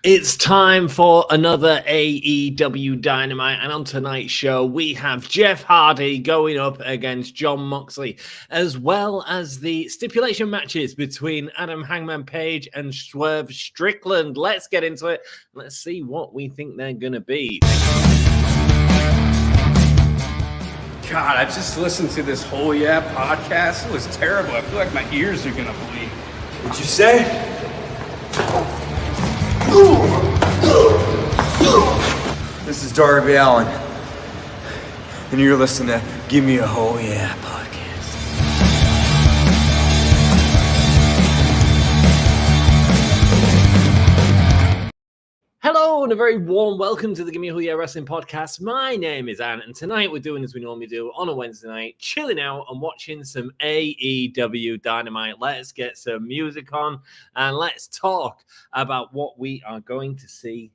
It's time for another AEW Dynamite, and on tonight's show, we have Jeff Hardy going up against Jon Moxley, as well as the stipulation matches between Adam Hangman Page and Swerve Strickland. Let's get into it. Let's see what we think they're going to be. God, I just listened to this whole podcast. It was terrible. I feel like my ears are going to bleed. What'd you say? This is Darby Allin, and you're listening to Give Me a Oh Yeah podcast. Hello and a very warm welcome to the Give Me a Oh Yeah Wrestling podcast. My name is Anne, and tonight we're doing as we normally do on a Wednesday night, chilling out and watching some AEW Dynamite. Let's get some music on and let's talk about what we are going to see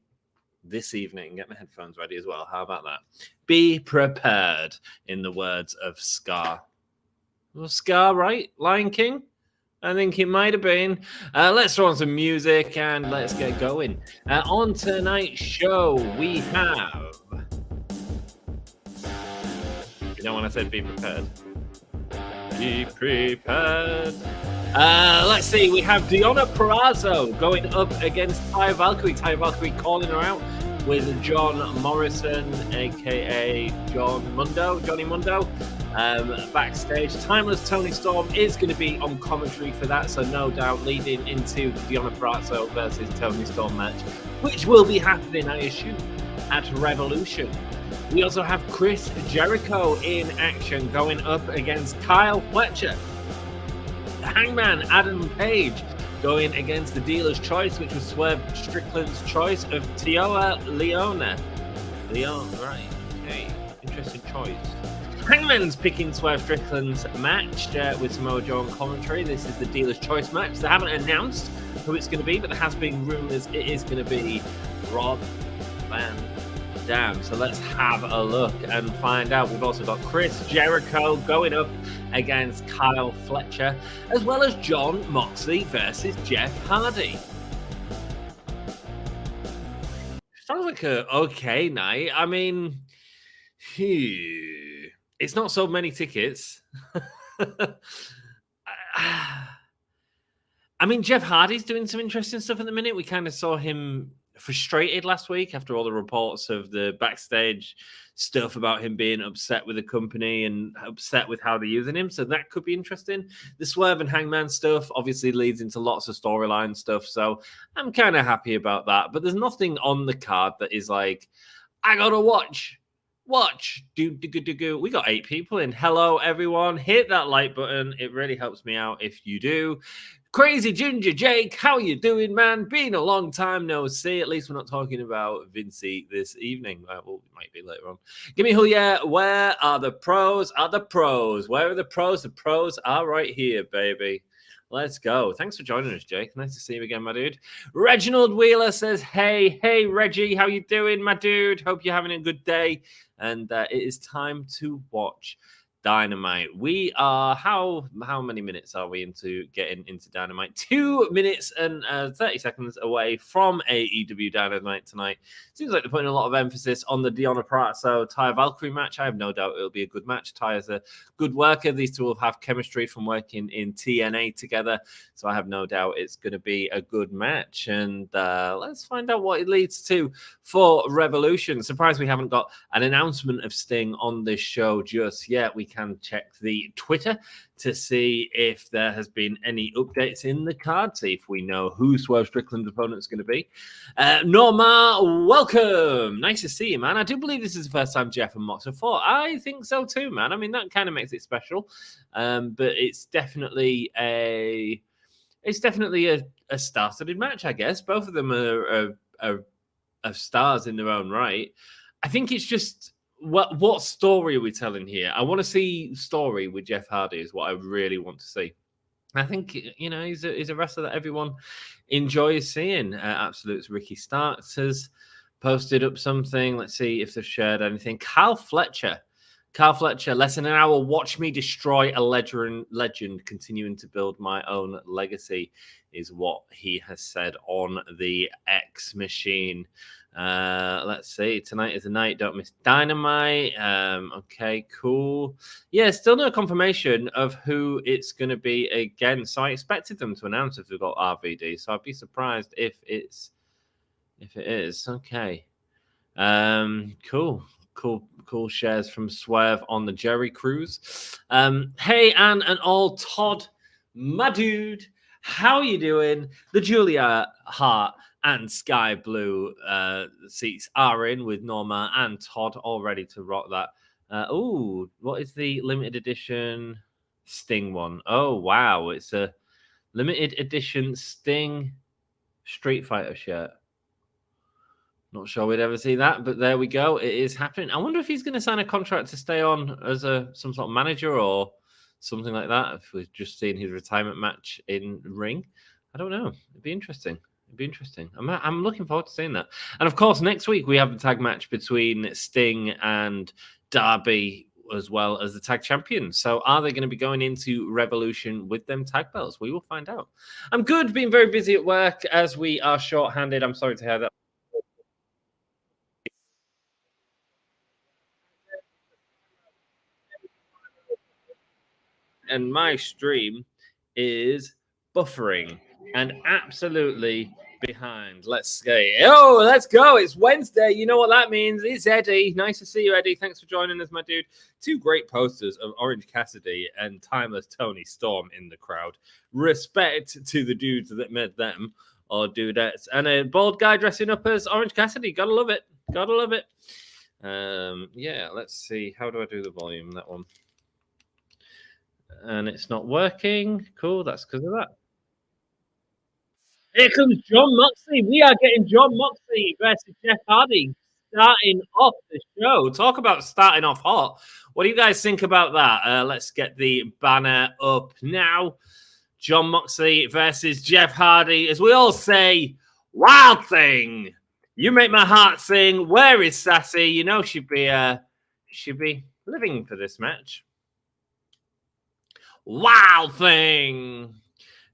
this evening. Get my headphones ready as well. How about that? Be prepared, in the words of Scar. Was Scar right? Lion King? I think it might have been. Let's throw on some music and let's get going. On tonight's show, we have... You know when I said be prepared? Be prepared. Let's see. We have Deonna Purrazzo going up against Taya Valkyrie. Taya Valkyrie calling her out with John Morrison, a.k.a. Johnny Mundo. Backstage, Timeless Toni Storm is going to be on commentary for that, so no doubt leading into the Deonna Purrazzo versus Toni Storm match, which will be happening, I assume, at Revolution. We also have Chris Jericho in action going up against Kyle Fletcher. Hangman Adam Page going against the dealer's choice, which was Swerve Strickland's choice of Liona. Right, okay, interesting choice. Hangman's picking Swerve Strickland's match with Samoa Joe on commentary. This is the dealer's choice match. They haven't announced who it's going to be, but there has been rumors it is going to be Rob Van Dam. So let's have a look and find out. We've also got Chris Jericho going up against Kyle Fletcher, as well as Jon Moxley versus Jeff Hardy. Sounds like a okay night. I mean, it's not so many tickets. I mean, Jeff Hardy's doing some interesting stuff at the minute. We kind of saw him frustrated last week after all the reports of the backstage stuff about him being upset with the company and upset with how they're using him. So that could be interesting. The Swerve and Hangman stuff obviously leads into lots of storyline stuff. So I'm kind of happy about that. But there's nothing on the card that is like, I got to watch. We got 8 people in. Hello, everyone. Hit that like button. It really helps me out if you do. Crazy Ginger Jake, how you doing, man? Been a long time no see. At least we're not talking about Vincey this evening. Well, it might be later on. Give me who, yeah. Where are the pros? Where are the pros? The pros are right here, baby. Let's go. Thanks for joining us, Jake. Nice to see you again, my dude. Reginald Wheeler says, hey, Reggie, how you doing, my dude? Hope you're having a good day. And it is time to watch Dynamite. We are, how many minutes are we into getting into Dynamite? 2 minutes and 30 seconds away from AEW Dynamite tonight. Seems like they're putting a lot of emphasis on the Deonna Purrazzo Taya Valkyrie match. I have no doubt it'll be a good match. Taya's a good worker. These two will have chemistry from working in TNA together. So I have no doubt it's going to be a good match. And let's find out what it leads to for Revolution. Surprised we haven't got an announcement of Sting on this show just yet. We can check the Twitter to see if there has been any updates in the card, see if we know who Swerve Strickland's opponent is going to be. Norma, welcome. Nice to see you, man. I do believe this is the first time Jeff and Mox have fought. I think so too, man. I mean, that kind of makes it special, but it's definitely a star-studded match, I guess. Both of them are stars in their own right. I think it's just what story are we telling here? I want to see story with Jeff Hardy is what I really want to see. I think, you know, he's a wrestler that everyone enjoys seeing. Absolute's Ricky Starks has posted up something. Let's see if they've shared anything. Kyle Fletcher Carl Fletcher, less than an hour. Watch me destroy a legend, continuing to build my own legacy, is what he has said on the X machine. Let's see. Tonight is the night. Don't miss Dynamite. Okay, cool. Yeah, still no confirmation of who it's going to be again. So I expected them to announce if we've got RVD. So I'd be surprised if it is. Okay. Cool shares from Swerve on the Jerry cruise. Hey, Anne and all, Todd, my dude, how you doing? The Julia Hart and Sky Blue seats are in with Norma and Todd all ready to rock that. What is the limited edition Sting one? Oh, wow. It's a limited edition Sting Street Fighter shirt. Not sure we'd ever see that, but there we go. It is happening. I wonder if he's going to sign a contract to stay on as some sort of manager or something like that. If we've just seen his retirement match in ring, I don't know. It'd be interesting. I'm looking forward to seeing that. And of course, next week we have the tag match between Sting and Darby, as well as the tag champions. So are they going to be going into Revolution with them tag belts? We will find out. I'm good, being very busy at work as we are short-handed. I'm sorry to hear that. And my stream is buffering and absolutely behind. Let's go. It's Wednesday. You know what that means. It's Eddie. Nice to see you, Eddie. Thanks for joining us, my dude. Two great posters of Orange Cassidy and Timeless Tony Storm in the crowd. Respect to the dudes that made them, or dudettes. And a bald guy dressing up as Orange Cassidy. Gotta love it. Yeah, let's see. How do I do the volume? That one. And it's not working. Cool, that's because of that. Here comes Jon Moxley. We are getting Jon Moxley versus Jeff Hardy starting off the show. Talk about starting off hot. What do you guys think about that? Let's get the banner up now. Jon Moxley versus Jeff Hardy. As we all say, Wild Thing. You make my heart sing. Where is Sassy? You know she'd be living for this match. Wild Thing.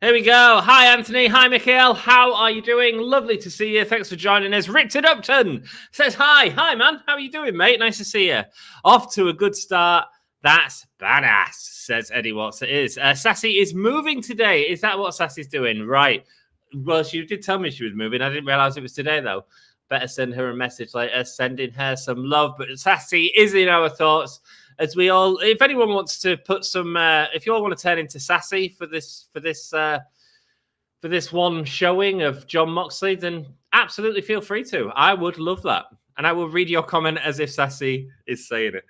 Here we go. Hi, Anthony. Hi, Mikhail. How are you doing? Lovely to see you. Thanks for joining us. Richard Upton says hi. Hi, man. How are you doing, mate? Nice to see you. Off to a good start. That's badass, says Eddie Watts. It is. Sassy is moving today. Is that what Sassy's doing? Right. Well, she did tell me she was moving. I didn't realize it was today, though. Better send her a message later, sending her some love. But Sassy is in our thoughts. As we all, if anyone wants to put some, if you all want to turn into Sassy for this one showing of Jon Moxley, then absolutely feel free to. I would love that, and I will read your comment as if Sassy is saying it.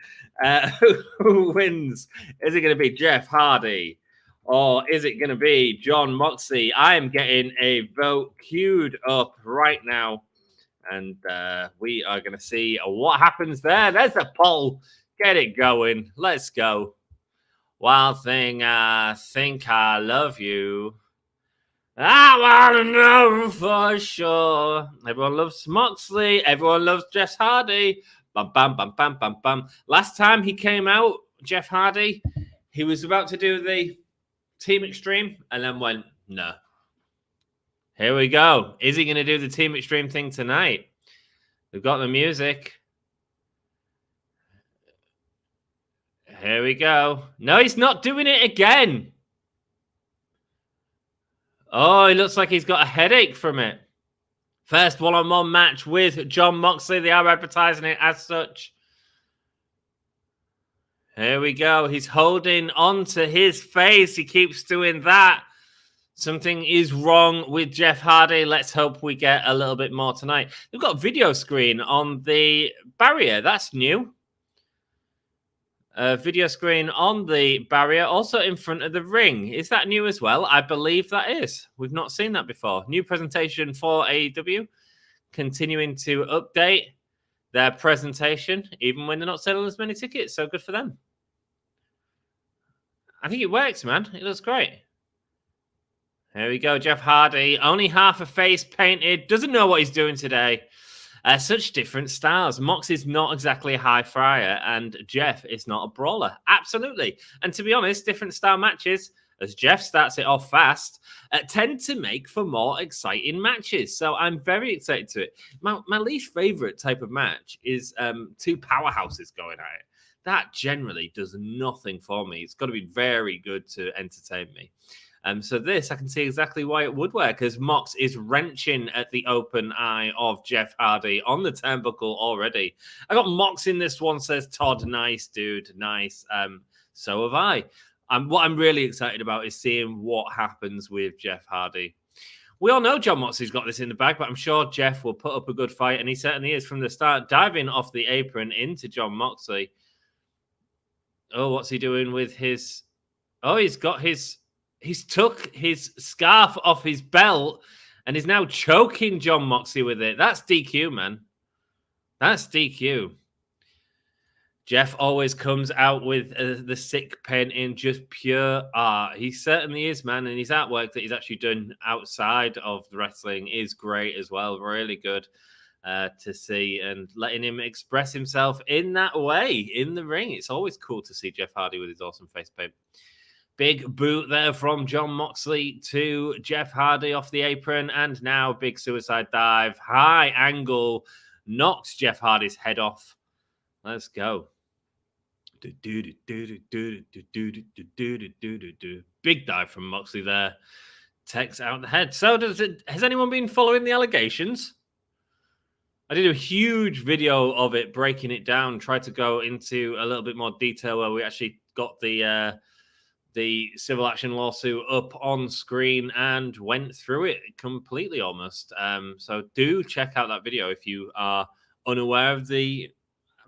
Who wins? Is it going to be Jeff Hardy, or is it going to be Jon Moxley? I am getting a vote queued up right now, and we are going to see what happens there. There's the poll. Get it going. Let's go. Wild Thing, I think I love you. I want to know for sure. Everyone loves Moxley. Everyone loves Jeff Hardy. Bam, bam, bam, bam, bam, bam. Last time he came out, Jeff Hardy, he was about to do the Team Extreme and then went, no. Here we go. Is he going to do the Team Extreme thing tonight? We've got the music. Here we go. No, he's not doing it again. Oh, it looks like he's got a headache from it. First one-on-one match with Jon Moxley. They are advertising it as such. Here we go. He's holding on to his face. He keeps doing that. Something is wrong with Jeff Hardy. Let's hope we get a little bit more tonight. We've got a video screen on the barrier. That's new. A video screen on the barrier, also in front of the ring. Is that new as well? I believe that is. We've not seen that before. New presentation for AEW. Continuing to update their presentation, even when they're not selling as many tickets. So good for them. I think it works, man. It looks great. Here we go. Jeff Hardy. Only half a face painted. Doesn't know what he's doing today. Such different styles. Mox is not exactly a high flyer, and Jeff is not a brawler. Absolutely. And to be honest, different style matches, as Jeff starts it off fast, tend to make for more exciting matches. So I'm very excited to it. My least favorite type of match is two powerhouses going at it. That generally does nothing for me. It's got to be very good to entertain me. So this, I can see exactly why it would work, because Mox is wrenching at the open eye of Jeff Hardy on the turnbuckle already. I got Mox in this one, says Todd. Nice, dude. Nice. So have I. What I'm really excited about is seeing what happens with Jeff Hardy. We all know Jon Moxley's got this in the bag, but I'm sure Jeff will put up a good fight, and he certainly is from the start, diving off the apron into Jon Moxley. Oh, what's he doing with his... Oh, he's took his scarf off his belt and is now choking Jon Moxley with it. That's DQ, man. That's DQ. Jeff always comes out with the sick painting, just pure art. He certainly is, man. And his artwork that he's actually done outside of the wrestling is great as well. Really good to see, and letting him express himself in that way in the ring. It's always cool to see Jeff Hardy with his awesome face paint. Big boot there from Jon Moxley to Jeff Hardy off the apron. And now big suicide dive. High angle. Knocks Jeff Hardy's head off. Let's go. Big dive from Moxley there. Takes out the head. So has anyone been following the allegations? I did a huge video of it, breaking it down. Tried to go into a little bit more detail where we actually got the civil action lawsuit up on screen and went through it completely almost. So do check out that video if you are unaware of the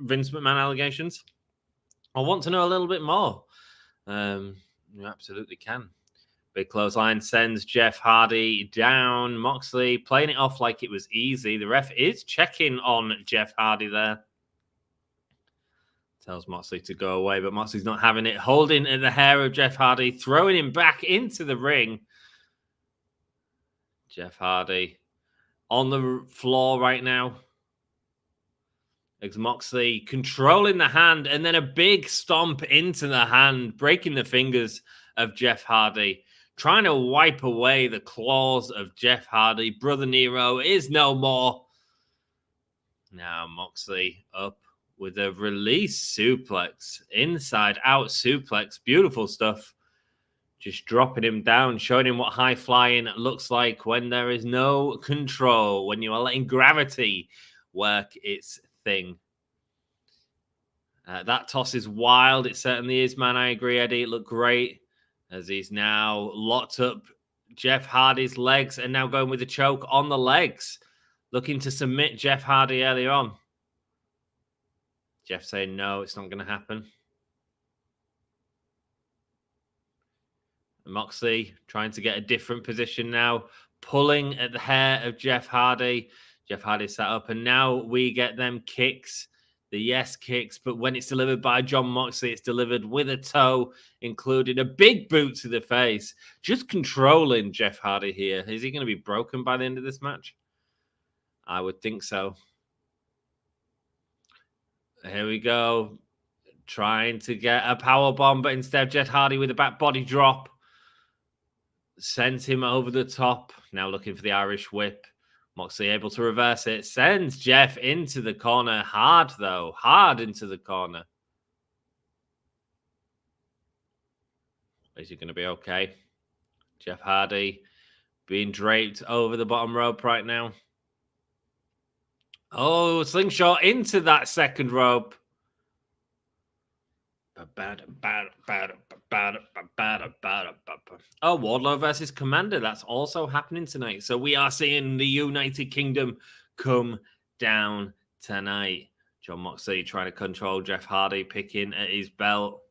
Vince McMahon allegations. I want to know a little bit more. You absolutely can. Big clothesline sends Jeff Hardy down. Moxley playing it off like it was easy. The ref is checking on Jeff Hardy there. Tells Moxley to go away, but Moxley's not having it. Holding at the hair of Jeff Hardy, throwing him back into the ring. Jeff Hardy on the floor right now. Moxley controlling the hand, and then a big stomp into the hand, breaking the fingers of Jeff Hardy, trying to wipe away the claws of Jeff Hardy. Brother Nero is no more. Now Moxley up with a release suplex, inside out suplex, beautiful stuff. Just dropping him down, showing him what high flying looks like when there is no control, when you are letting gravity work its thing. That toss is wild. It certainly is, man. I agree, Eddie. It looked great as he's now locked up Jeff Hardy's legs and now going with a choke on the legs, looking to submit Jeff Hardy earlier on. Jeff saying, no, it's not going to happen. Moxley trying to get a different position now, pulling at the hair of Jeff Hardy. Jeff Hardy sat up, and now we get them kicks, the yes kicks, but when it's delivered by Jon Moxley, it's delivered with a toe, including a big boot to the face. Just controlling Jeff Hardy here. Is he going to be broken by the end of this match? I would think so. Here we go. Trying to get a power bomb, but instead Jeff Hardy with a back body drop. Sends him over the top. Now looking for the Irish whip. Moxley able to reverse it. Sends Jeff into the corner. Hard, though. Hard into the corner. Is he going to be okay? Jeff Hardy being draped over the bottom rope right now. Oh, slingshot into that second rope. Oh, Wardlow versus Commander. That's also happening tonight. So we are seeing the United Kingdom come down tonight. Jon Moxley trying to control Jeff Hardy, picking at his belt.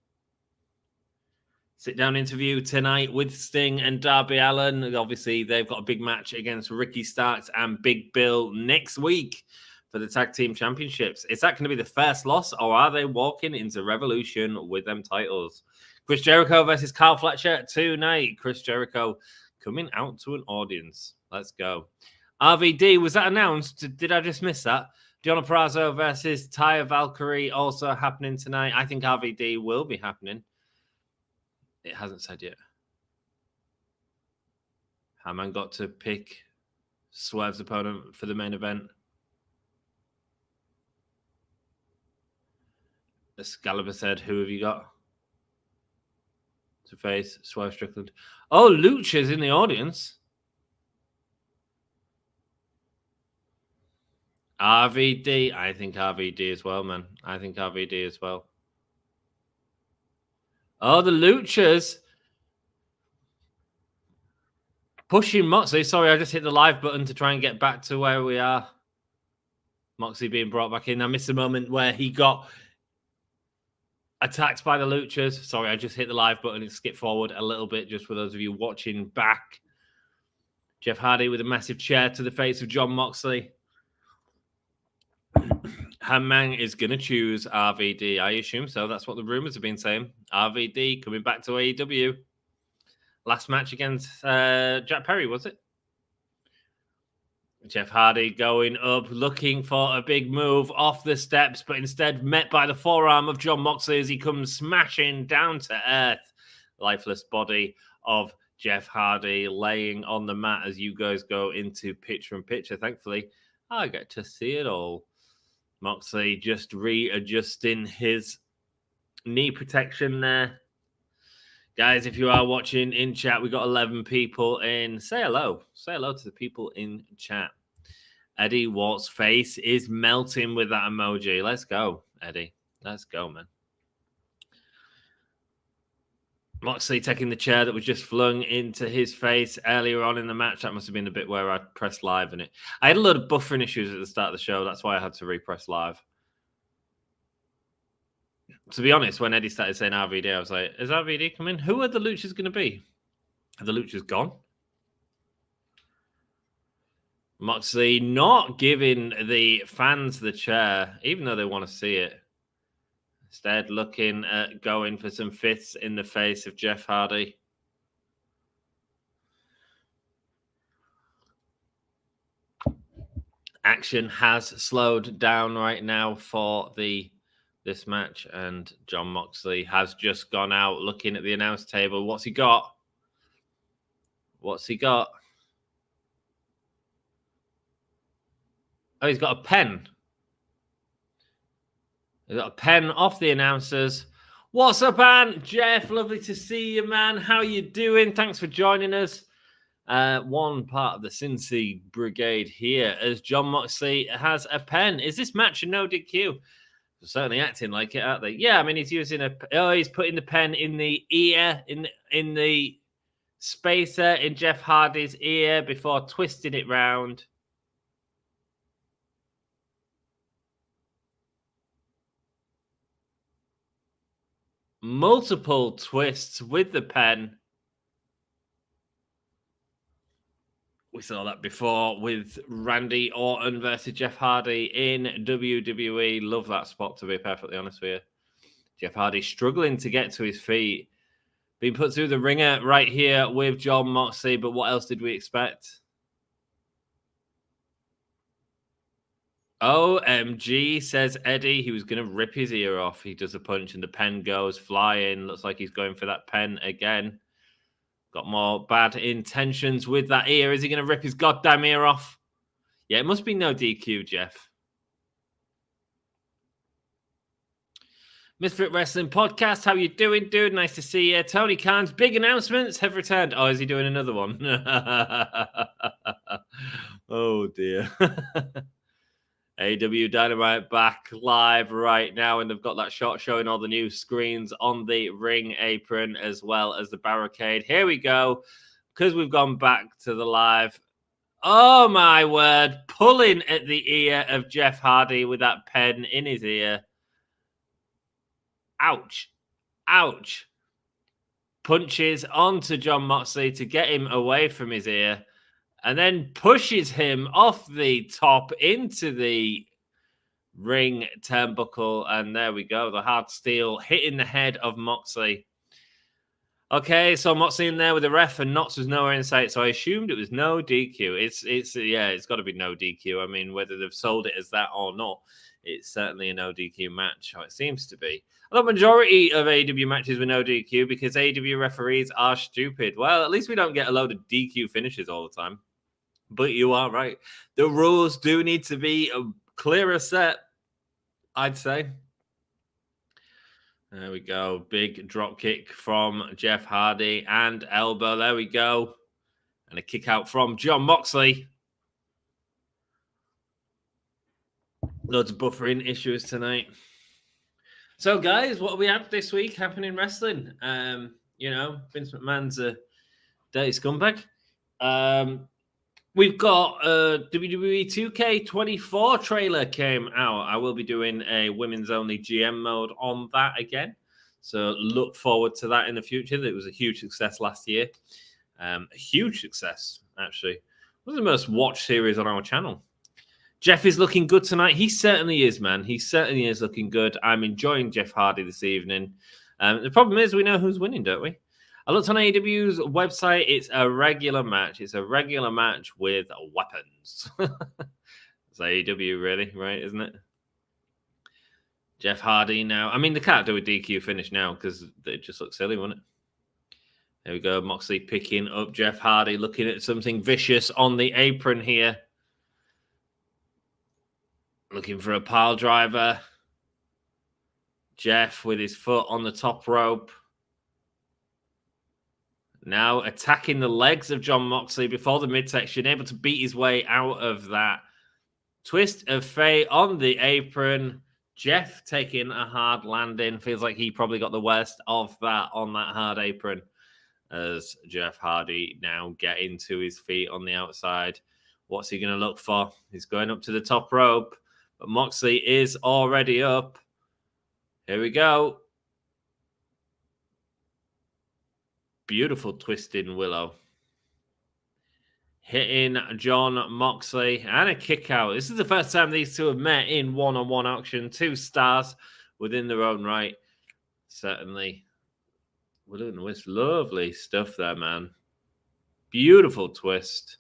Sit-down interview tonight with Sting and Darby Allin. Obviously, they've got a big match against Ricky Starks and Big Bill next week for the Tag Team Championships. Is that going to be the first loss, or are they walking into Revolution with them titles? Chris Jericho versus Kyle Fletcher tonight. Chris Jericho coming out to an audience. Let's go. RVD, was that announced? Did I just miss that? Deonna Purrazzo versus Taya Valkyrie also happening tonight. I think RVD will be happening. It hasn't said yet. Hangman got to pick Swerve's opponent for the main event. Excalibur said, who have you got to face Swerve Strickland? Oh, Lucha's in the audience. RVD. I think RVD as well, man. I think RVD as well. Oh, the Luchas pushing Moxley. Sorry, I just hit the live button to try and get back to where we are. Moxley being brought back in. I missed the moment where he got attacked by the Luchas. Sorry, I just hit the live button and skipped forward a little bit just for those of you watching back. Jeff Hardy with a massive chair to the face of Jon Moxley. Hangman is going to choose RVD. I assume so. That's what the rumors have been saying. RVD coming back to AEW. Last match against Jack Perry, was it? Jeff Hardy going up, looking for a big move off the steps, but instead met by the forearm of Jon Moxley as he comes smashing down to earth. Lifeless body of Jeff Hardy laying on the mat as you guys go into picture-in-picture. Thankfully, I get to see it all. Moxley just readjusting his knee protection there. Guys, if you are watching in chat, we got 11 people in. Say hello. Say hello to the people in chat. Eddie Walt's face is melting with that emoji. Let's go, Eddie. Let's go, man. Moxley taking the chair that was just flung into his face earlier on in the match. That must have been the bit where I pressed live in it. I had a lot of buffering issues at the start of the show. That's why I had to repress live. To be honest, when Eddie started saying RVD, I was like, is RVD coming? Who are the Luchas going to be? Are the Luchas gone? Moxley not giving the fans the chair, even though they want to see it. Instead, looking at going for some fists in the face of Jeff Hardy. Action has slowed down right now for this match, and Jon Moxley has just gone out looking at the announce table. What's he got? What's he got? Oh, he's got a pen. He's got a pen off the announcers. What's up, Ann? Jeff, lovely to see you, man. How you doing? Thanks for joining us. One part of the Cincy Brigade here as Jon Moxley has a pen. Is this match a no DQ? They're certainly acting like it, aren't they? Yeah, I mean, he's using he's putting the pen in the ear, in the spacer in Jeff Hardy's ear before twisting it round. Multiple twists with the pen. We saw that before with Randy Orton versus Jeff Hardy in WWE. Love that spot, to be perfectly honest with you. Jeff Hardy struggling to get to his feet. Being put through the ringer right here with Jon Moxley, but what else did we expect? OMG, says Eddie. He was going to rip his ear off. He does a punch and the pen goes flying. Looks like he's going for that pen again. Got more bad intentions with that ear. Is he going to rip his goddamn ear off? Yeah, it must be no DQ, Jeff. Misfit Wrestling Podcast, how you doing, dude? Nice to see you. Tony Khan's big announcements have returned. Oh, is he doing another one? Oh, dear. AEW Dynamite back live right now, and they've got that shot showing all the new screens on the ring apron as well as the barricade. Here we go, because we've gone back to the live. Oh, my word. Pulling at the ear of Jeff Hardy with that pen in his ear. Ouch. Ouch. Punches onto Jon Moxley to get him away from his ear. And then pushes him off the top into the ring turnbuckle. And there we go. The hard steel hitting the head of Moxley. Okay, so I'm not seeing there with the ref, and Knox was nowhere in sight, so I assumed it was no DQ. It's got to be no DQ. I mean, whether they've sold it as that or not, it's certainly a no DQ match. How it seems to be. The majority of AEW matches with no DQ because AEW referees are stupid. Well, at least we don't get a load of DQ finishes all the time. But you are right. The rules do need to be a clearer set, I'd say. There we go. Big drop kick from Jeff Hardy and elbow. There we go. And a kick out from Jon Moxley. Loads of buffering issues tonight. So, guys, what have we had this week happening in wrestling? Vince McMahon's a dirty scumbag. We've got a WWE 2K24 trailer came out. I will be doing a women's only GM mode on that again. So look forward to that in the future. It was a huge success last year. A huge success, actually. It was the most watched series on our channel. Jeff is looking good tonight. He certainly is, man. He certainly is looking good. I'm enjoying Jeff Hardy this evening. The problem is we know who's winning, don't we? I looked on AEW's website. It's a regular match. It's a regular match with weapons. It's AEW, really, right? Isn't it? Jeff Hardy now. I mean, they can't do a DQ finish now because it just looks silly, wouldn't it? There we go. Moxley picking up Jeff Hardy, looking at something vicious on the apron here. Looking for a pile driver. Jeff with his foot on the top rope. Now attacking the legs of Jon Moxley before the midsection, able to beat his way out of that. Twist of fate on the apron. Jeff taking a hard landing. Feels like he probably got the worst of that on that hard apron. As Jeff Hardy now getting to his feet on the outside. What's he going to look for? He's going up to the top rope. But Moxley is already up. Here we go. Beautiful twisting Willow. Hitting Jon Moxley and a kick out. This is the first time these two have met in one-on-one action. 2 stars within their own right. Certainly. It's lovely stuff there, man. Beautiful twist.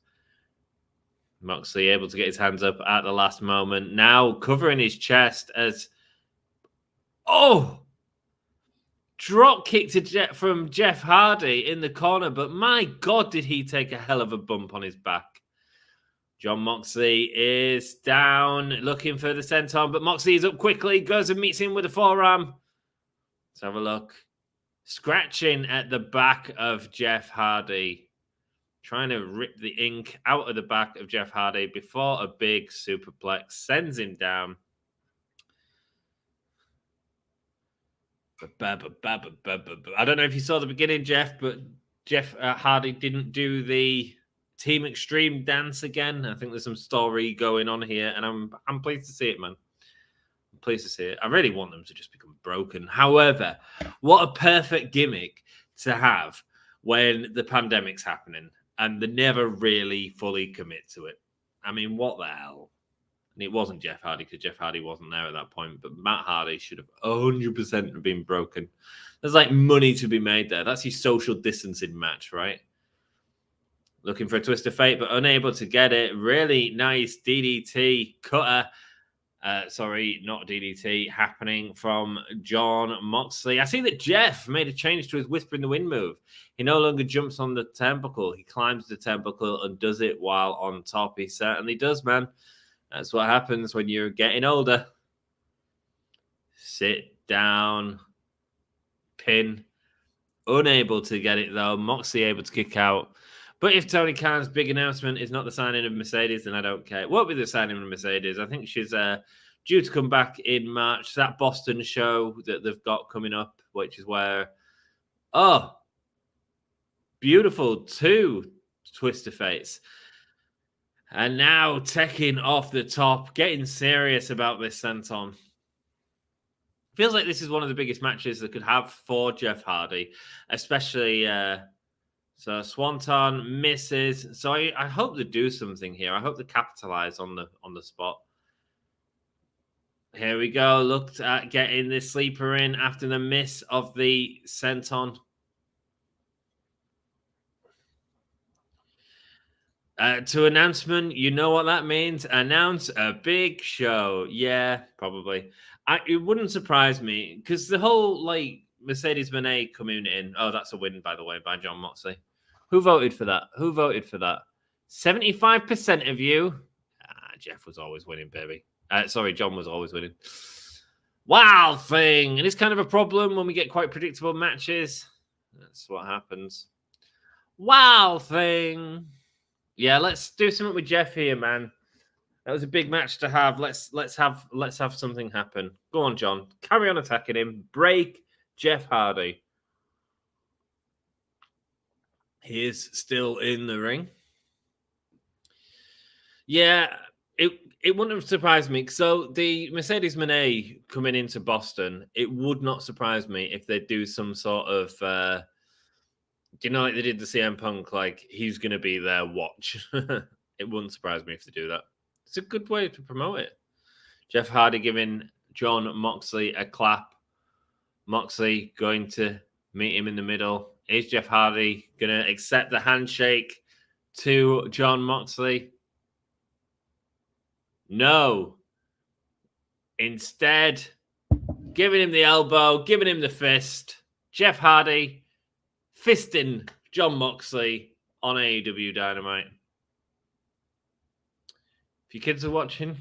Moxley able to get his hands up at the last moment. Now covering his chest as... Oh! Drop kick from Jeff Hardy in the corner, but my God, did he take a hell of a bump on his back. Jon Moxley is down, looking for the senton, but Moxley is up quickly, goes and meets him with a forearm. Let's have a look. Scratching at the back of Jeff Hardy. Trying to rip the ink out of the back of Jeff Hardy before a big superplex sends him down. I don't know if you saw the beginning, Jeff, but Jeff Hardy didn't do the Team Extreme dance again. I think there's some story going on here, and I'm pleased to see it, man. I'm pleased to see it. I really want them to just become broken. However, what a perfect gimmick to have when the pandemic's happening and they never really fully commit to it. I mean, what the hell? And it wasn't Jeff Hardy because Jeff Hardy wasn't there at that point. But Matt Hardy should have 100% been broken. There's like money to be made there. That's his social distancing match, right? Looking for a twist of fate, but unable to get it. Really nice DDT cutter. Sorry, not DDT. Happening from Jon Moxley. I see that Jeff made a change to his Whisper in the Wind move. He no longer jumps on the turnbuckle. He climbs the turnbuckle and does it while on top. He certainly does, man. That's what happens when you're getting older. Sit down. Pin. Unable to get it, though. Moxley able to kick out. But if Tony Khan's big announcement is not the signing of Mercedes, then I don't care. It won't be the signing of Mercedes. I think she's due to come back in March. That Boston show that they've got coming up, which is where... Oh! Beautiful. 2 twist of fates. And now taking off the top, getting serious about this senton. Feels like this is one of the biggest matches that could have for Jeff Hardy, especially so Swanton misses. So I hope they do something here. I hope they capitalize on the spot. Here we go. Looked at getting this sleeper in after the miss of the senton. To announcement, you know what that means. Announce a big show. Yeah, probably. It wouldn't surprise me because the whole Mercedes Moné coming in. Oh, that's a win, by the way, by Jon Moxley. Who voted for that? 75% of you. Jeff was always winning, baby. Sorry, Jon was always winning. Wild thing. And it's kind of a problem when we get quite predictable matches. That's what happens. Wild thing. Yeah, let's do something with Jeff here, man. That was a big match to have. Let's have something happen. Go on, Jon. Carry on attacking him. Break Jeff Hardy. He is still in the ring. Yeah, it wouldn't have surprised me. So the Mercedes Moné coming into Boston, it would not surprise me if they do some sort of like they did the CM Punk, like he's going to be there, watch. It wouldn't surprise me if they do that. It's a good way to promote it. Jeff Hardy giving Jon Moxley a clap. Moxley going to meet him in the middle. Is Jeff Hardy going to accept the handshake to Jon Moxley? No. Instead, giving him the elbow, giving him the fist. Jeff Hardy fisting Jon Moxley on AEW Dynamite. If your kids are watching,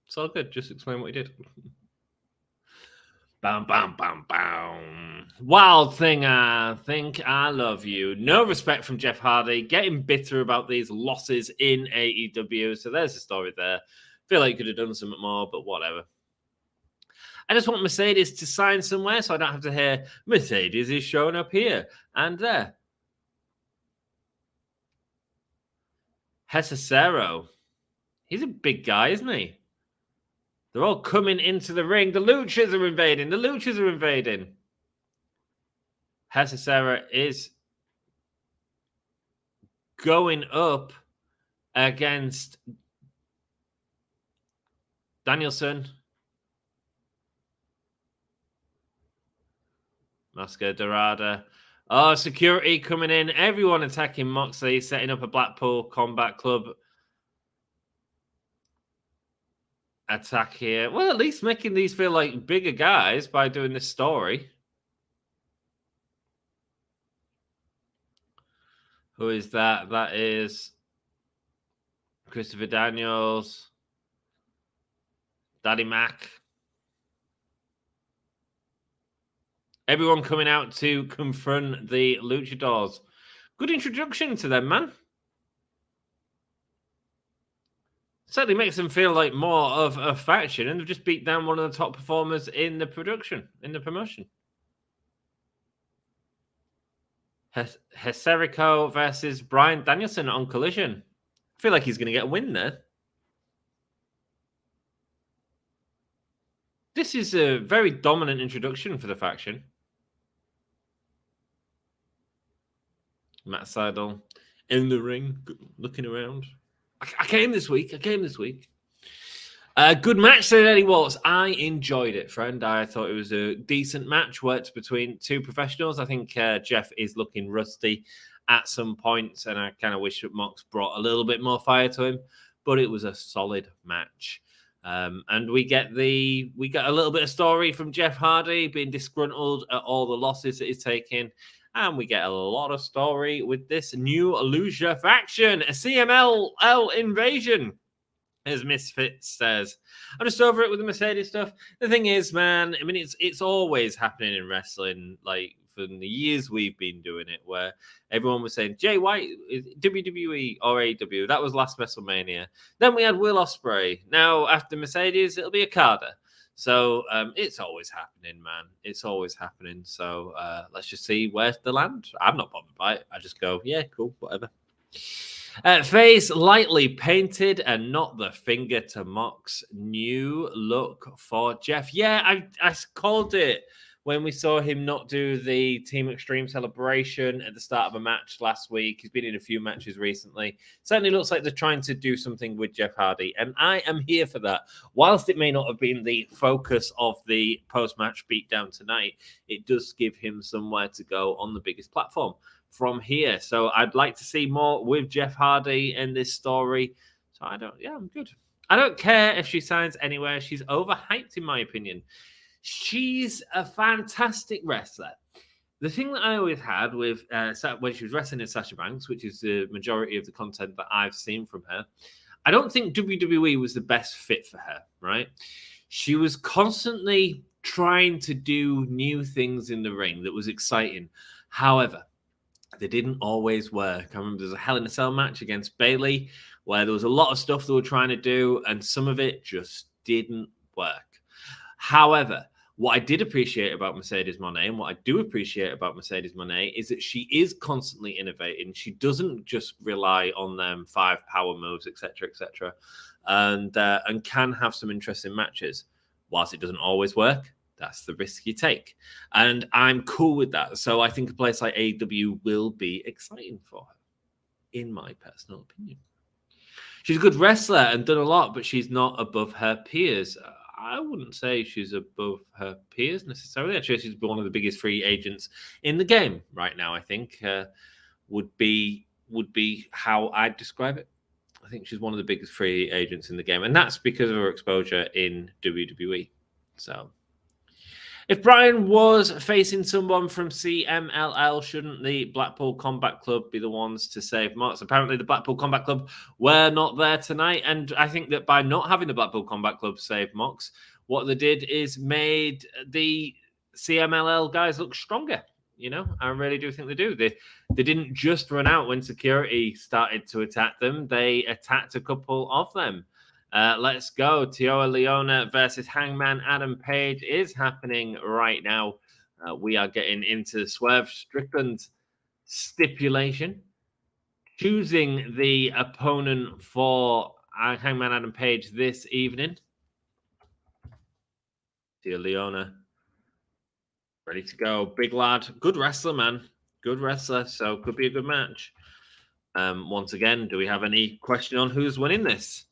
it's all good. Just explain what he did. Bam, bam, bam, bam. Wild thing, I think. I love you. No respect from Jeff Hardy. Getting bitter about these losses in AEW. So there's the story there. Feel like you could have done something more, but whatever. I just want Mercedes to sign somewhere so I don't have to hear Mercedes is showing up here and there. Hesacero. He's a big guy, isn't he? They're all coming into the ring. The Luchas are invading. Hesacero is going up against Danielson. Masca Dorada. Oh, security coming in. Everyone attacking Moxley, setting up a Blackpool Combat Club attack here. Well, at least making these feel like bigger guys by doing this story. Who is that? That is Christopher Daniels, Daddy Mac. Everyone coming out to confront the Luchadors. Good introduction to them, man. Certainly makes them feel like more of a faction, and they've just beat down one of the top performers in the promotion. Heserico versus Bryan Danielson on Collision. I feel like he's going to get a win there. This is a very dominant introduction for the faction. Matt Seidel in the ring, looking around. I came this week. Good match, said Eddie Waltz. I enjoyed it, friend. I thought it was a decent match. Worked between two professionals. I think Jeff is looking rusty at some points, and I kind of wish that Mox brought a little bit more fire to him. But it was a solid match. And we get a little bit of story from Jeff Hardy being disgruntled at all the losses that he's taking. And we get a lot of story with this new Lucha faction, a CMLL invasion, as Misfits says. I'm just over it with the Mercedes stuff. The thing is, man, I mean, it's always happening in wrestling, like from the years we've been doing it, where everyone was saying, Jay White, WWE or AEW, that was last WrestleMania. Then we had Will Ospreay. Now, after Mercedes, it'll be Okada. So it's always happening, man. It's always happening. So let's just see where they land. I'm not bothered by it. I just go, yeah, cool, whatever. Face lightly painted and not the finger to Mox. New look for Jeff. Yeah, I called it when we saw him not do the Team Extreme celebration at the start of a match last week. He's been in a few matches recently. Certainly looks like they're trying to do something with Jeff Hardy, and I am here for that. Whilst it may not have been the focus of the post-match beatdown tonight, it does give him somewhere to go on the biggest platform. from here. So I'd like to see more with Jeff Hardy in this story. So I'm good. I don't care if she signs anywhere. She's overhyped, in my opinion. She's a fantastic wrestler. The thing that I always had with when she was wrestling in Sasha Banks, which is the majority of the content that I've seen from her, I don't think WWE was the best fit for her, right? She was constantly trying to do new things in the ring that was exciting. However, they didn't always work. I remember there's a Hell in a Cell match against Bayley where there was a lot of stuff they were trying to do, and some of it just didn't work. However, what I did appreciate about Mercedes Moné, and what I do appreciate about Mercedes Moné, is that she is constantly innovating. She doesn't just rely on them 5 power moves, etc., and can have some interesting matches. Whilst it doesn't always work, that's the risk you take, and I'm cool with that. So I think a place like AEW will be exciting for her, in my personal opinion. She's a good wrestler and done a lot, but she's not above her peers. I wouldn't say she's above her peers necessarily. Actually, she's one of the biggest free agents in the game right now, I think, would be how I'd describe it. I think she's one of the biggest free agents in the game, and that's because of her exposure in WWE. So if Brian was facing someone from CMLL, shouldn't the Blackpool Combat Club be the ones to save Mox? Apparently, the Blackpool Combat Club were not there tonight, and I think that by not having the Blackpool Combat Club save Mox, what they did is made the CMLL guys look stronger. You know, I really do think they do. They didn't just run out when security started to attack them. They attacked a couple of them. Let's go. Taya Liona versus Hangman Adam Page is happening right now. We are getting into Swerve Strickland stipulation. Choosing the opponent for Hangman Adam Page this evening. Taya Liona. Ready to go. Big lad. Good wrestler, man. Good wrestler. So could be a good match. Once again, do we have any question on who's winning this?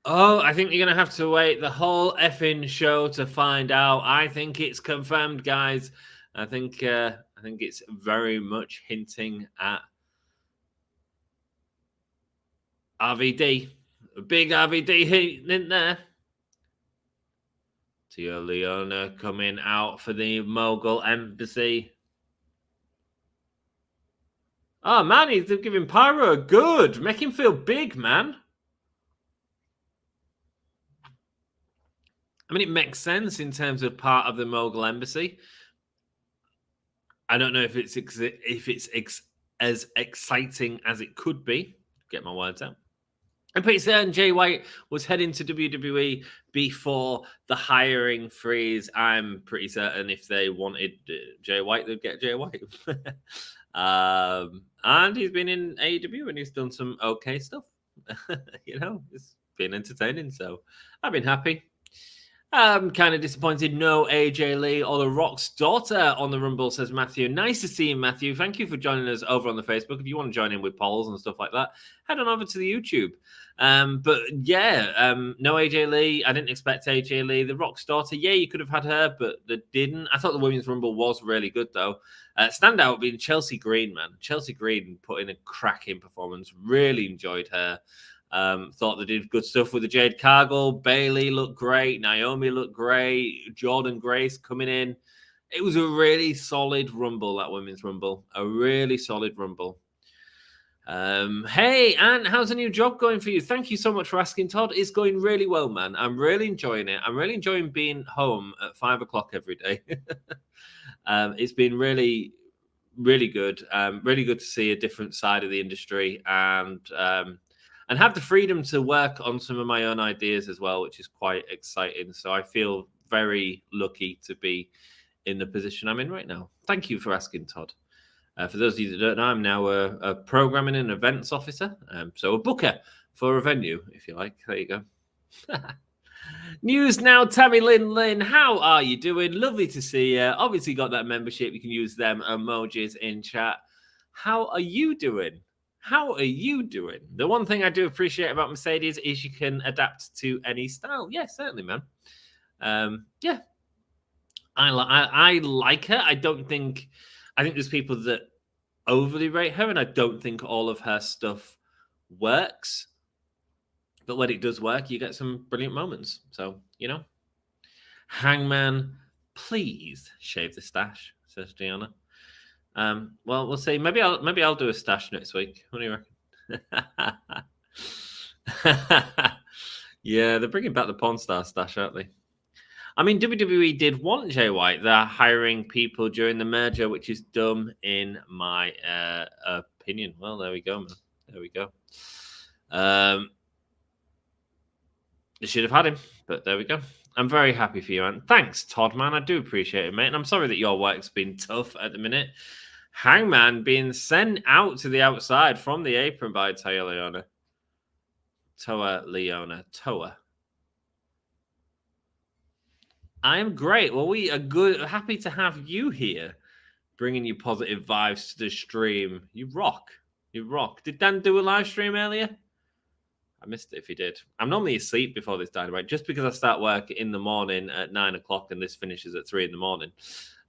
Oh, I think you're going to have to wait the whole effing show to find out. I think it's confirmed, guys. I think it's very much hinting at RVD. A big RVD hit in there. Taya Liona coming out for the Mogul Embassy. Oh, man, he's giving Pyro a good. Make him feel big, man. I mean, it makes sense in terms of part of the Mogul Embassy. I don't know if it's as exciting as it could be. Get my words out. I'm pretty certain Jay White was heading to WWE before the hiring freeze. I'm pretty certain if they wanted Jay White, they'd get Jay White. And he's been in AEW and he's done some okay stuff. You know, it's been entertaining. So I've been happy. I'm kind of disappointed. No AJ Lee or The Rock's daughter on the Rumble, says Matthew. Nice to see you, Matthew. Thank you for joining us over on the Facebook. If you want to join in with polls and stuff like that, head on over to the YouTube. But yeah, no AJ Lee. I didn't expect AJ Lee. The Rock's daughter, yeah, you could have had her, but they didn't. I thought the Women's Rumble was really good, though. Standout being Chelsea Green, man. Chelsea Green put in a cracking performance. Really enjoyed her. Thought they did good stuff with the Jade Cargill. Bayley looked great. Naomi looked great. Jordan Grace coming in. It was a really solid Rumble, that Women's Rumble. A really solid Rumble. Hey, Anne, how's the new job going for you? Thank you so much for asking, Todd. It's going really well, man. I'm really enjoying it. I'm really enjoying being home at 5 o'clock every day. It's been really, really good. Really good to see a different side of the industry and have the freedom to work on some of my own ideas as well, which is quite exciting. So I feel very lucky to be in the position I'm in right now. Thank you for asking, Todd. For those of you that don't know, I'm now a programming and events officer. So a booker for a venue, if you like. There you go. News now, Tammy Lynn. How are you doing? Lovely to see you. Obviously got that membership. You can use them emojis in chat. How are you doing? How are you doing? The one thing I do appreciate about Mercedes is you can adapt to any style. Yeah, certainly, man. Yeah, I like her. I think there's people that overly rate her, and I don't think all of her stuff works. But when it does work, you get some brilliant moments. So, Hangman, please shave the stash, says Deonna. Well, we'll see. Maybe I'll do a stash next week. What do you reckon? Yeah, they're bringing back the Pawn Star stash, aren't they? I mean, WWE did want Jay White. They're hiring people during the merger, which is dumb in my opinion. Well, there we go, man. There we go. They should have had him, but there we go. I'm very happy for you, man. Thanks, Todd, man. I do appreciate it, mate. And I'm sorry that your work's been tough at the minute. Hangman being sent out to the outside from the apron by Taya Liona. Toa. I am great. Well, we are good. Happy to have you here, bringing you positive vibes to the stream. You rock. You rock. Did Dan do a live stream earlier? I missed it if he did. I'm normally asleep before this Dynamite, just because I start work in the morning at 9 o'clock and this finishes at 3 in the morning.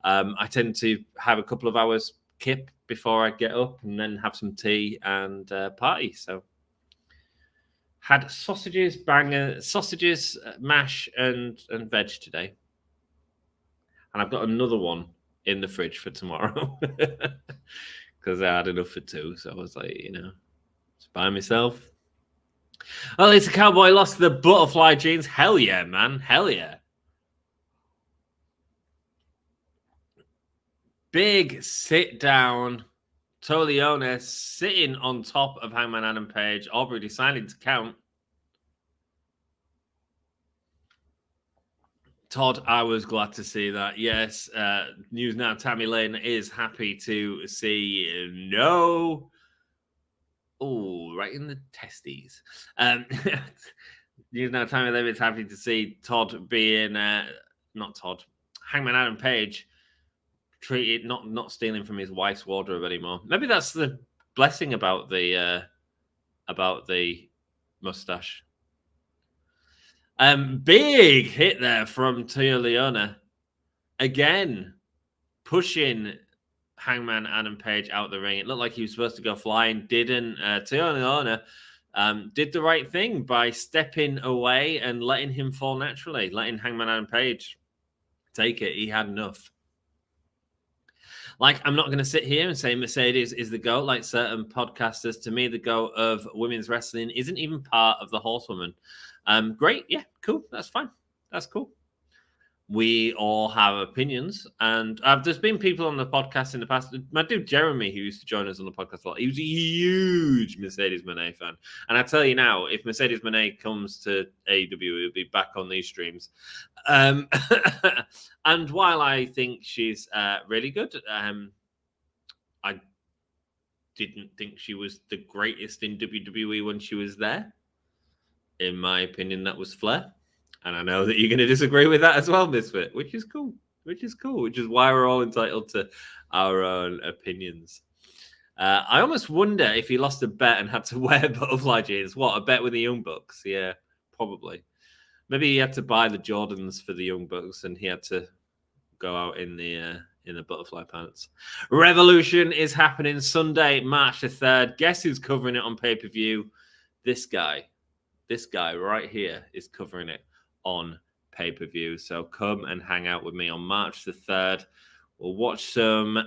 I tend to have a couple of hours kip before I get up and then have some tea and party. So had sausages, mash, and veg today. And I've got another one in the fridge for tomorrow because I had enough for two. So I was like, just by myself. Well, it's a cowboy lost the butterfly jeans. Hell yeah, man. Hell yeah. Big sit down. Liona sitting on top of Hangman Adam Page. Aubrey deciding to count. Todd, I was glad to see that. Yes, news now. Tammy Lynn is happy to see no. Oh, right in the testes. News now. Tammy Lynn is happy to see Todd being not Todd. Hangman Adam Page treated not stealing from his wife's wardrobe anymore. Maybe that's the blessing about the mustache. Big hit there from Taya Liona. Again, pushing Hangman Adam Page out the ring. It looked like he was supposed to go flying. Didn't. Taya Liona did the right thing by stepping away and letting him fall naturally. Letting Hangman Adam Page take it. He had enough. Like, I'm not going to sit here and say Mercedes is the GOAT like certain podcasters. To me, the GOAT of women's wrestling isn't even part of the Horsewoman. Great. Yeah, cool. That's fine. That's cool. We all have opinions. And there's been people on the podcast in the past. My dude Jeremy, who used to join us on the podcast a lot, he was a huge Mercedes Moné fan. And I tell you now, if Mercedes Moné comes to AEW, he'll be back on these streams. And while I think she's really good, I didn't think she was the greatest in WWE when she was there. In my opinion, that was Flair. And I know that you're going to disagree with that as well, Misfit, which is cool. Which is why we're all entitled to our own opinions. I almost wonder if he lost a bet and had to wear butterfly jeans. What, a bet with the Young Bucks? Yeah, probably. Maybe he had to buy the Jordans for the Young Bucks and he had to go out in the butterfly pants. Revolution is happening Sunday, March the 3rd. Guess who's covering it on pay-per-view? This guy right here is covering it on pay-per-view. So come and hang out with me on March the 3rd. We'll watch some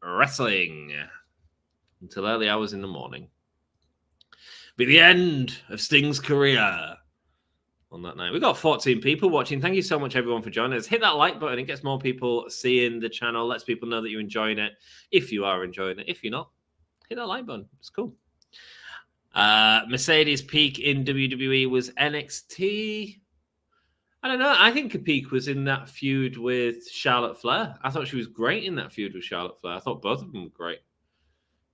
wrestling until early hours in the morning. Be the end of Sting's career on that night. We've got 14 people watching. Thank you so much, everyone, for joining us. Hit that like button. It gets more people seeing the channel. Lets people know that you're enjoying it. If you are enjoying it. If you're not, hit that like button. It's cool. Mercedes' peak in WWE was NXT. I don't know. I think a peak was in that feud with Charlotte Flair. I thought she was great in that feud with Charlotte Flair. I thought both of them were great.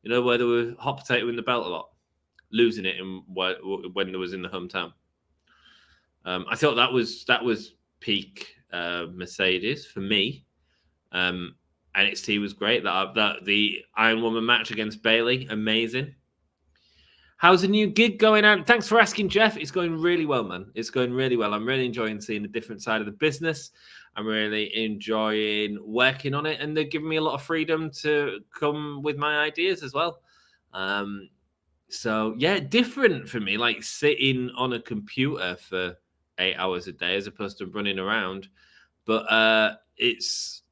You know, where they were hot potato in the belt a lot, losing it when they was in the hometown. I thought that was peak Mercedes for me. NXT was great. That the Iron Woman match against Bayley, amazing. How's the new gig going on? Thanks for asking, Jeff. It's going really well, man. It's going really well. I'm really enjoying seeing a different side of the business. I'm really enjoying working on it, and they're giving me a lot of freedom to come with my ideas as well. So yeah, different for me, like sitting on a computer for 8 hours a day as opposed to running around. But it's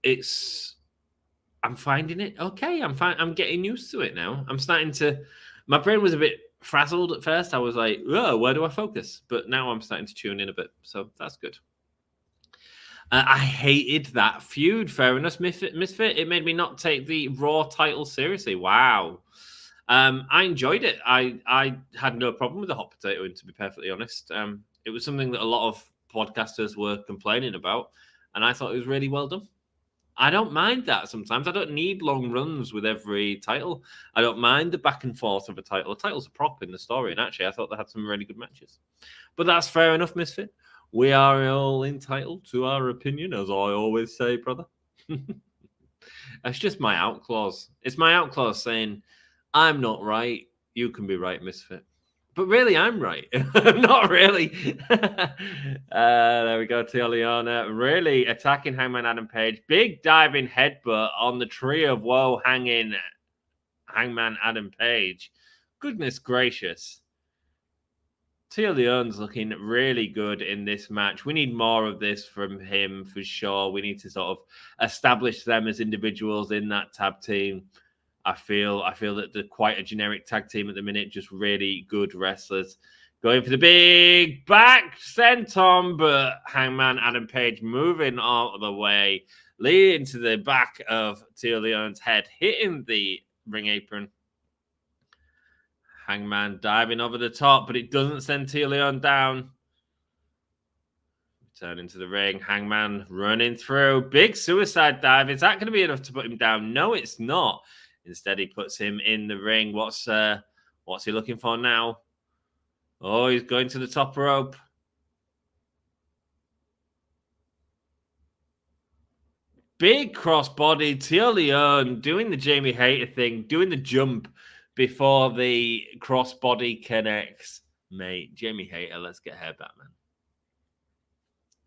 I'm finding it okay. I'm getting used to it now. I'm starting to. My brain was a bit frazzled at first. I was like, oh, where do I focus? But now I'm starting to tune in a bit. So that's good. I hated that feud. Fair enough, Misfit. It made me not take the Raw title seriously. Wow. I enjoyed it. I had no problem with the hot potato, and to be perfectly honest, it was something that a lot of podcasters were complaining about, and I thought it was really well done. I don't mind that sometimes. I don't need long runs with every title. I don't mind the back and forth of a title. A title's a prop in the story, and actually, I thought they had some really good matches. But that's fair enough, Misfit. We are all entitled to our opinion, as I always say, brother. That's just my out clause. It's my out clause saying, I'm not right. You can be right, Misfit. But really, I'm right. Not really. There we go. Liona really attacking Hangman Adam Page. Big diving headbutt on the tree of woe hanging Hangman Adam Page. Goodness gracious. Leon's looking really good in this match. We need more of this from him for sure. We need to sort of establish them as individuals in that tag team. I feel that they're quite a generic tag team at the minute, just really good wrestlers. Going for the big back senton, but Hangman Adam Page moving out of the way, leading to the back of Leon's head, hitting the ring apron. Hangman diving over the top, but it doesn't send Leon down. Turn into the ring. Hangman running through. Big suicide dive. Is that going to be enough to put him down? No, it's not. Instead, he puts him in the ring. What's he looking for now? Oh, he's going to the top rope. Big crossbody. Leon doing the Jamie Hayter thing, doing the jump before the crossbody connects. Mate, Jamie Hayter, let's get her back, man.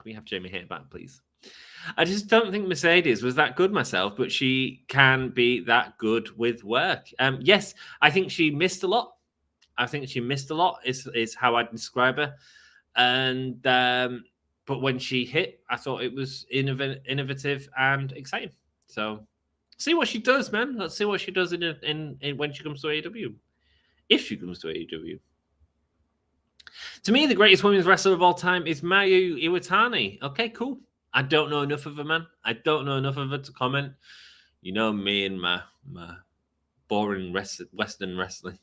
Can we have Jamie Hayter back, please? I just don't think Mercedes was that good myself, but she can be that good with work. Yes, I think she missed a lot. Is how I'd describe her. And but when she hit, I thought it was innovative and exciting. So see what she does, man. Let's see what she does in when she comes to AEW. If she comes to AEW. To me, the greatest women's wrestler of all time is Mayu Iwatani. Okay, cool. I don't know enough of her, man. I don't know enough of her to comment. You know me and my boring Western wrestling.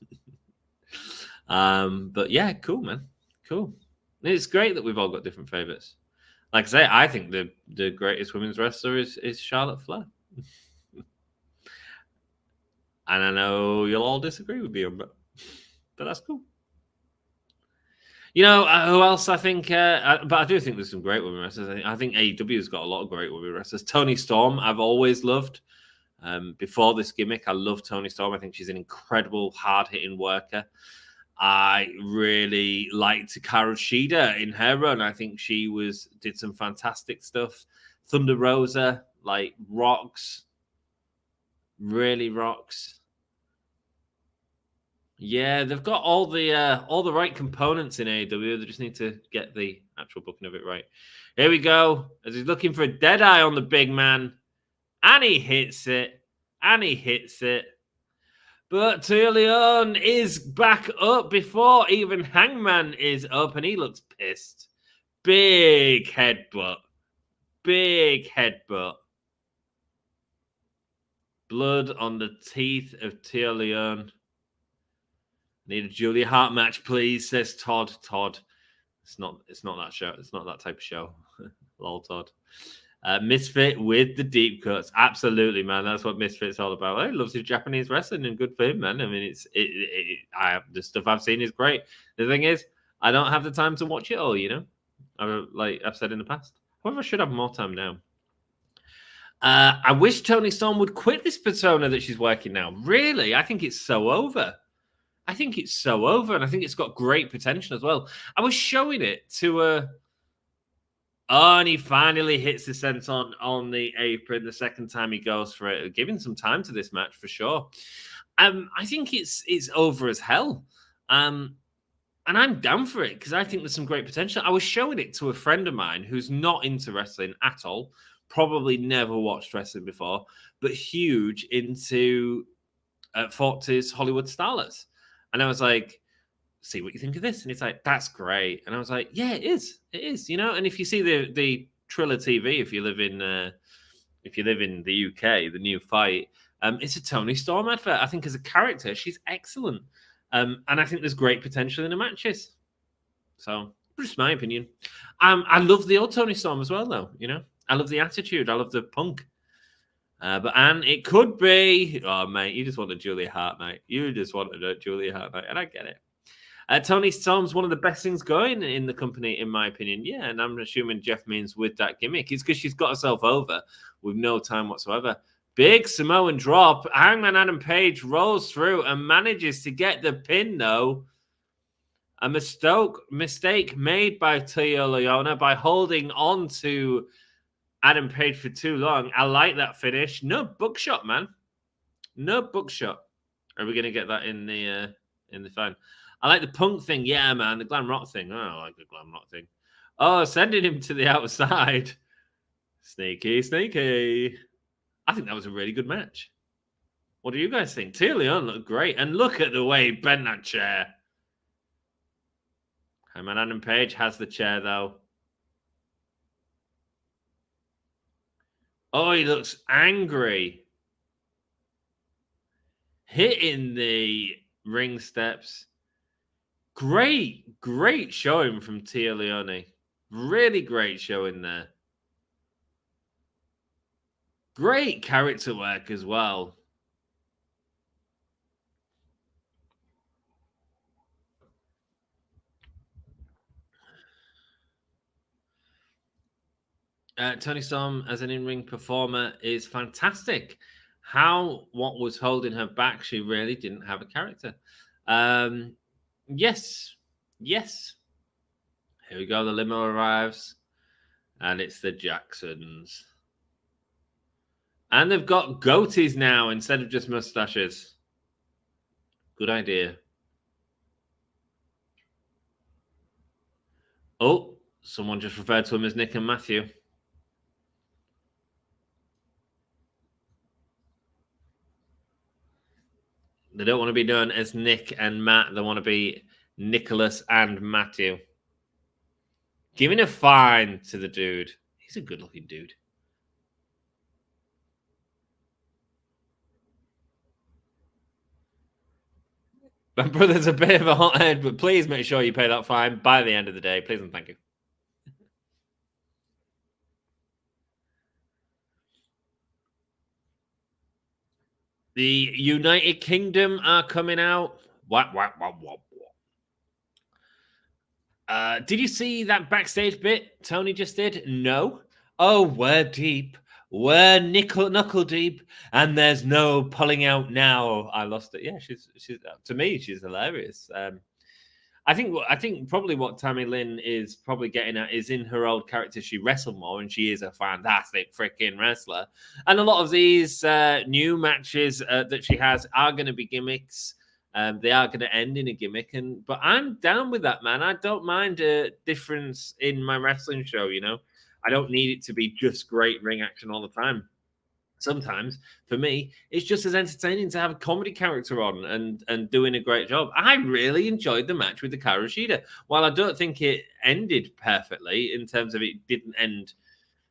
But yeah, cool, man. Cool. It's great that we've all got different favorites. Like I say, I think the greatest women's wrestler is Charlotte Flair. And I know you'll all disagree with me, but that's cool. You know, who else I think, but I do think there's some great women wrestlers. I think AEW's got a lot of great women wrestlers. Toni Storm, I've always loved. Before this gimmick, I love Toni Storm. I think she's an incredible, hard-hitting worker. I really liked Hikaru Shida in her run. I think she did some fantastic stuff. Thunder Rosa, like, rocks. Really rocks. Yeah, they've got all the right components in AEW. They just need to get the actual booking of it right. Here we go. As he's looking for a dead eye on the big man. And he hits it. But Leon is back up before even Hangman is up, and he looks pissed. Big headbutt. Blood on the teeth of Leon. Need a Julia Hart match, please, says Todd. It's not that show. It's not that type of show. Lol, Todd. Misfit with the deep cuts. Absolutely, man. That's what Misfit's all about. He loves his Japanese wrestling, and good for him, man. I mean, the stuff I've seen is great. The thing is, I don't have the time to watch it all, you know? I've said in the past. However, I should have more time now. I wish Toni Storm would quit this persona that she's working now. Really? I think it's so over. I think it's so over, and I think it's got great potential as well. I was showing it to and he finally hits the senton on the apron the second time he goes for it, giving some time to this match for sure. I think it's over as hell. And I'm down for it because I think there's some great potential. I was showing it to a friend of mine who's not into wrestling at all, probably never watched wrestling before, but huge into Forte's Hollywood Starlets. And I was like, see what you think of this. And he's like, that's great. And I was like, yeah, it is. It is, you know. And if you see the Triller TV, if you live in the UK, the new fight, it's a Toni Storm advert. I think as a character, she's excellent. And I think there's great potential in the matches. So, just my opinion. I love the old Toni Storm as well, though. You know, I love the attitude. I love the punk. And it could be. Oh, mate, you just wanted Julia Hart, mate. You just wanted a Julia Hart, mate, and I get it. Toni Storm's one of the best things going in the company, in my opinion. Yeah, and I'm assuming Jeff means with that gimmick. It's because she's got herself over with no time whatsoever. Big Samoan drop. Hangman Adam Page rolls through and manages to get the pin, though. A mistake made by Taya Liona by holding on to Adam Page for too long. I like that finish. No bookshot, man. No bookshot. Are we going to get that in the phone? I like the punk thing. Yeah, man. The glam rock thing. Oh, I like the glam rock thing. Oh, sending him to the outside. Sneaky, sneaky. I think that was a really good match. What do you guys think? Taya Liona looked great. And look at the way he bent that chair. Hangman Adam Page has the chair, though. Oh, he looks angry. Hitting the ring steps. Great showing from Taya Liona. Really great showing there. Great character work as well. Toni Storm as an in-ring performer is fantastic. What was holding her back, she really didn't have a character. Yes. Here we go. The limo arrives. And it's the Jacksons. And they've got goatees now instead of just mustaches. Good idea. Oh, someone just referred to him as Nick and Matthew. They don't want to be known as Nick and Matt. They want to be Nicholas and Matthew. Giving a fine to the dude. He's a good-looking dude. My brother's a bit of a hothead, but please make sure you pay that fine by the end of the day. Please and thank you. The United Kingdom are coming out. What? Did you see that backstage bit Toni just did? No. Oh, we're deep. We're knuckle deep, and there's no pulling out now. I lost it. Yeah, she's to me, she's hilarious. I think probably what Tammy Lynn is probably getting at is in her old character, she wrestled more, and she is a fantastic freaking wrestler. And a lot of these new matches that she has are going to be gimmicks. They are going to end in a gimmick, but I'm down with that, man. I don't mind a difference in my wrestling show. You know, I don't need it to be just great ring action all the time. Sometimes, for me, it's just as entertaining to have a comedy character on and doing a great job. I really enjoyed the match with the Hikaru Shida. While I don't think it ended perfectly in terms of it didn't end,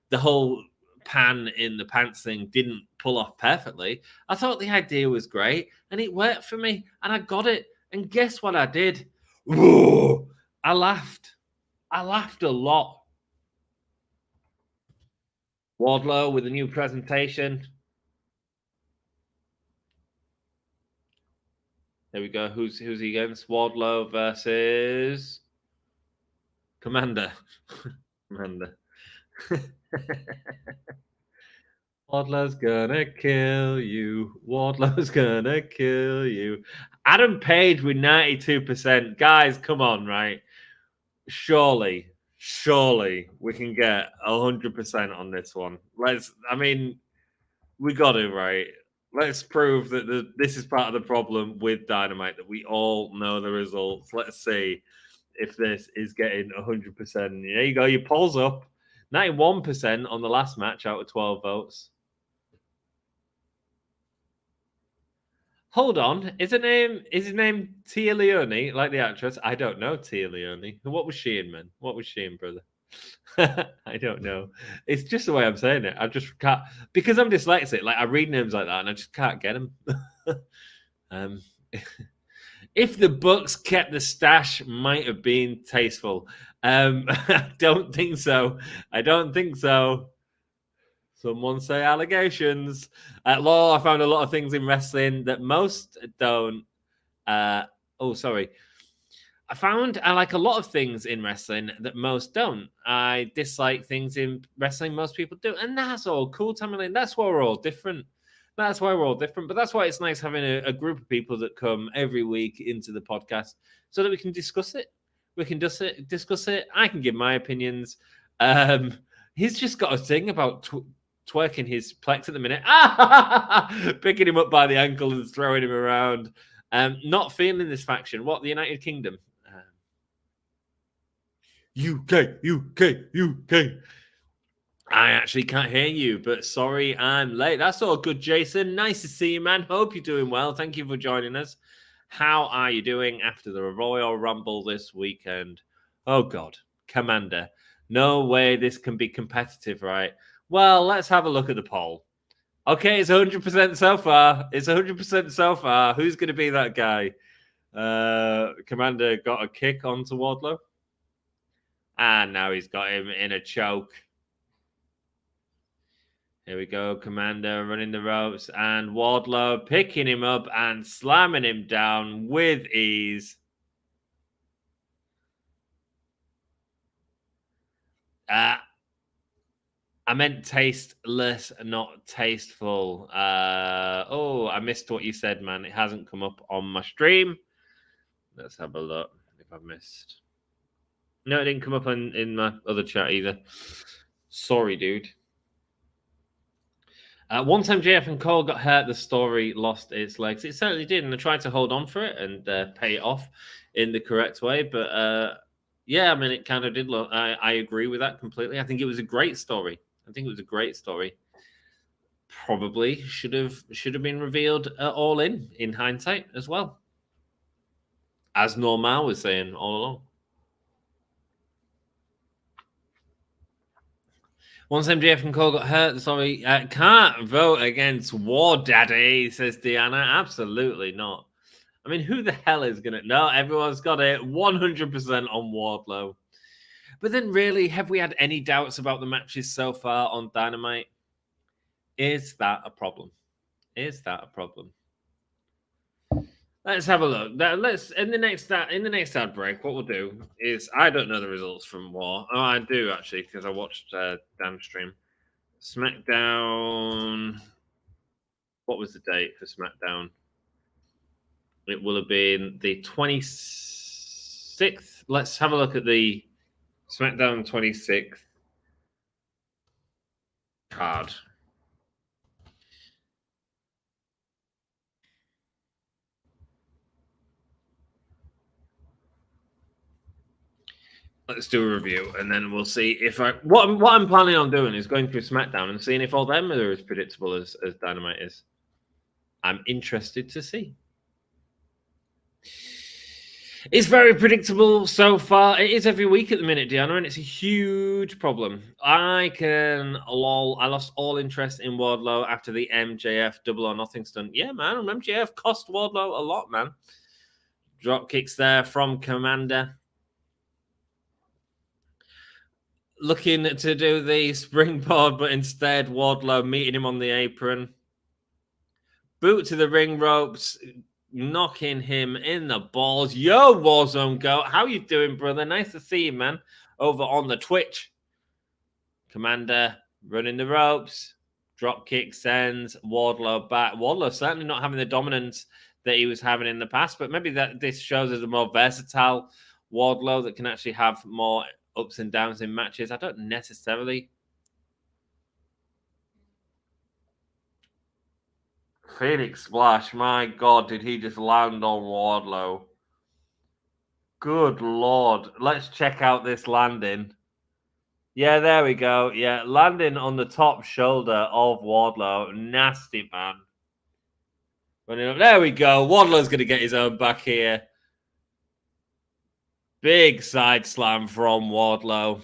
the whole pan in the pants thing didn't pull off perfectly. I thought the idea was great and it worked for me and I got it. And guess what I did? Whoa! I laughed. I laughed a lot. Wardlow with a new presentation. There we go. Who's he against? Wardlow versus Commander. Commander. Wardlow's gonna kill you. Wardlow's gonna kill you. Adam Page with 92%. Guys, come on, right? Surely we can get 100% on this one. We got it right. Let's prove that this is part of the problem with Dynamite, that we all know the results. Let's see if this is getting 100%. There you go. Your polls up. 91% on the last match out of 12 votes. Hold on. Is his name Tia Leone, like the actress? I don't know Tia Leone. What was she in, man? What was she in, brother? I don't know. It's just the way I'm saying it. I just can't, because I'm dyslexic. Like, I read names like that and I just can't get them. If the Bucks kept the stash, might have been tasteful. I don't think so. Someone say allegations. Law, I found a lot of things in wrestling that most don't. I found I like a lot of things in wrestling that most don't. I dislike things in wrestling most people do. And that's all cool, Tamerlane. That's why we're all different. But that's why it's nice having a group of people that come every week into the podcast so that we can discuss it. Discuss it. I can give my opinions. He's just got a thing about twerking his plex at the minute. Picking him up by the ankle and throwing him around. Not feeling this faction. What, the United Kingdom? UK. I actually can't hear you, but sorry I'm late. That's all good, Jason. Nice to see you, man. Hope you're doing well. Thank you for joining us. How are you doing after the Royal Rumble this weekend? Oh, God. Commander. No way this can be competitive, right? Well, let's have a look at the poll. Okay, it's 100% so far. Who's going to be that guy? Commander got a kick onto Wardlow. And now he's got him in a choke. Here we go. Commander running the ropes. And Wardlow picking him up and slamming him down with ease. I meant tasteless, not tasteful. I missed what you said, man. It hasn't come up on my stream. Let's have a look if I've missed. No, it didn't come up in my other chat either. Sorry, dude. One time JF and Cole got hurt, the story lost its legs. It certainly did, and I tried to hold on for it and pay it off in the correct way. But yeah, I mean, it kind of did look. I agree with that completely. I think it was a great story. Probably should have been revealed All In hindsight as well, as Normal was saying all along. Once MJF and Cole got hurt, sorry, can't vote against War Daddy, says Deanna. Absolutely not. I mean, who the hell is going to... No, everyone's got it 100% on Wardlow. But then really, have we had any doubts about the matches so far on Dynamite? Is that a problem? Let's have a look. Let's in the next ad break. What we'll do is, I don't know the results from War. Oh, I do actually, because I watched Dan's stream. SmackDown. What was the date for SmackDown? It will have been the 26th. Let's have a look at the SmackDown 26th card. Let's do a review, and then we'll see if what I'm planning on doing is going through SmackDown and seeing if all them are as predictable as Dynamite is. I'm interested to see. It's very predictable so far. It is every week at the minute, Deonna, and it's a huge problem. I lost all interest in Wardlow after the MJF Double or Nothing stunt. Yeah, man, MJF cost Wardlow a lot, man. Drop kicks there from Commander. Looking to do the springboard, but instead Wardlow meeting him on the apron. Boot to the ring ropes, knocking him in the balls. Yo, Warzone Goat. How you doing, brother? Nice to see you, man. Over on the Twitch. Commander running the ropes. Drop kick sends Wardlow back. Wardlow certainly not having the dominance that he was having in the past, but maybe that this shows as a more versatile Wardlow that can actually have more ups and downs in matches. I don't necessarily. Phoenix Splash, my God, did he just land on Wardlow? Good Lord. Let's check out this landing. Yeah, there we go. Yeah, landing on the top shoulder of Wardlow. Nasty, man. There we go. Wardlow's going to get his own back here. Big side slam from Wardlow.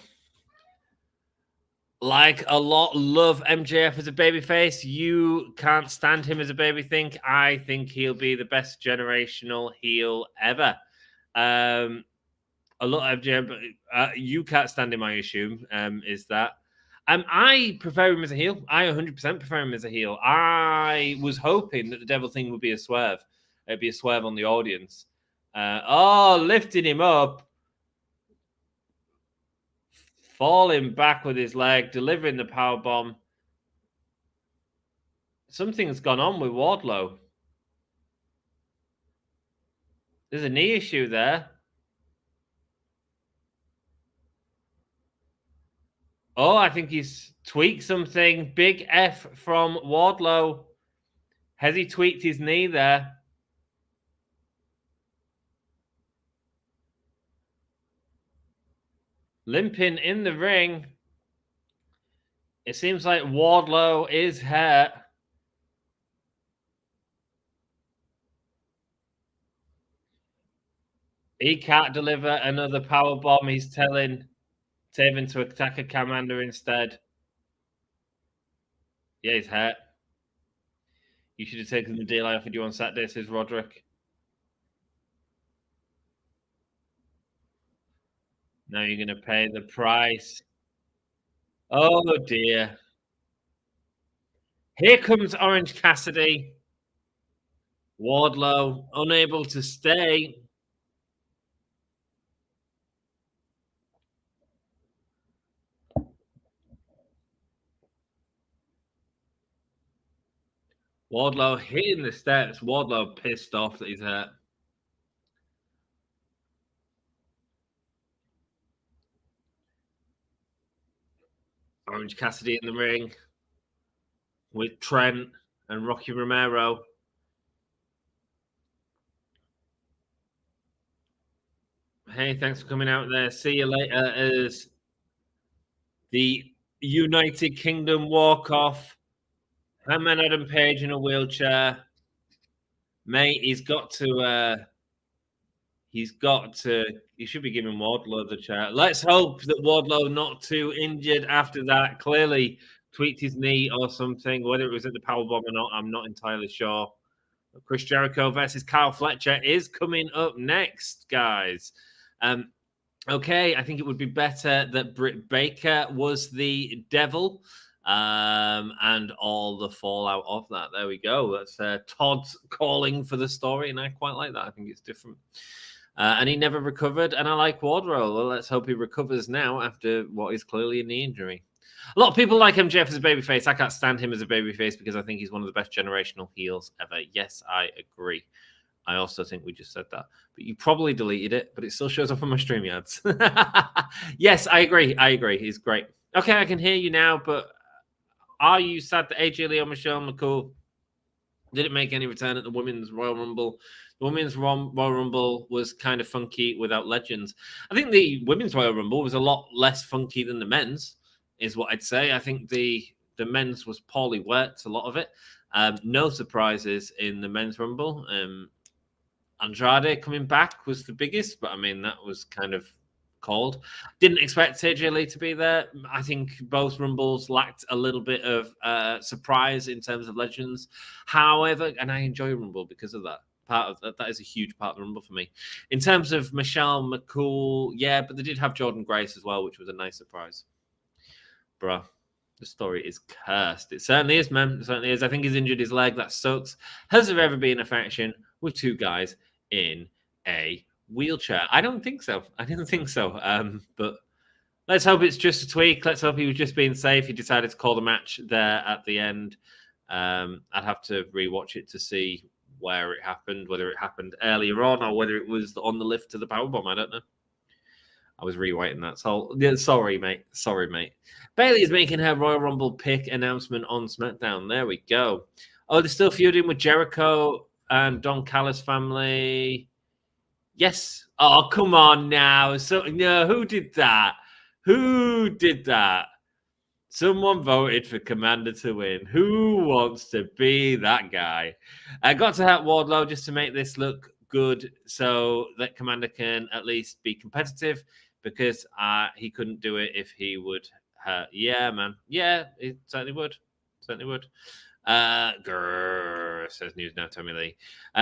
Like a lot love MJF as a babyface. You can't stand him as a baby. I think he'll be the best generational heel ever. A lot of MJF, but you can't stand him, I assume, is that. I prefer him as a heel. I 100% prefer him as a heel. I was hoping that the devil thing would be a swerve. It'd be a swerve on the audience. Lifting him up. Falling back with his leg, delivering the powerbomb. Something's gone on with Wardlow. There's a knee issue there. Oh, I think he's tweaked something. Big F from Wardlow. Has he tweaked his knee there? Limping in the ring. It seems like Wardlow is hurt. He can't deliver another power bomb. He's telling Taven to attack a commander instead. Yeah, he's hurt. You should have taken the deal I offered you on Saturday, says Roderick. Now you're going to pay the price. Oh, dear. Here comes Orange Cassidy. Wardlow unable to stay. Wardlow hitting the steps. Wardlow pissed off that he's hurt. Orange Cassidy in the ring with Trent and Rocky Romero. Hey, thanks for coming out there. See you later as the United Kingdom walk-off. Hangman Adam Page in a wheelchair. Mate, he should be giving Wardlow the chair. Let's hope that Wardlow not too injured after that. Clearly tweaked his knee or something. Whether it was at the powerbomb or not, I'm not entirely sure. Chris Jericho versus Kyle Fletcher is coming up next, guys. Okay, I think it would be better that Britt Baker was the devil. And all the fallout of that. There we go. That's Todd calling for the story, and I quite like that. I think it's different. And he never recovered, and I like Wardlow. Well, let's hope he recovers now after what is clearly a knee injury. A lot of people like MJF as a babyface. I can't stand him as a babyface because I think he's one of the best generational heels ever. Yes, I agree. I also think we just said that. But you probably deleted it, but it still shows up on my StreamYards. Yes, I agree. He's great. Okay, I can hear you now, but are you sad that AJ Lee or Michelle McCool didn't make any return at the Women's Royal Rumble? The Women's Royal Rumble was kind of funky without legends. I think the Women's Royal Rumble was a lot less funky than the men's, is what I'd say. I think the men's was poorly worked, a lot of it. No surprises in the Men's Rumble. Andrade coming back was the biggest, but I mean, that was kind of called. Didn't expect AJ Lee to be there. I think both Rumbles lacked a little bit of surprise in terms of legends. However, and I enjoy Rumble because of that. Part of that is a huge part of the Rumble for me. In terms of Michelle McCool, yeah, but they did have Jordan Grace as well, which was a nice surprise. Bruh, the story is cursed. It certainly is, man. It certainly is. I think he's injured his leg. That sucks. Has there ever been a faction with two guys in a wheelchair? I don't think so. I didn't think so. But Let's hope it's just a tweak. Let's hope he was just being safe. He decided to call the match there at the end. I'd have to rewatch it to see where it happened, whether it happened earlier on or whether it was on the lift to the powerbomb. I don't know. I was rewriting that. So yeah, sorry, mate. Sorry, mate. Bayley is making her Royal Rumble pick announcement on SmackDown. There we go. Oh, they're still feuding with Jericho and Don Callis family. Yes. Oh, come on now. So no, who did that? Who did that? Someone voted for Commander to win. Who wants to be that guy? I got to help Wardlow just to make this look good so that Commander can at least be competitive because he couldn't do it if he would. Yeah, man. Yeah, it certainly would. Certainly would. Says News Now, Tommy Lee.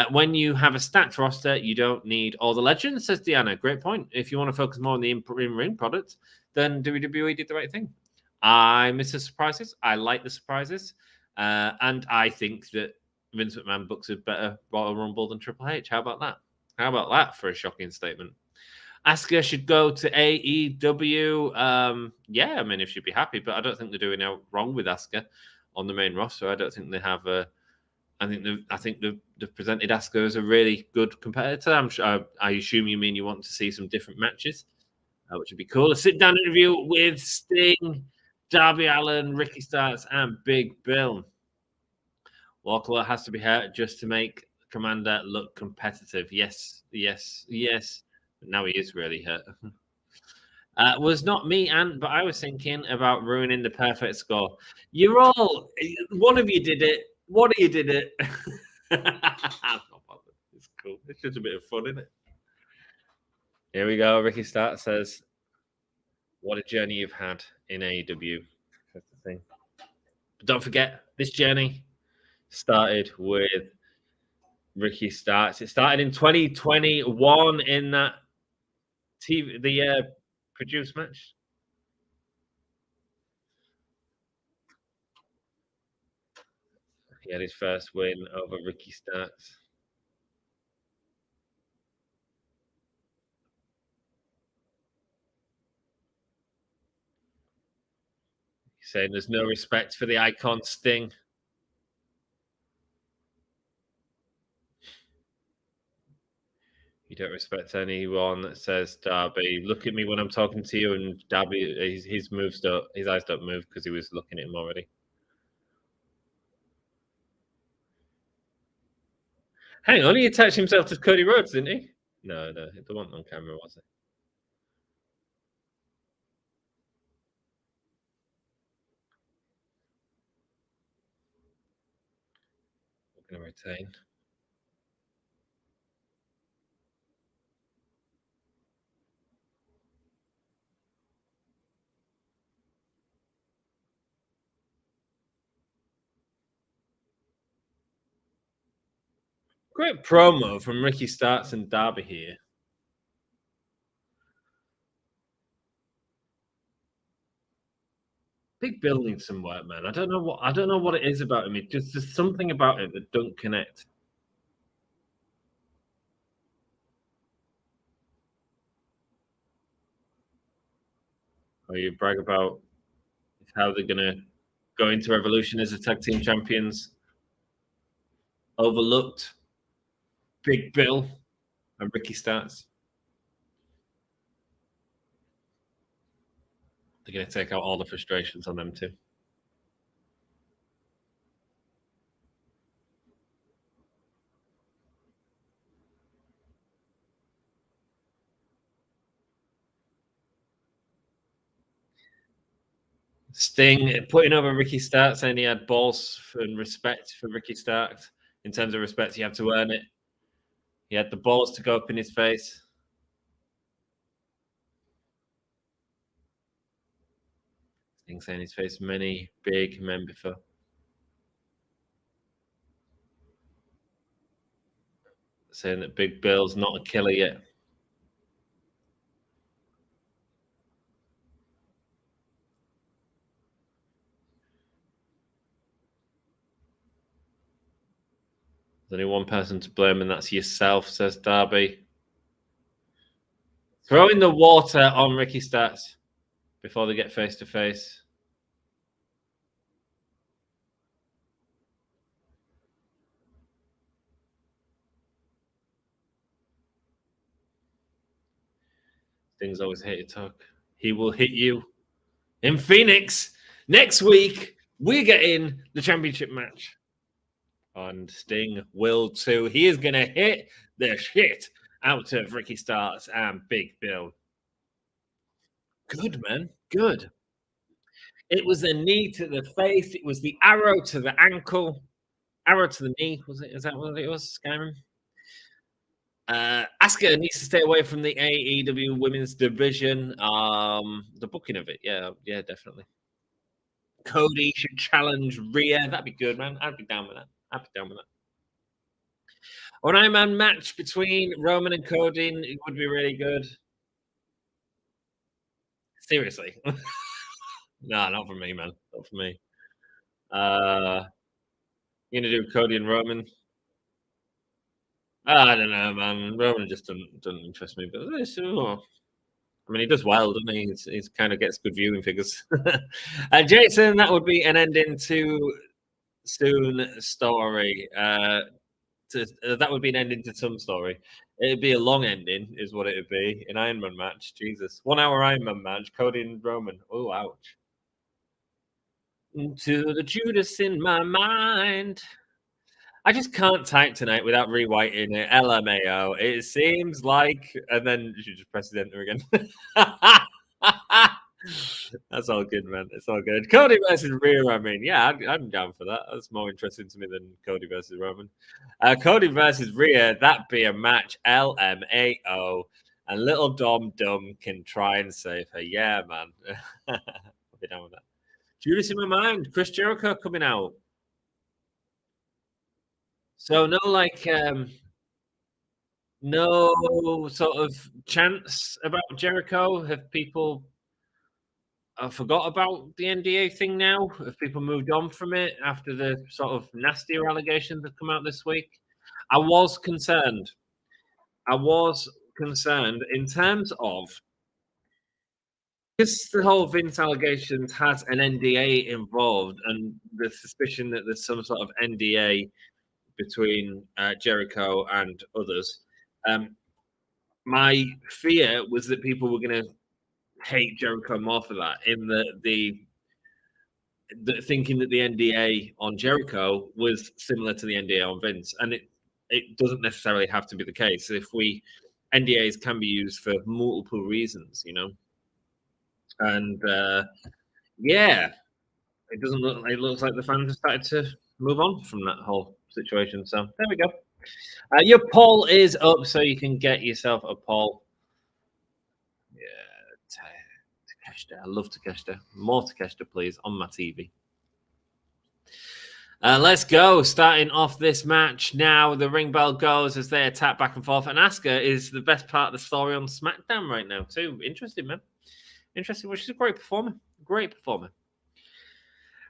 When you have a stacked roster, you don't need all the legends, says Deanna. Great point. If you want to focus more on the in-ring product, then WWE did the right thing. I miss the surprises. I like the surprises. And I think that Vince McMahon books a better Royal Rumble than Triple H. How about that? How about that for a shocking statement? Asuka should go to AEW. Yeah, I mean, if she'd be happy, but I don't think they're doing anything wrong with Asuka on the main roster. I don't think they have a. I think they've presented Asuka as a really good competitor. I'm sure. I assume you mean you want to see some different matches, which would be cool. A sit-down interview with Sting, Darby Allin, Ricky Starks, and Big Bill. Wardlow has to be hurt just to make Commander look competitive. Yes. But now he is really hurt. Was not me, Ant, but I was thinking about ruining the perfect score. You're all... One of you did it. One of you did it. It's cool. It's just a bit of fun, isn't it? Here we go. Ricky Starks says, what a journey you've had in AEW. That's the thing. But don't forget, this journey started with Ricky Starks. It started in 2021 in that the produced match. He had his first win over Ricky Starks. He's saying there's no respect for the icon Sting. You don't respect anyone that says Darby. Look at me when I'm talking to you, and Darby, his eyes don't move because he was looking at him already. Hang on, he attached himself to Cody Rhodes, didn't he? No, there wasn't on camera, was it? We're going to retain. Great promo from Ricky Starks and Darby here. Big Bill needs some work, man. I don't know what it is about him. There's something about it that don't connect. Or you brag about how they're gonna go into Revolution as a tag team champions. Overlooked Big Bill and Ricky Starks. They're going to take out all the frustrations on them too. Sting putting over Ricky Starks, saying he had balls and respect for Ricky Starks. In terms of respect, you have to earn it. He had the balls to go up in his face. Sting saying he's faced many big men before. Saying that Big Bill's not a killer yet. There's only one person to blame, and that's yourself, says Darby. Throwing the water on Ricky Starks. before they get face to face. Things always hate to talk. He will hit you in Phoenix next week. We're getting the championship match. And Sting will too. He is going to hit the shit out of Ricky Starks and Big Bill. Good, man. Good. It was a knee to the face. It was the arrow to the ankle. Arrow to the knee. Was it? Is that what it was, Skyrim? Asuka needs to stay away from the AEW women's division. The booking of it. Yeah, definitely. Cody should challenge Rhea. That'd be good, man. I'd be down with that. An Iron Man match between Roman and Cody would be really good. Seriously. No, not for me, man. Not for me. You gonna do Cody and Roman? I don't know, man. Roman just doesn't interest me, but I mean, he does well, doesn't he? He's kind of gets good viewing figures. Jason, that would be an ending to soon story. That would be an ending to some story. It'd be a long ending, is what it would be. An Iron Man match. Jesus. 1 hour Iron Man match. Cody and Roman. Oh, ouch. To the Judas in my mind. I just can't type tonight without rewriting it. LMAO. It seems like, and then you just press enter again. That's all good, man. It's all good. Cody versus Rhea. I mean, yeah, I'm down for that. That's more interesting to me than Cody versus Roman. Cody versus Rhea. That'd be a match. LMAO. And little Dom Dum can try and save her. Yeah, man. I'll be down with that. Judas in my mind. Chris Jericho coming out. So no sort of chants about Jericho. Have people forgot about the NDA thing now? Have people moved on from it after the sort of nastier allegations that come out this week? I was concerned in terms of, because the whole Vince allegations has an NDA involved, and the suspicion that there's some sort of NDA between Jericho and others. My fear was that people were going to hate Jericho more for that, in the thinking that the NDA on Jericho was similar to the NDA on Vince, and it doesn't necessarily have to be the case. If NDAs can be used for multiple reasons, you know, and yeah, it doesn't look. It looks like the fans have started to move on from that whole situation. So there we go. Your poll is up, so you can get yourself a poll. Yeah, Takeshita. I love Takeshita. More Takeshita, please, on my TV. Let's go. Starting off this match now. The ring bell goes as they attack back and forth. And Asuka is the best part of the story on SmackDown right now, too. Interesting, man. Interesting. Well, she's a great performer. Great performer.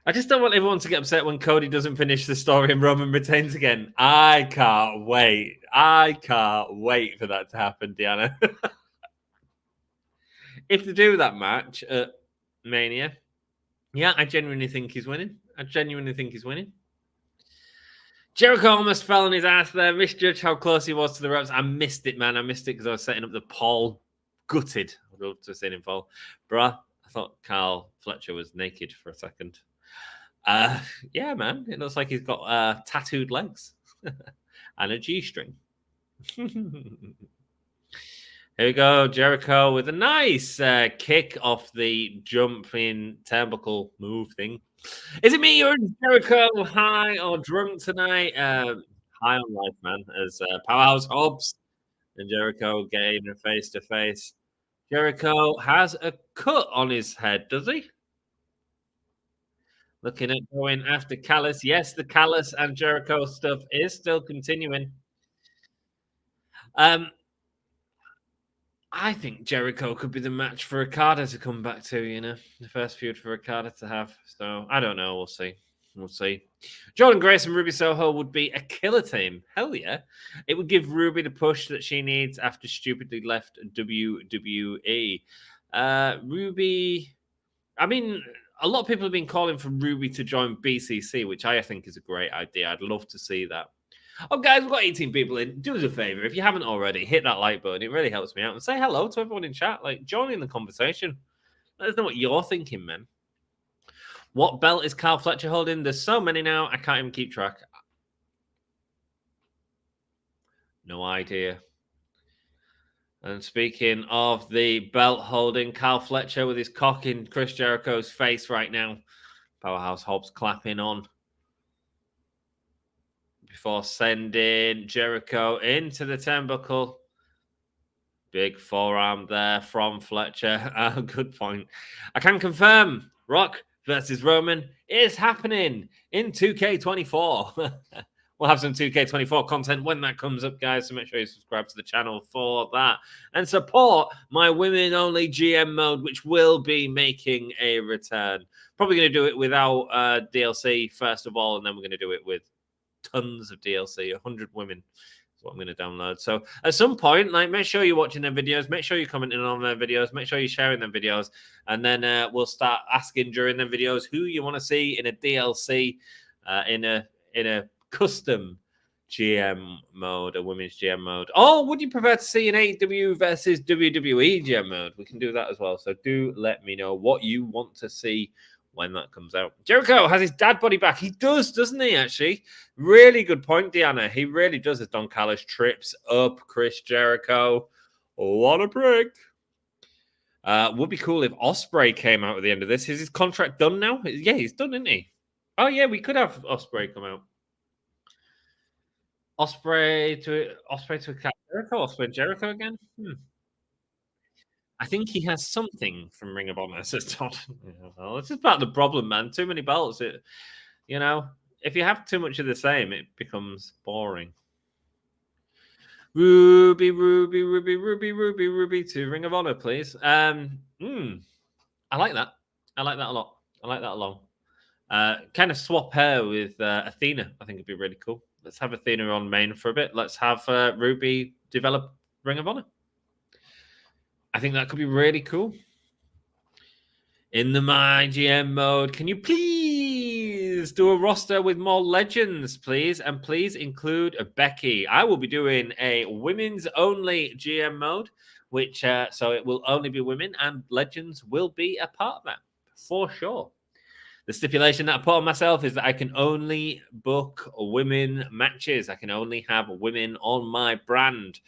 I just don't want everyone to get upset when Cody doesn't finish the story and Roman retains again. I can't wait. I can't wait for that to happen, Deanna. If they do that match at Mania, yeah, I genuinely think he's winning. Jericho almost fell on his ass there. Misjudged how close he was to the ropes. I missed it, man. I missed it because I was setting up the poll. Gutted. I'd love to have seen him fall. Bruh, I thought Carl Fletcher was naked for a second. Yeah, man. It looks like he's got tattooed legs and a G-string. Here we go. Jericho with a nice kick off the jumping turnbuckle move thing. Is it me or Jericho high or drunk tonight? High on life, man. As Powerhouse Hobbs and Jericho getting a face-to-face. Jericho has a cut on his head, does he? Looking at going after Callis. Yes, the Callis and Jericho stuff is still continuing. I think Jericho could be the match for Okada to come back to, you know, the first feud for Okada to have. So I don't know. We'll see. Jordan Grace and Ruby Soho would be a killer team. Hell yeah. It would give Ruby the push that she needs after stupidly left WWE. Ruby I mean, a lot of people have been calling for Ruby to join BCC, which I think is a great idea. I'd love to see that. Oh, guys, we've got 18 people in. Do us a favor. If you haven't already, hit that like button. It really helps me out. And say hello to everyone in chat. Like, join in the conversation. Let us know what you're thinking, man. What belt is Carl Fletcher holding? There's so many now, I can't even keep track. No idea. And speaking of the belt holding, Carl Fletcher with his cock in Chris Jericho's face right now. Powerhouse Hobbs clapping on before sending Jericho into the turnbuckle. Big forearm there from Fletcher. Good point. I can confirm Rock versus Roman is happening in 2K24. We'll have some 2K24 content when that comes up, guys, so make sure you subscribe to the channel for that. And support my women-only GM mode, which will be making a return. Probably going to do it without DLC, first of all, and then we're going to do it with tons of DLC, 100 women. That's what I'm going to download. So at some point, like, make sure you're watching their videos, make sure you're commenting on their videos, make sure you're sharing their videos, and then we'll start asking during their videos who you want to see in a DLC, in a custom GM mode, a women's GM mode. Or would you prefer to see an AEW versus WWE GM mode? We can do that as well. So do let me know what you want to see when that comes out. Jericho has his dad body back. He does, doesn't he, actually? Really good point, Deanna. He really does, as Don Callis trips up Chris Jericho. What a prick. Would be cool if Ospreay came out at the end of this. Is his contract done now? Yeah, he's done, isn't he? Oh, yeah, we could have Ospreay come out. Ospreay to Jericho, Ospreay Jericho again? I think he has something from Ring of Honor, says Todd. Yeah, well, it's just part of the problem, man. Too many belts. If you have too much of the same, it becomes boring. Ruby to Ring of Honor, please. I like that. I like that a lot. I like that a lot. Kind of swap her with Athena. I think it'd be really cool. Let's have Athena on main for a bit. Let's have Ruby develop Ring of Honor. I think that could be really cool. In the My GM mode, can you please do a roster with more legends, please? And please include a Becky. I will be doing a women's only GM mode, which so it will only be women, and legends will be a part of that for sure. The stipulation that I put on myself is that I can only book women matches. I can only have women on my brand.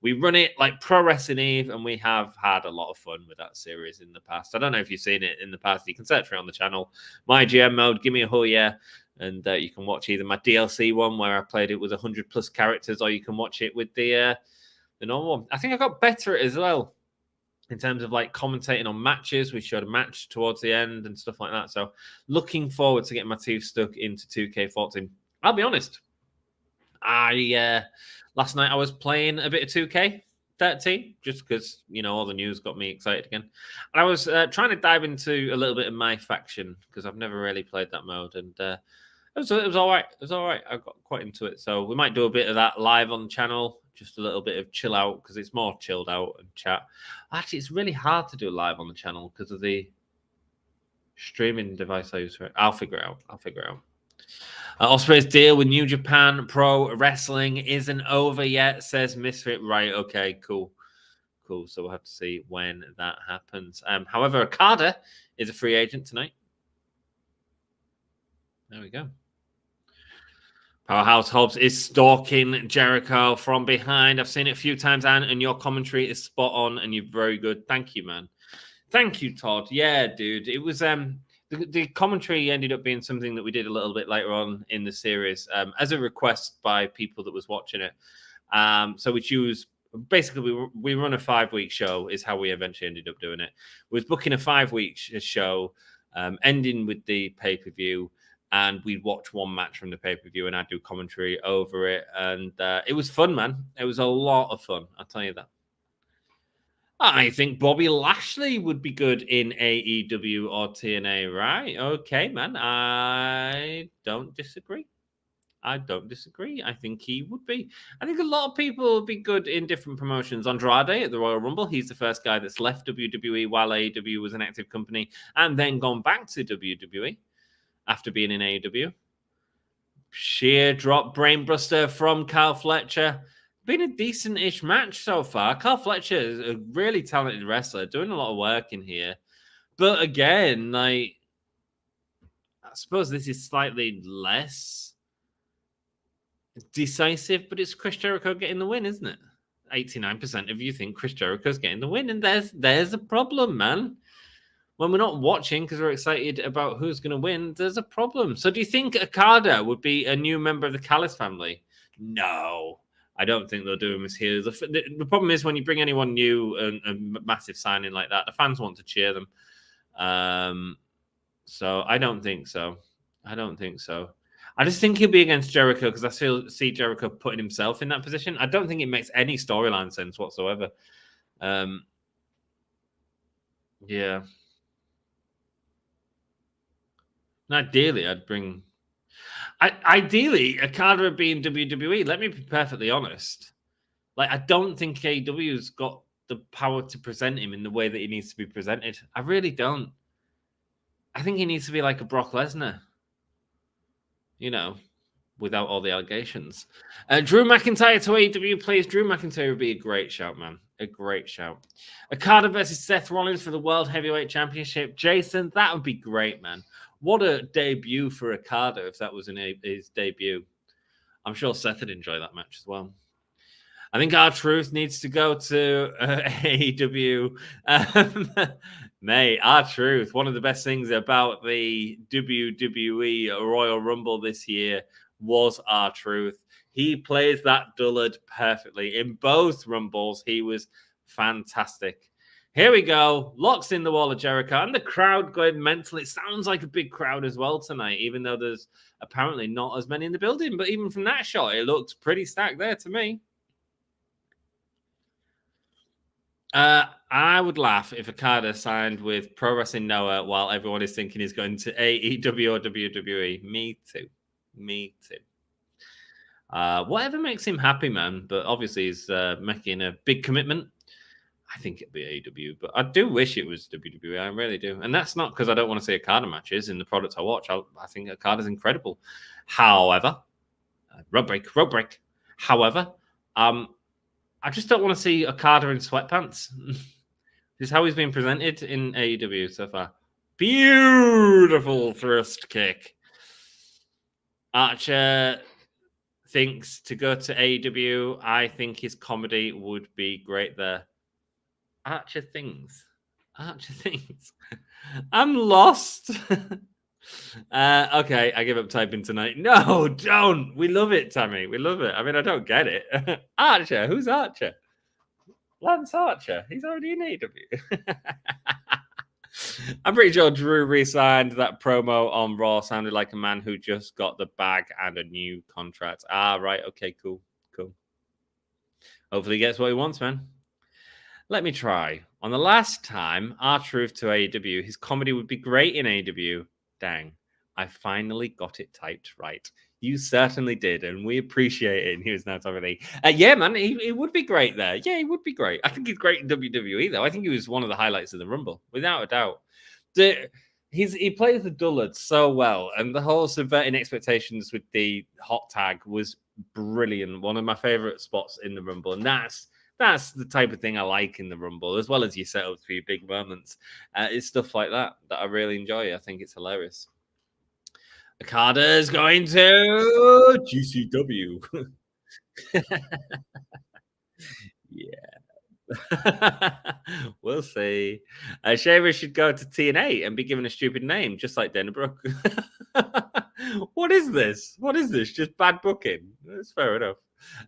We run it like Pro Wrestling Eve, and we have had a lot of fun with that series in the past. I don't know if you've seen it in the past. You can search for it on the channel. My GM mode, give me a yeah, and you can watch either my DLC one where I played it with 100+ characters, or you can watch it with the normal one. I think I got better at it as well, in terms of like commentating on matches. We showed a match towards the end and stuff like that. So looking forward to getting my teeth stuck into 2K14. I'll be honest. Last night I was playing a bit of 2K13 just because, all the news got me excited again. And I was trying to dive into a little bit of my faction because I've never really played that mode. And it was all right. It was all right. I got quite into it. So we might do a bit of that live on the channel. Just a little bit of chill out because it's more chilled out and chat. Actually, it's really hard to do live on the channel because of the streaming device I use. I'll figure it out. Ospreay's deal with New Japan Pro Wrestling isn't over yet, says Misfit. Right, okay, cool. So we'll have to see when that happens. However, Okada is a free agent tonight. There we go. Powerhouse Hobbs is stalking Jericho from behind. I've seen it a few times, Anne, and your commentary is spot on, and you're very good. Thank you, man. Thank you, Todd. Yeah, dude. It was the commentary ended up being something that we did a little bit later on in the series as a request by people that was watching it. So we choose basically we run a 5-week show is how we eventually ended up doing it. We was booking a 5-week show, ending with the pay-per-view. And we'd watch one match from the pay-per-view and I'd do commentary over it. And it was fun, man. It was a lot of fun. I'll tell you that. I think Bobby Lashley would be good in AEW or TNA, right? Okay, man. I don't disagree. I don't disagree. I think he would be. I think a lot of people would be good in different promotions. Andrade at the Royal Rumble, he's the first guy that's left WWE while AEW was an active company and then gone back to WWE after being in AEW. Sheer drop brainbuster from Kyle Fletcher. Been a decent-ish match so far. Kyle Fletcher is a really talented wrestler, doing a lot of work in here. But again, like, I suppose this is slightly less decisive, but it's Chris Jericho getting the win, isn't it? 89% of you think Chris Jericho's getting the win, and there's a problem, man. When we're not watching because we're excited about who's going to win, there's a problem. So do you think Okada would be a new member of the Callis family? No, I don't think they'll do him as heel. The problem is when you bring anyone new and a massive signing like that, the fans want to cheer them. So I don't think so. I just think he'll be against Jericho because I see Jericho putting himself in that position. I don't think it makes any storyline sense whatsoever. Yeah. Ideally, I'd bring... Ideally, Okada would be in WWE. Let me be perfectly honest. Like, I don't think AEW's got the power to present him in the way that he needs to be presented. I really don't. I think he needs to be like a Brock Lesnar. You know, without all the allegations. Drew McIntyre to AEW, please. Drew McIntyre would be a great shout, man. A great shout. Okada versus Seth Rollins for the World Heavyweight Championship. Jason, that would be great, man. What a debut for Okada if that was his debut. I'm sure Seth would enjoy that match as well. I think R-Truth needs to go to AEW. Mate, R-Truth, one of the best things about the WWE Royal Rumble this year was R-Truth. He plays that dullard perfectly. In both Rumbles, he was fantastic. Here we go. Locks in the wall of Jericho. And the crowd going mental. It sounds like a big crowd as well tonight, even though there's apparently not as many in the building. But even from that shot, it looked pretty stacked there to me. I would laugh if Okada signed with Pro Wrestling Noah while everyone is thinking he's going to AEW or WWE. Me too. Whatever makes him happy, man. But obviously he's making a big commitment. I think it'd be AEW, but I do wish it was WWE. I really do. And that's not because I don't want to see Okada matches in the products I watch. I think Okada's incredible. However, rope break. However, I just don't want to see Okada in sweatpants. This is how he's been presented in AEW so far. Beautiful thrust kick. Archer thinks to go to AEW. I think his comedy would be great there. Archer things. I'm lost. Okay, I give up typing tonight. No, don't. We love it, Tammy. We love it. I mean, I don't get it. Archer? Who's Archer? Lance Archer. He's already in AEW. I'm pretty sure Drew re-signed that promo on Raw. Sounded like a man who just got the bag and a new contract. Right. Okay, cool. Hopefully he gets what he wants, man. Let me try. On the last time, R-Truth to AEW, his comedy would be great in AEW. Dang, I finally got it typed right. You certainly did, and we appreciate it. And he was now talking. Yeah, man, he would be great there. Yeah, he would be great. I think he's great in WWE, though. I think he was one of the highlights of the Rumble, without a doubt. He plays the dullard so well, and the whole subverting expectations with the hot tag was brilliant. One of my favorite spots in the Rumble, and that's the type of thing I like in the Rumble, as well as you set up for your big moments. It's stuff like that I really enjoy. I think it's hilarious. Okada's going to GCW. Yeah. We'll see. Shaver should go to TNA and be given a stupid name, just like Dana Brooke. What is this? Just bad booking. That's fair enough.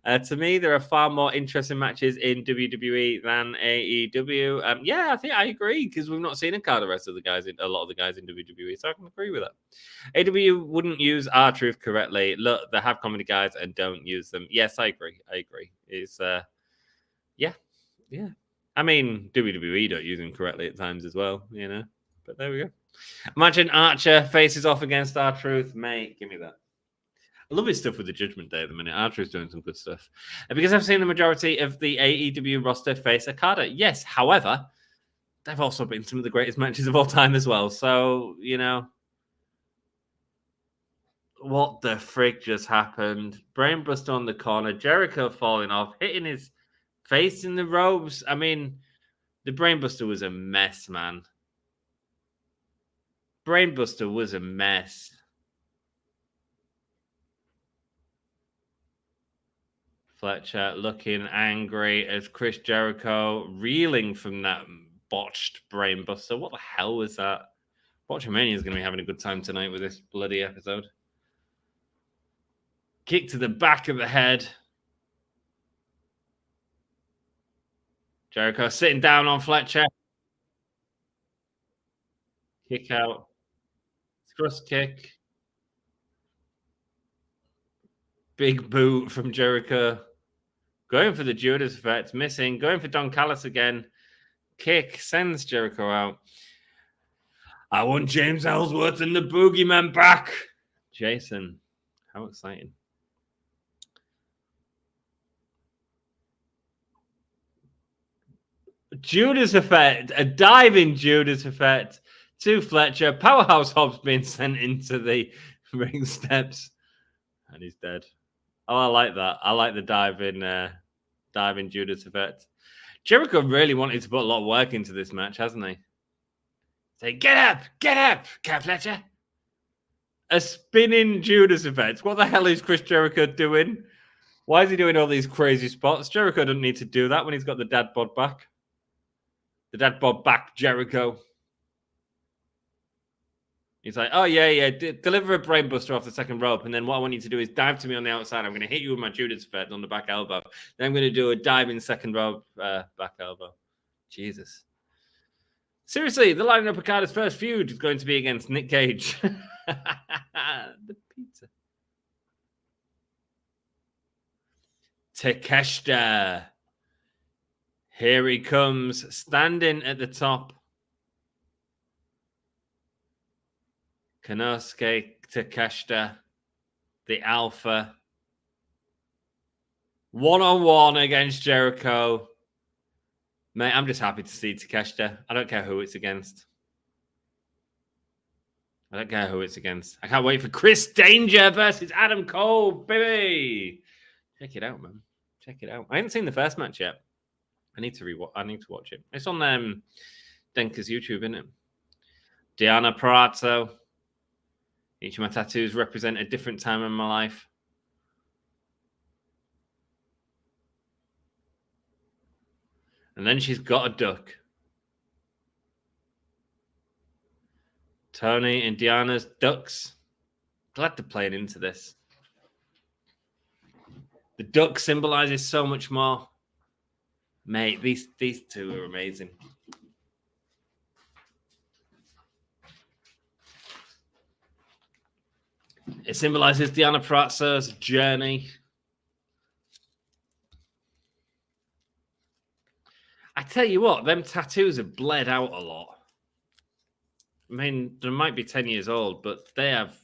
To me, there are far more interesting matches in WWE than AEW. Yeah, I think I agree because we've not seen a lot of the guys in WWE, so I can agree with that. AEW wouldn't use R-Truth correctly. Look, they have comedy guys and don't use them. Yes, I agree. It's yeah. I mean, WWE don't use them correctly at times as well, you know. But there we go. Imagine Archer faces off against R-Truth, mate. Give me that. I love his stuff with the Judgment Day at the minute. Archer's doing some good stuff. And because I've seen the majority of the AEW roster face Okada, yes. However, they've also been some of the greatest matches of all time as well. So, you know, what the frig just happened? Brainbuster on the corner, Jericho falling off, hitting his face in the ropes. I mean, the Brainbuster was a mess, man. Brainbuster was a mess. Fletcher looking angry as Chris Jericho reeling from that botched Brainbuster. What the hell was that? Botchamania is going to be having a good time tonight with this bloody episode. Kick to the back of the head. Jericho sitting down on Fletcher. Kick out. Thrust kick. Big boot from Jericho. Going for the Judas effect. Missing. Going for Don Callis again. Kick. Sends Jericho out. I want James Ellsworth and the Boogeyman back. Jason. How exciting. Judas effect. A diving Judas effect to Fletcher. Powerhouse Hobbs being sent into the ring steps. And he's dead. Oh, I like that. I like the diving Judas effect. Jericho really wanted to put a lot of work into this match, hasn't he? Say, get up, Cat Fletcher. A spinning Judas effect. What the hell is Chris Jericho doing? Why is he doing all these crazy spots? Jericho doesn't need to do that when he's got the dad bod back. The dad bod back, Jericho. He's like, oh, yeah. Deliver a brainbuster off the second rope. And then what I want you to do is dive to me on the outside. I'm going to hit you with my Judas effect on the back elbow. Then I'm going to do a diving second rope back elbow. Jesus. Seriously, the lineup of Okada's first feud is going to be against Nick Gage. The pizza. Takeshita. Here he comes, standing at the top. Konosuke Takeshita, the Alpha. One-on-one against Jericho. Mate, I'm just happy to see Takeshita. I don't care who it's against. I can't wait for Chris Danger versus Adam Cole, baby. Check it out, man. Check it out. I haven't seen the first match yet. I need to watch it. It's on Denka's YouTube, isn't it? Deonna Purrazzo. Each of my tattoos represent a different time in my life. And then she's got a duck. Toni and Deanna's ducks. Glad they're playing into this. The duck symbolizes so much more. Mate, these two are amazing. It symbolizes Deonna Purrazzo's journey. I tell you what, them tattoos have bled out a lot. I mean, they might be 10 years old, but they have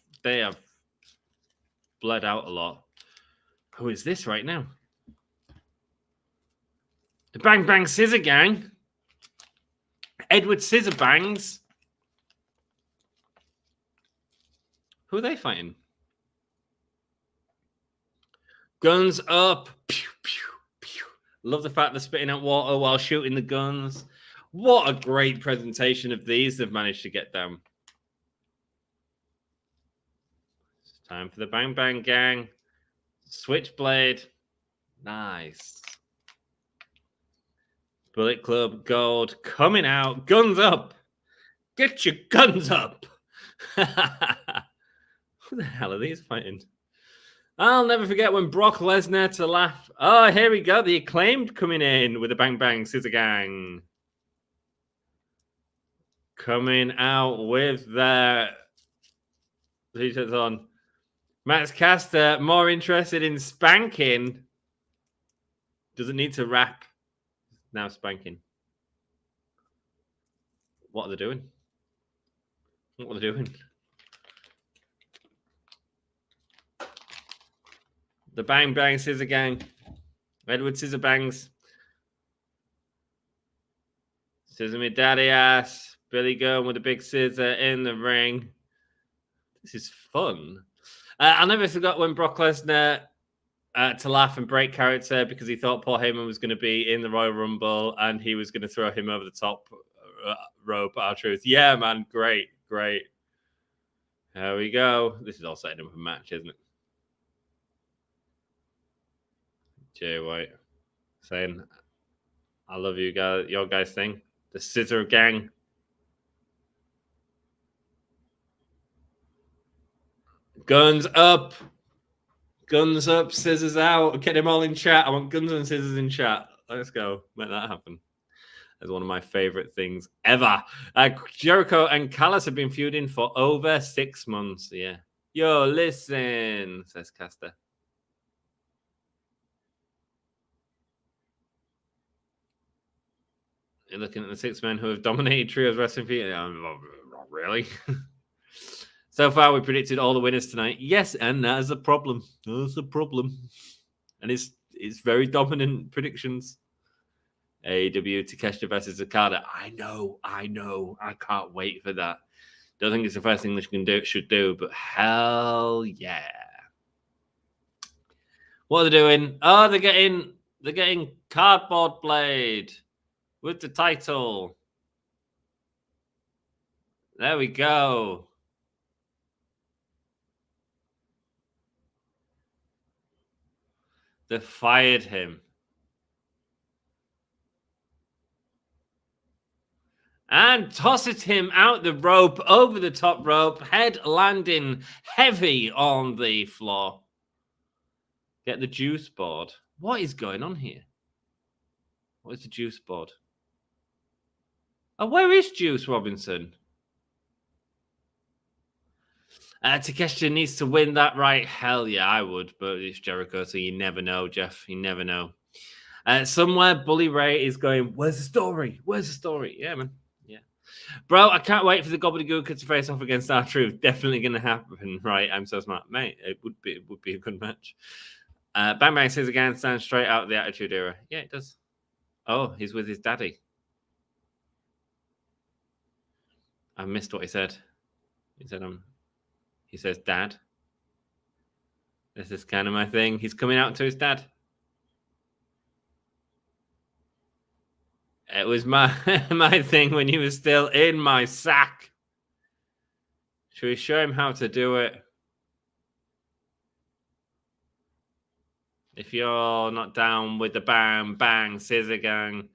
bled out a lot. Who is this right now? The Bang Bang Scissor Gang. Edward Scissorbangs. Who are they fighting? Guns up. Pew, pew, pew. Love the fact they're spitting out water while shooting the guns. What a great presentation of these they've managed to get down. It's time for the Bang Bang Gang. Switchblade. Nice. Bullet Club Gold coming out. Guns up. Get your guns up. Who the hell are these fighting? I'll never forget when Brock Lesnar to laugh. Oh, here we go. The Acclaimed coming in with the Bang Bang Scissor Gang. Coming out with their t-shirts on. Max Caster, more interested in spanking. Doesn't need to rap. Now spanking. What are they doing? What are they doing? The Bang Bang Scissor Gang. Edward Scissor Bangs. Scissor me daddy ass. Billy Gunn with a big scissor in the ring. This is fun. I never forgot when Brock Lesnar to laugh and break character because he thought Paul Heyman was going to be in the Royal Rumble and he was going to throw him over the top rope. R-Truth. Yeah, man. Great. There we go. This is all setting up a match, isn't it? Jay White saying, I love you guys, your guys' thing. The Scissor Gang. Guns up. Guns up, scissors out. Get them all in chat. I want guns and scissors in chat. Let's go. Make that happen. That's one of my favorite things ever. Jericho and Callis have been feuding for over 6 months. Yeah. Yo, listen, says Caster. You're looking at the 6 men who have dominated trios wrestling feud. Really? So far, we predicted all the winners tonight. Yes, and that is a problem. That's a problem. And it's very dominant predictions. AEW Takeshita versus Okada. I know. I can't wait for that. Don't think it's the first thing they should do, but hell yeah. What are they doing? Oh, they're getting Cardboard Blade with the title. There we go. They fired him. And tosses him out the rope, over the top rope, head landing heavy on the floor. Get the juice board. What is going on here? What is the juice board? Oh, where is Juice Robinson? Takeshita needs to win that, right? Hell yeah, I would, but it's Jericho, so you never know, Jeff. You never know. Somewhere, Bully Ray is going, where's the story? Where's the story? Yeah, man. Yeah. Bro, I can't wait for the Gobbledygooker to face off against R-Truth. Definitely going to happen, right? I'm so smart. Mate, it would be a good match. Bang Bang says again, stands straight out of the Attitude Era. Yeah, it does. Oh, he's with his daddy. I missed what he said. He says, Dad. This is kind of my thing. He's coming out to his dad. It was my thing when he was still in my sack. Should we show him how to do it? If you're not down with the Bang Bang Scissor Gang,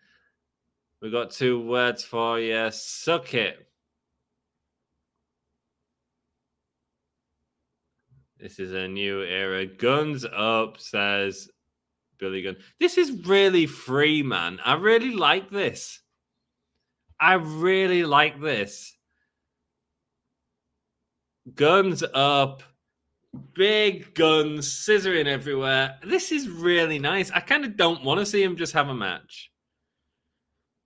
we've got 2 words for you. Suck it. This is a new era. Guns up, says Billy Gunn. This is really free, man. I really like this. Guns up. Big guns, scissoring everywhere. This is really nice. I kind of don't want to see him just have a match.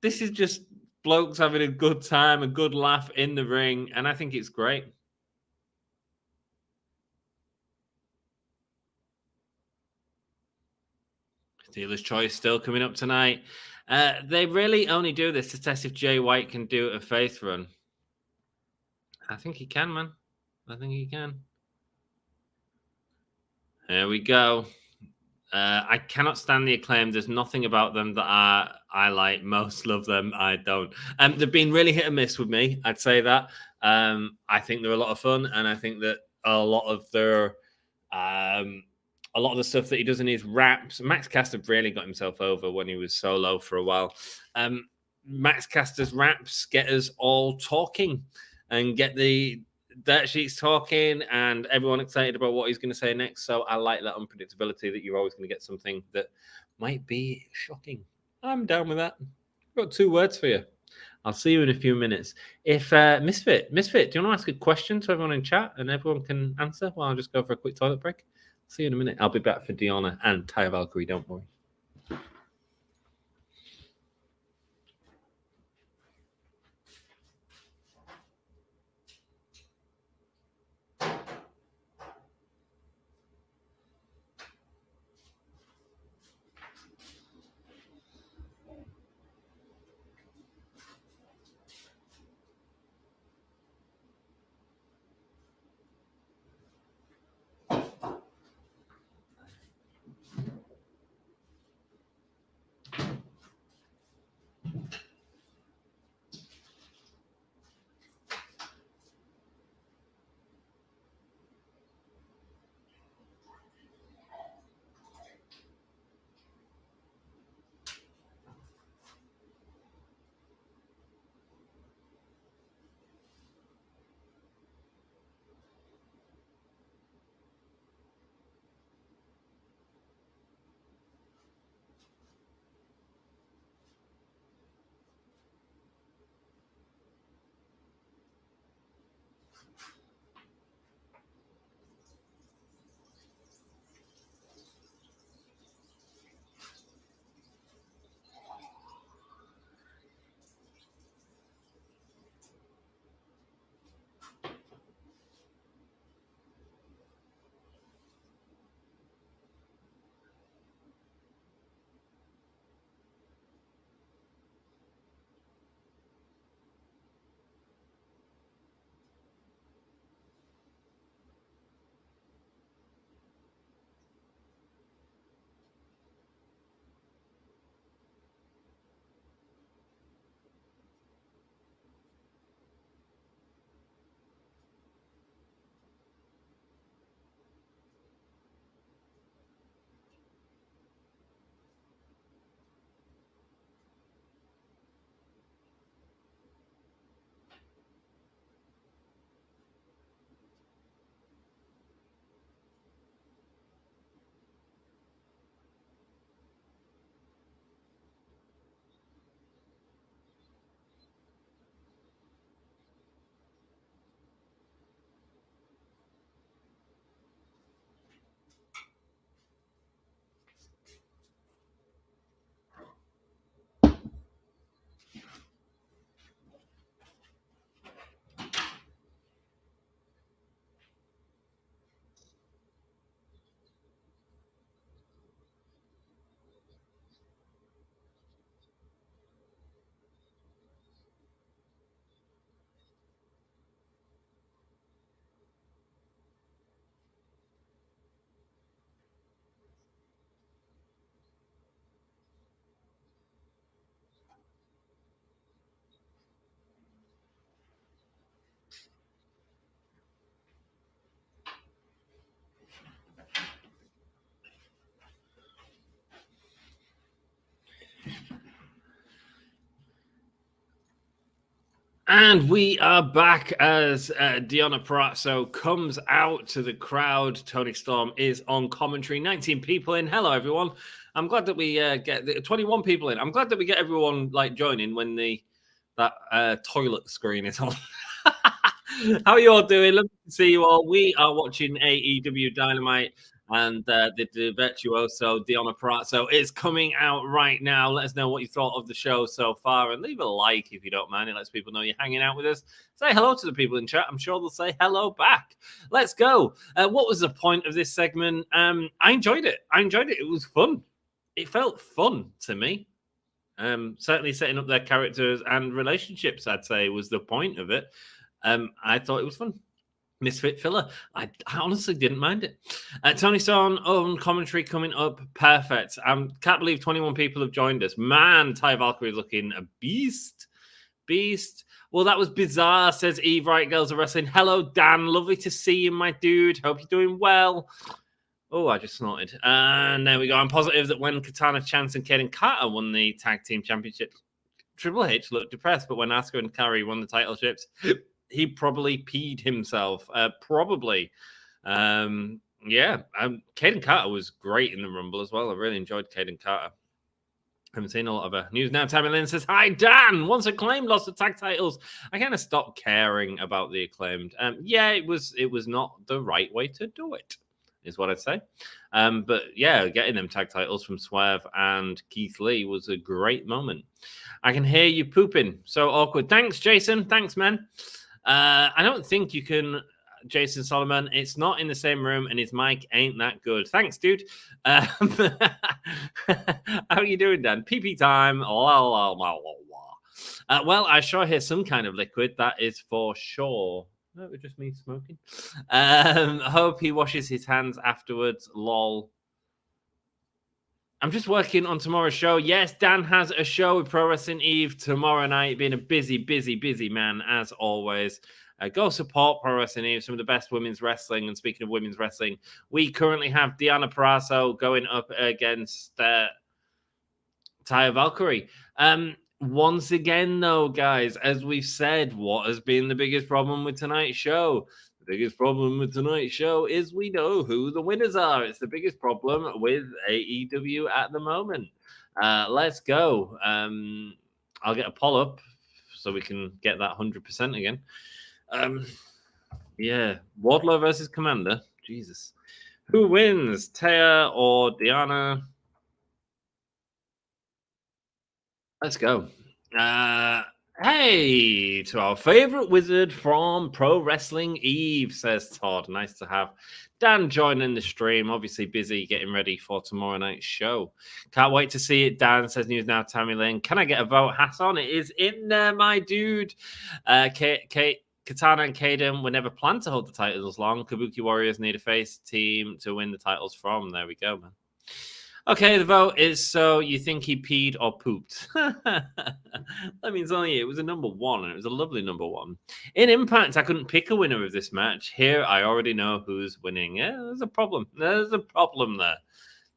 This is just blokes having a good time, a good laugh in the ring, and I think it's great. Dealer's Choice still coming up tonight. They really only do this to test if Jay White can do a face run. I think he can, man. I think he can. There we go. I cannot stand the Acclaim. There's nothing about them that I like. Most love them. I don't. They've been really hit and miss with me. I'd say that. I think they're a lot of fun, and I think that a lot of the stuff that he does in his raps. Max Caster really got himself over when he was solo for a while. Max Caster's raps get us all talking and get the dirt sheets talking and everyone excited about what he's going to say next. So I like that unpredictability that you're always going to get something that might be shocking. I'm down with that. I've got 2 words for you. I'll see you in a few minutes. If Misfit, do you want to ask a question to everyone in chat and everyone can answer while I just go for a quick toilet break? See you in a minute. I'll be back for Deonna and Taya Valkyrie. Don't worry. And we are back as Deonna Purrazzo comes out to the crowd. Toni Storm is on commentary. 19 people in. Hello, everyone. I'm glad that we get 21 people in. I'm glad that we get everyone joining when that toilet screen is on. How are you all doing? Lovely to see you all. We are watching AEW Dynamite. And the virtuoso Deonna Purrazzo is coming out right now. Let us know what you thought of the show so far, and leave a like if you don't mind. It lets people know you're hanging out with us. Say hello to the people in chat. I'm sure they'll say hello back. Let's go. What was the point of this segment? I enjoyed it. It was fun. It felt fun to me. Certainly setting up their characters and relationships, I'd say, was the point of it. I thought it was fun. Misfit filler. I honestly didn't mind it. Toni Storm on commentary coming up. Perfect. Can't believe 21 people have joined us. Man, Taya Valkyrie looking a beast. Well, that was bizarre, says Eve. Right, girls are wrestling. Hello, Dan. Lovely to see you, my dude. Hope you're doing well. Oh, I just snorted. And there we go. I'm positive that when Katana Chance and Kaden Carter won the tag team championship, Triple H looked depressed. But when Asuka and Carrie won the title ships, he probably peed himself. Probably. Caden Carter was great in the Rumble as well. I really enjoyed Caden Carter. Haven't seen a lot of her. News now. Tammy Lynn says, "Hi, Dan. Once Acclaimed lost the tag titles, I kind of stopped caring about the Acclaimed. It was not the right way to do it, is what I'd say. But yeah, getting them tag titles from Swerve and Keith Lee was a great moment. I can hear you pooping. So awkward. Thanks, Jason. Thanks, man. I don't think you can, Jason Solomon. It's not in the same room, and his mic ain't that good. Thanks, dude. How are you doing, Dan? PP time. Well, I sure hear some kind of liquid. That is for sure. No, it was just me smoking. Hope he washes his hands afterwards. Lol. I'm just working on tomorrow's show. Yes, Dan has a show with Pro Wrestling Eve tomorrow night. Being a busy man, as always. Go support Pro Wrestling Eve, some of the best women's wrestling. And speaking of women's wrestling, we currently have Deonna Purrazzo going up against Taya Valkyrie. Once again, though, guys, as we've said, what has been the biggest problem with tonight's show? The biggest problem with tonight's show is we know who the winners are. It's the biggest problem with AEW at the moment. Let's go. I'll get a poll up so we can get that 100% again. Wardlow versus Commander. Jesus. Who wins, Taya or Deonna? Let's go. Hey, to our favorite wizard from Pro Wrestling Eve, says Todd. Nice to have Dan joining the stream. Obviously busy getting ready for tomorrow night's show. Can't wait to see it. Dan says, news now, Tammy Lynn. Can I get a vote hat on? It is in there, my dude. Katana and Kaden were never planned to hold the titles long. Kabuki Warriors need a face team to win the titles from. There we go, man. Okay, the vote is so you think he peed or pooped. That means only it was a number one, and it was a lovely number one. In Impact, I couldn't pick a winner of this match. Here, I already know who's winning. Yeah, there's a problem. There's a problem there.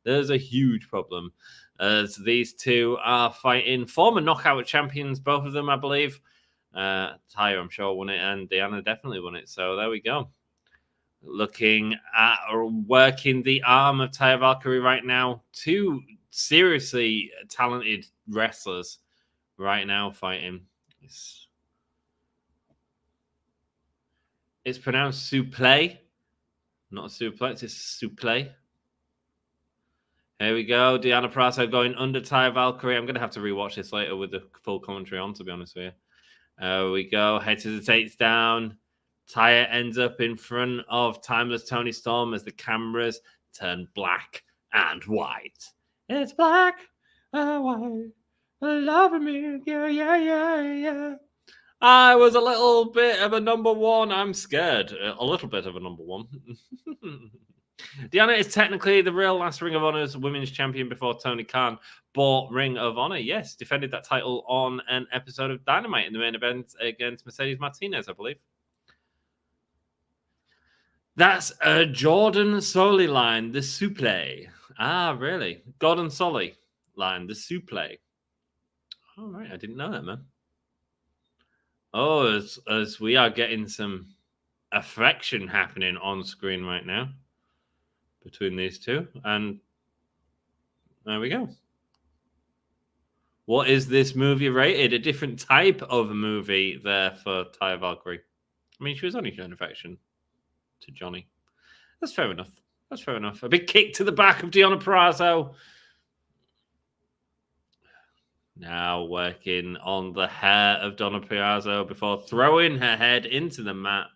There's a huge problem. As these two are fighting former knockout champions, both of them, I believe. Taya, I'm sure, won it, and Deonna definitely won it. So there we go. Looking at working the arm of Taya Valkyrie right now. Two seriously talented wrestlers right now fighting. It's pronounced suplex, not a suplex, it's suplex. Here we go. Deonna Purrazzo going under Taya Valkyrie. I'm going to have to rewatch this later with the full commentary on, to be honest with you. There we go. Hesitates down. Taya ends up in front of Timeless Toni Storm as the cameras turn black and white. It's black and white. Loving me. Yeah. I was a little bit of a number one. I'm scared. A little bit of a number one. Deonna is technically the real last Ring of Honor's women's champion before Tony Khan bought Ring of Honor. Yes, defended that title on an episode of Dynamite in the main event against Mercedes Martinez, I believe. That's a Jordan Soley line, the suplex. Ah, really? Gordon Soley line, the suplex. All right, I didn't know that, man. Oh, as we are getting some affection happening on screen right now between these two. And there we go. What is this movie rated? A different type of movie there for Taya Valkyrie. I mean, she was only showing affection to Johnny. That's fair enough. That's fair enough. A big kick to the back of Deonna Purrazzo. Now working on the hair of Deonna Purrazzo before throwing her head into the mat.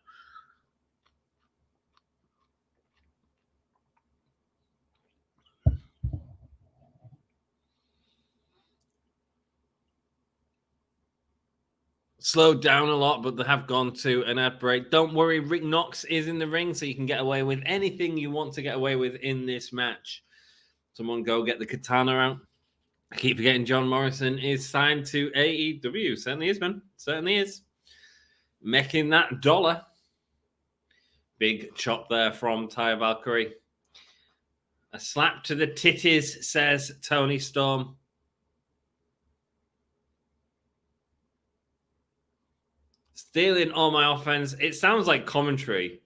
Slowed down a lot, but they have gone to an ad break. Don't worry, Rick Knox is in the ring, so you can get away with anything you want to get away with in this match. Someone go get the katana out. I keep forgetting John Morrison is signed to AEW. Certainly is, man. Certainly is. Making that dollar. Big chop there from Taya Valkyrie. A slap to the titties, says Toni Storm. Stealing all my offense. It sounds like commentary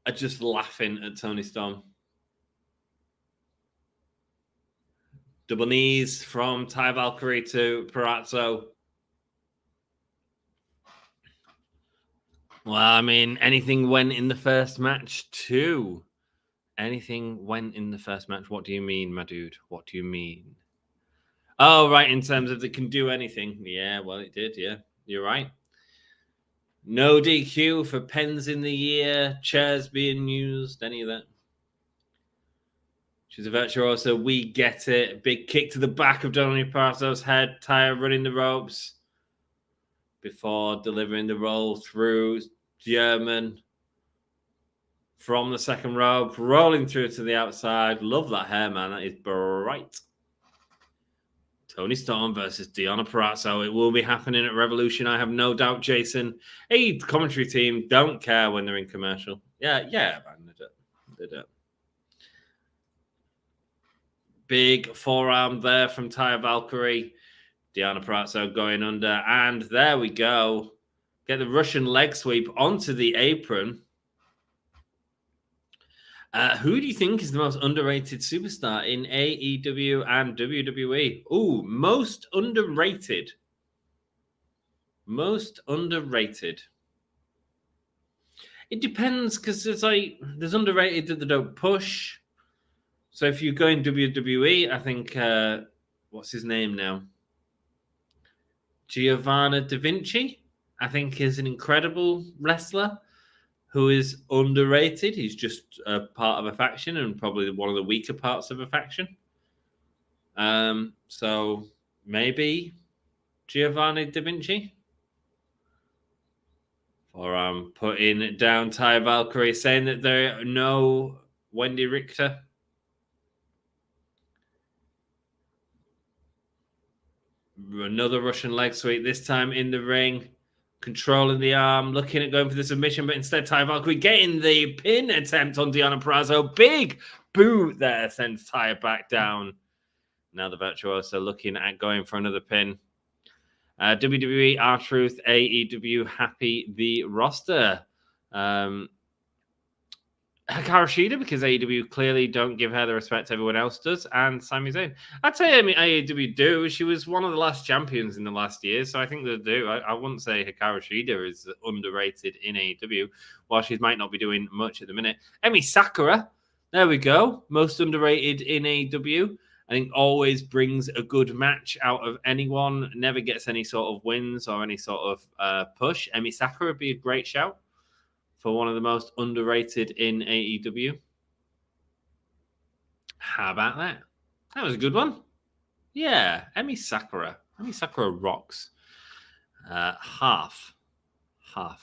are just laughing at Toni Storm. Double knees from Taya Valkyrie to Purrazzo. Well, I mean, anything went in the first match too. Anything went in the first match. What do you mean, my dude? What do you mean? Oh, right, in terms of it can do anything. Yeah, well, it did, yeah. You're right. No DQ for pens in the ear, chairs being used, any of that. She's a virtuoso. We get it. Big kick to the back of Deonna Purrazzo's head. Taya running the ropes before delivering the roll through German from the second rope, rolling through to the outside. Love that hair, man. That is bright. Toni Storm versus Deonna Purrazzo. It will be happening at Revolution. I have no doubt, Jason. Hey, the commentary team don't care when they're in commercial. Yeah, man. They do. Big forearm there from Taya Valkyrie. Deonna Purrazzo going under. And there we go. Get the Russian leg sweep onto the apron. Who do you think is the most underrated superstar in AEW and WWE? Ooh, most underrated. Most underrated. It depends, because there's underrated that they don't push. So if you go in WWE, I think what's his name now? Giovanni Da Vinci, I think, is an incredible wrestler who is underrated. He's just a part of a faction and probably one of the weaker parts of a faction. So maybe Giovanni Da Vinci. Or putting down Taya Valkyrie, saying that there are no Wendy Richter. Another Russian leg sweep, this time in the ring. Controlling the arm, looking at going for the submission, but instead Taya Valkyrie getting the pin attempt on Deonna Purrazzo. Big boot there sends Taya back down. Now the virtuoso looking at going for another pin. WWE, R-Truth, AEW, happy the roster. Hikaru Shida, because AEW clearly don't give her the respect everyone else does, and Sami Zayn. I'd say AEW do. She was one of the last champions in the last year, so I think they do. I wouldn't say Hikaru Shida is underrated in AEW, while she might not be doing much at the minute. Emi Sakura, there we go. Most underrated in AEW. I think always brings a good match out of anyone, never gets any sort of wins or any sort of push. Emi Sakura would be a great shout for one of the most underrated in AEW. How about that? That was a good one. Yeah, Emi Sakura. Emi Sakura rocks. Half the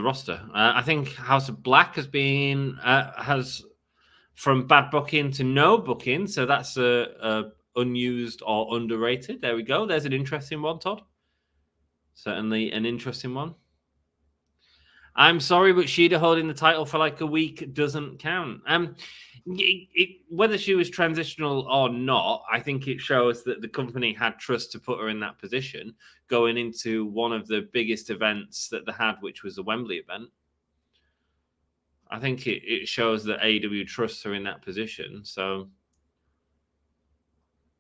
roster. I think House of Black has from bad booking to no booking, so that's a unused or underrated. There we go. There's an interesting one, Todd. Certainly an interesting one. I'm sorry, but Shida holding the title for like a week doesn't count. Whether she was transitional or not, I think it shows that the company had trust to put her in that position going into one of the biggest events that they had, which was the Wembley event. I think it shows that AEW trusts her in that position. So,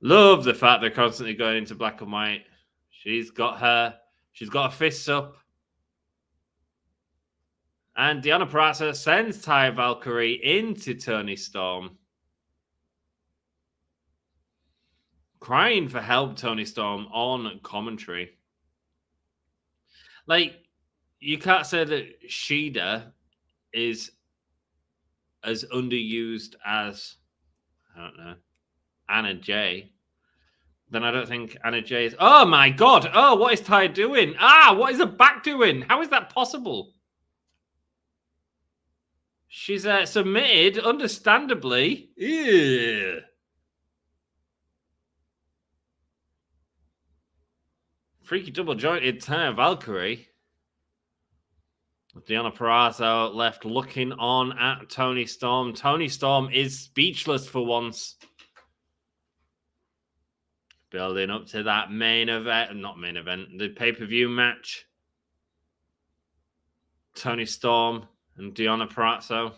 love the fact they're constantly going into black and white. She's got her fists up. And Deonna Purrazzo sends Taya Valkyrie into Toni Storm. Crying for help, Toni Storm, on commentary. Like, you can't say that Shida is as underused as, I don't know, Anna Jay. Then I don't think Anna Jay is... Oh, my God! Oh, what is Taya doing? What is her back doing? How is that possible? She's submitted, understandably. Ew. Freaky double jointed Taya Valkyrie. Deonna Purrazzo left looking on at Toni Storm. Toni Storm is speechless for once. Building up to that main event, not main event, the pay-per-view match. Toni Storm and Deonna Purrazzo.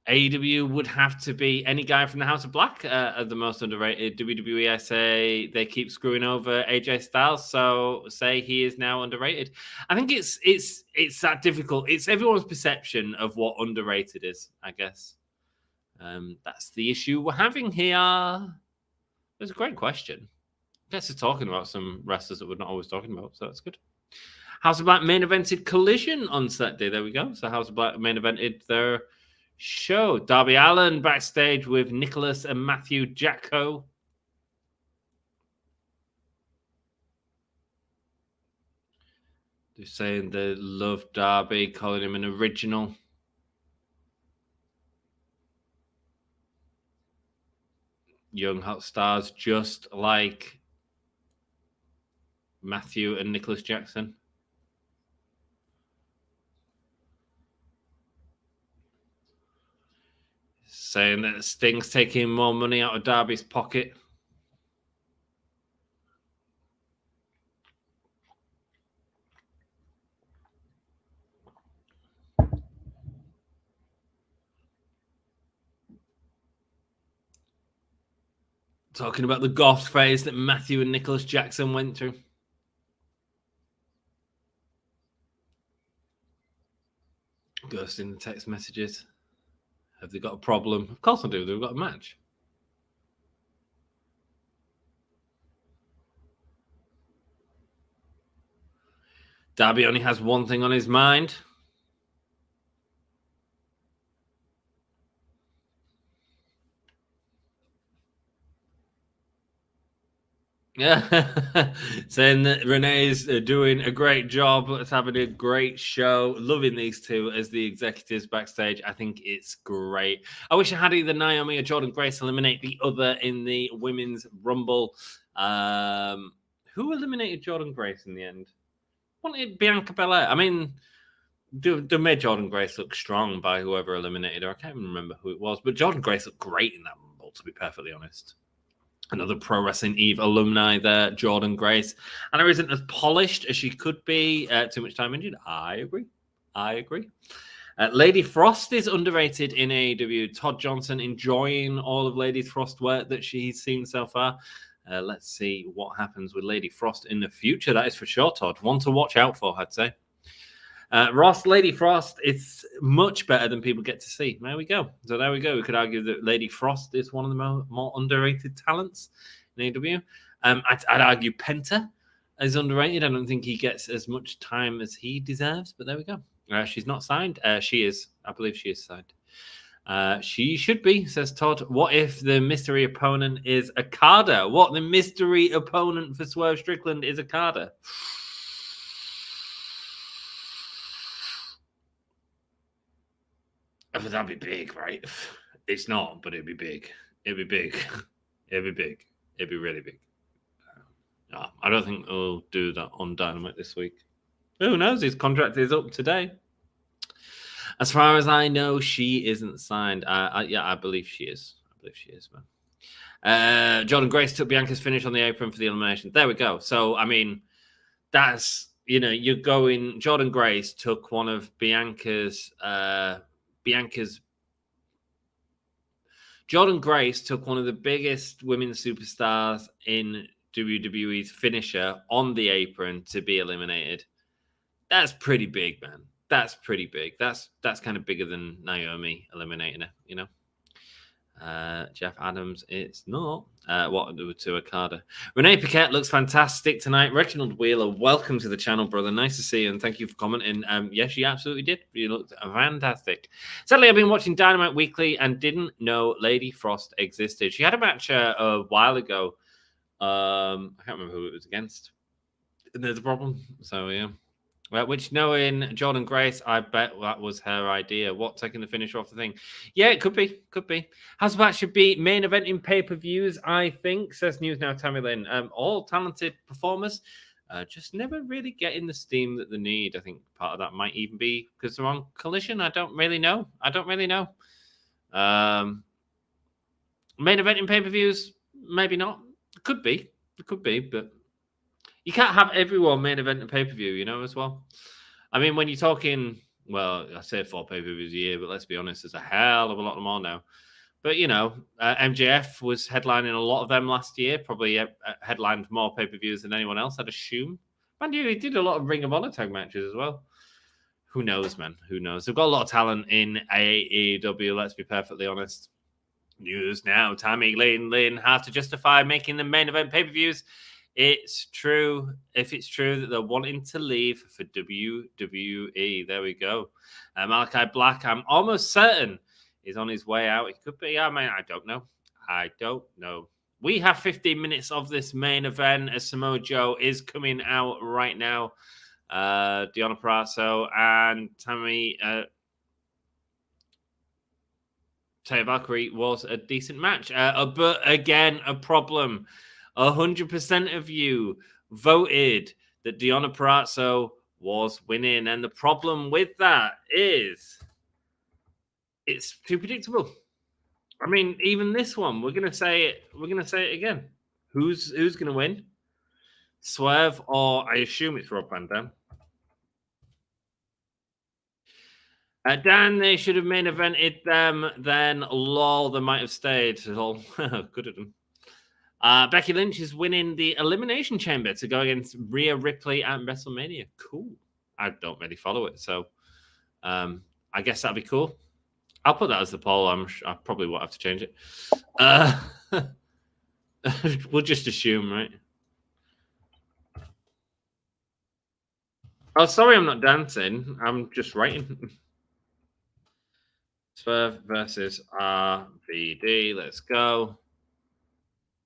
AEW would have to be any guy from the House of Black are the most underrated. WWE, I say they keep screwing over AJ Styles, so say he is now underrated. I think it's that difficult. It's everyone's perception of what underrated is, I guess. That's the issue we're having here. It's a great question. Gets us talking about some wrestlers that we're not always talking about, so that's good. House of Black main evented Collision on Saturday. There we go. So House of Black main evented their show. Darby Allin backstage with Nicholas and Matthew Jacko. They're saying they love Darby, calling him an original. Young hot stars just like Matthew and Nicholas Jackson. Saying that Sting's taking more money out of Darby's pocket. Talking about the goth phase that Matthew and Nicholas Jackson went through. Ghosting the text messages. Have they got a problem? Of course I do. They've got a match. Darby only has one thing on his mind. Yeah, saying that Renee's doing a great job. It's having a great show. Loving these two as the executives backstage. I think it's great. I wish I had either Naomi or Jordan Grace eliminate the other in the Women's Rumble. Who eliminated Jordan Grace in the end? Wanted Bianca Belair. I mean, they made Jordan Grace look strong by whoever eliminated her. I can't even remember who it was, but Jordan Grace looked great in that Rumble, to be perfectly honest. Another Pro Wrestling Eve alumni there, Jordan Grace. And her isn't as polished as she could be. Too much time injured. I agree. Lady Frost is underrated in AEW. Todd Johnson enjoying all of Lady Frost work that she's seen so far. Let's see what happens with Lady Frost in the future. That is for sure, Todd. One to watch out for, I'd say. Ross, Lady Frost, it's much better than people get to see. There we go. So there we go. We could argue that Lady Frost is one of the more underrated talents in AEW. I'd argue Penta is underrated. I don't think he gets as much time as he deserves, but there we go. She's not signed. She is. I believe she is signed. She should be, says Todd. What if the mystery opponent is Okada? What, the mystery opponent for Swerve Strickland is Okada? But that'd be big, right? It's not, but it'd be big. It'd be big. It'd be big. It'd be really big. No, I don't think they'll do that on Dynamite this week. Who knows? His contract is up today. As far as I know, she isn't signed. I believe she is. I believe she is, man. Jordan Grace took Bianca's finish on the apron for the elimination. There we go. So, I mean, that's, you're going. Jordan Grace took one of Jordan Grace took one of the biggest women's superstars in WWE's finisher on the apron to be eliminated. That's pretty big, man. That's pretty big. That's kind of bigger than Naomi eliminating her, Jeff Adams, it's not. What to Okada? Renee Paquette looks fantastic tonight. Reginald Wheeler, welcome to the channel, brother. Nice to see you, and thank you for commenting. Yes, she absolutely did. You looked fantastic. Sadly, I've been watching Dynamite weekly and didn't know Lady Frost existed. She had a match a while ago. I can't remember who it was against. And there's a problem. So yeah. Well, which, knowing Jordan Grace, I bet that was her idea. What, taking the finish off the thing? Yeah, it could be. Could be. House Match should be main event in pay-per-views, I think, says News Now Tammy Lynn. All talented performers, just never really getting the steam that they need. I think part of that might even be because they're on Collision. I don't really know. Main event in pay-per-views? Maybe not. It could be, but you can't have everyone main event and pay-per-view, as well. I mean, when you're talking, well, I say 4 pay-per-views a year, but let's be honest, there's a hell of a lot more now. But, MJF was headlining a lot of them last year, probably headlined more pay-per-views than anyone else, I'd assume. And he did a lot of Ring of Honor tag matches as well. Who knows, man? Who knows? They've got a lot of talent in AEW, let's be perfectly honest. News Now, Tammy Lynn, how to justify making the main event pay-per-views. It's true. If it's true that they're wanting to leave for WWE, there we go. Malachi Black, I'm almost certain, is on his way out. It could be. I mean, I don't know. We have 15 minutes of this main event as Samoa Joe is coming out right now. Deonna Purrazzo and Taya Valkyrie was a decent match. But again, a problem. 100% of you voted that Deonna Purrazzo was winning. And the problem with that is it's too predictable. I mean, even this one, we're going to say it again. Who's going to win? Swerve, or I assume it's Rob Van Dam. Dan, they should have main evented them. Then, lol, they might have stayed. So, good at them. Becky Lynch is winning the Elimination Chamber to go against Rhea Ripley at WrestleMania. Cool. I don't really follow it, so I guess that'd be cool. I'll put that as the poll. I probably won't have to change it. We'll just assume, right? Oh, sorry, I'm not dancing. I'm just writing. Swerve versus RVD. Let's go.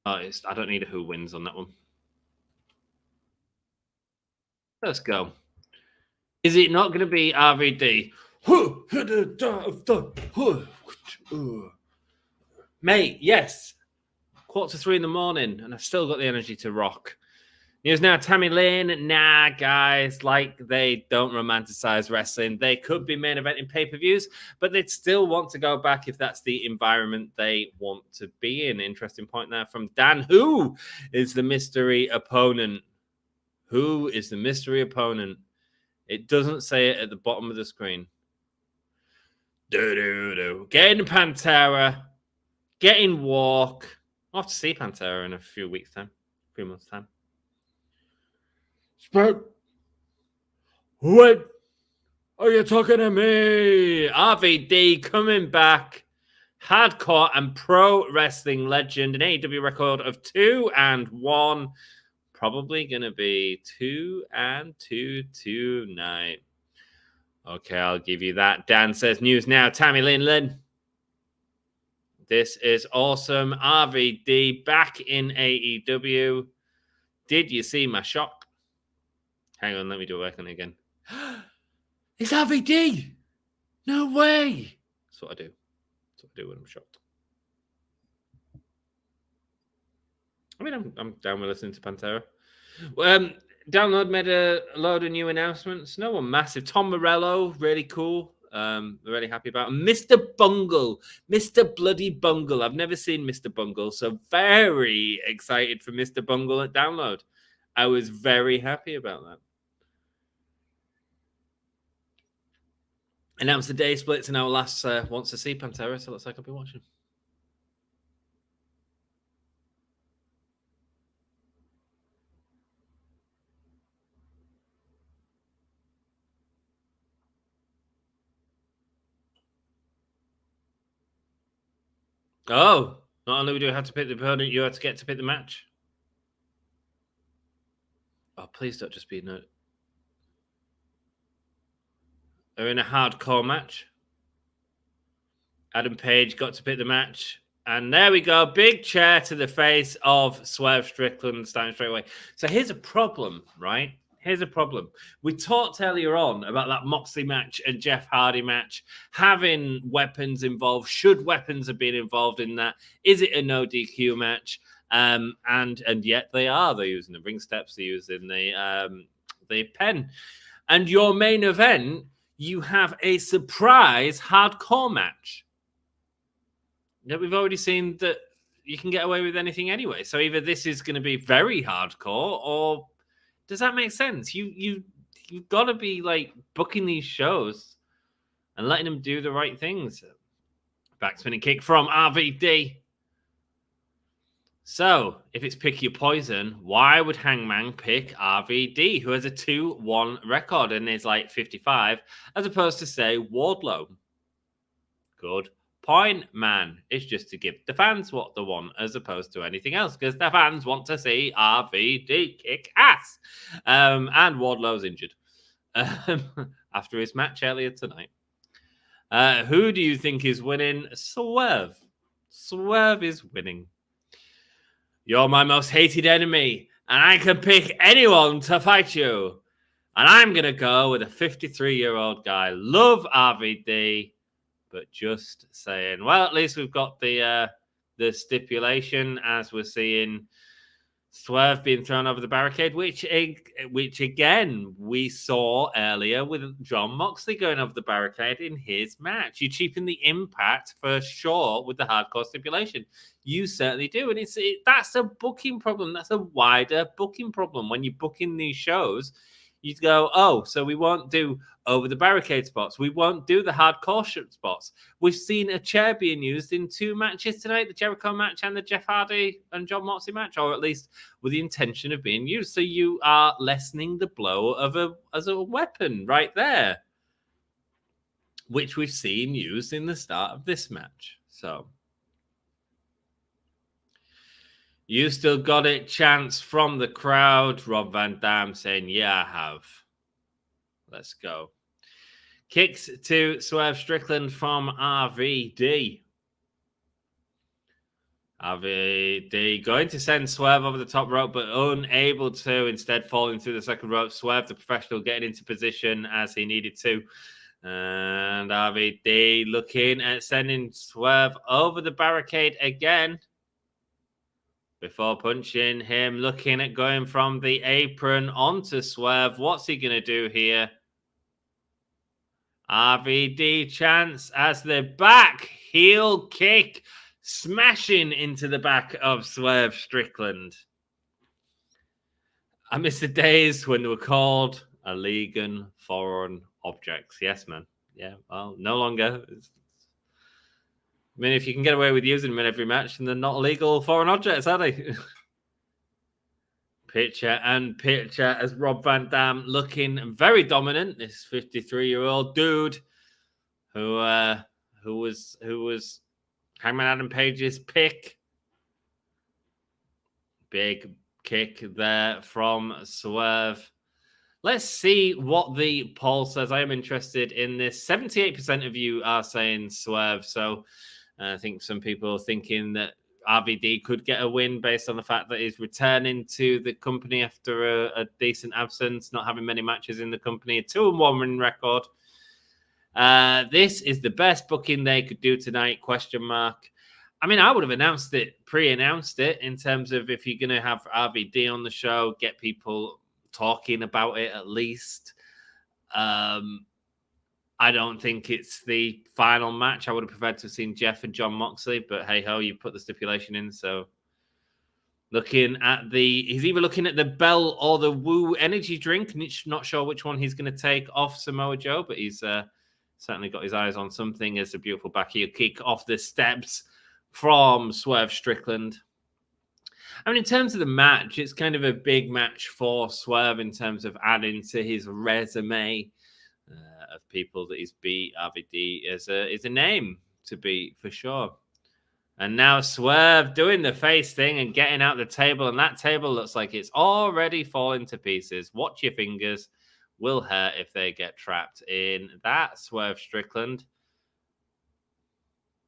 I don't need a who wins on that one. Let's go. Is it not going to be RVD? Mate, yes. 2:45 in the morning, and I've still got the energy to rock. News Now, Tammy Lynn. Nah, guys, like they don't romanticize wrestling. They could be main event in pay-per-views, but they'd still want to go back if that's the environment they want to be in. Interesting point there from Dan. Who is the mystery opponent? Who is the mystery opponent? It doesn't say it at the bottom of the screen. Getting Pantera. Getting Walk. I'll have to see Pantera in a few months' time. What are you talking to me? RVD coming back. Hardcore and pro wrestling legend. An AEW record of 2-1. Probably going to be 2-2 tonight. Okay, I'll give you that. Dan says, News Now, Tammy Lynn. This is awesome. RVD back in AEW. Did you see my shock? Hang on, let me do a work on it again. It's RVD! No way! That's what I do. That's what I do when I'm shocked. I mean, I'm down with listening to Pantera. Download made a load of new announcements. No one massive. Tom Morello, really cool. Really happy about him. Mr. Bungle, Mr. Bloody Bungle. I've never seen Mr. Bungle, so very excited for Mr. Bungle at Download. I was very happy about that. Announced the day splits in our last Wants to See Pantera, so looks like I'll be watching. Oh, not only do you have to pick the opponent, you have to get to pick the match. Oh, please don't just be no. They're in a hardcore match. Adam Page got to pick the match. And there we go. Big chair to the face of Swerve Strickland starting straight away. So here's a problem, right? Here's a problem. We talked earlier on about that Moxley match and Jeff Hardy match having weapons involved. Should weapons have been involved in that? Is it a no DQ match? And yet they are. They're using the ring steps. They're using the pen. And your main event, you have a surprise hardcore match. That we've already seen that you can get away with anything anyway. So either this is going to be very hardcore, or does that make sense? You've got to be like booking these shows and letting them do the right things. Backspinning kick from RVD. So if it's pick your poison, why would Hangman pick RVD, who has a 2-1 record and is like 55, as opposed to say Wardlow? Good point, man. It's just to give the fans what they want as opposed to anything else, because the fans want to see RVD kick ass. And Wardlow's injured after his match earlier tonight. Who do you think is winning? Swerve. Swerve is winning. You're my most hated enemy, and I can pick anyone to fight you. And I'm going to go with a 53-year-old guy. Love RVD. But just saying. Well, at least we've got the stipulation, as we're seeing Swerve being thrown over the barricade, which again we saw earlier with Jon Moxley going over the barricade in his match. You cheapen the impact for sure with the hardcore stipulation. You certainly do, and that's a booking problem. That's a wider booking problem. When you're booking these shows, you go, oh, so we won't do over the barricade spots. We won't do the hardcore spots. We've seen a chair being used in 2 matches tonight, the Jericho match and the Jeff Hardy and Jon Moxley match, or at least with the intention of being used. So you are lessening the blow as a weapon right there, which we've seen used in the start of this match. So you still got it, chants from the crowd. Rob Van Dam saying, yeah, I have. Let's go. Kicks to Swerve Strickland from RVD. RVD going to send Swerve over the top rope, but unable to, instead falling through the second rope. Swerve, the professional, getting into position as he needed to. And RVD looking at sending Swerve over the barricade again. Before punching him, looking at going from the apron onto Swerve. What's he going to do here? RVD chants as the back heel kick smashing into the back of Swerve Strickland. I miss the days when they were called illegal foreign objects. Yes, man. Yeah, well, no longer. I mean, if you can get away with using them in every match, then they're not illegal foreign objects, are they? Picture as Rob Van Dam looking very dominant. This 53-year-old dude who was Hangman Adam Page's pick. Big kick there from Swerve. Let's see what the poll says. I am interested in this. 78% of you are saying Swerve, so I think some people are thinking that RVD could get a win based on the fact that he's returning to the company after a decent absence, not having many matches in the company, a 2-1 win record. This is the best booking they could do tonight, ? I mean, I would have pre-announced it in terms of if you're going to have RVD on the show, get people talking about it at least. I don't think it's the final match. I would have preferred to have seen Jeff and Jon Moxley, but hey ho, you put the stipulation in. So he's either looking at the bell or the Woo energy drink. Not sure which one he's going to take off Samoa Joe, but he's certainly got his eyes on something as a beautiful back heel kick off the steps from Swerve Strickland. I mean, in terms of the match, it's kind of a big match for Swerve in terms of adding to his resume of people that he's beat. RVD is a name to beat for sure. And now Swerve doing the face thing and getting out the table, and that table looks like it's already falling to pieces. Watch your fingers. Will hurt if they get trapped in that, Swerve Strickland.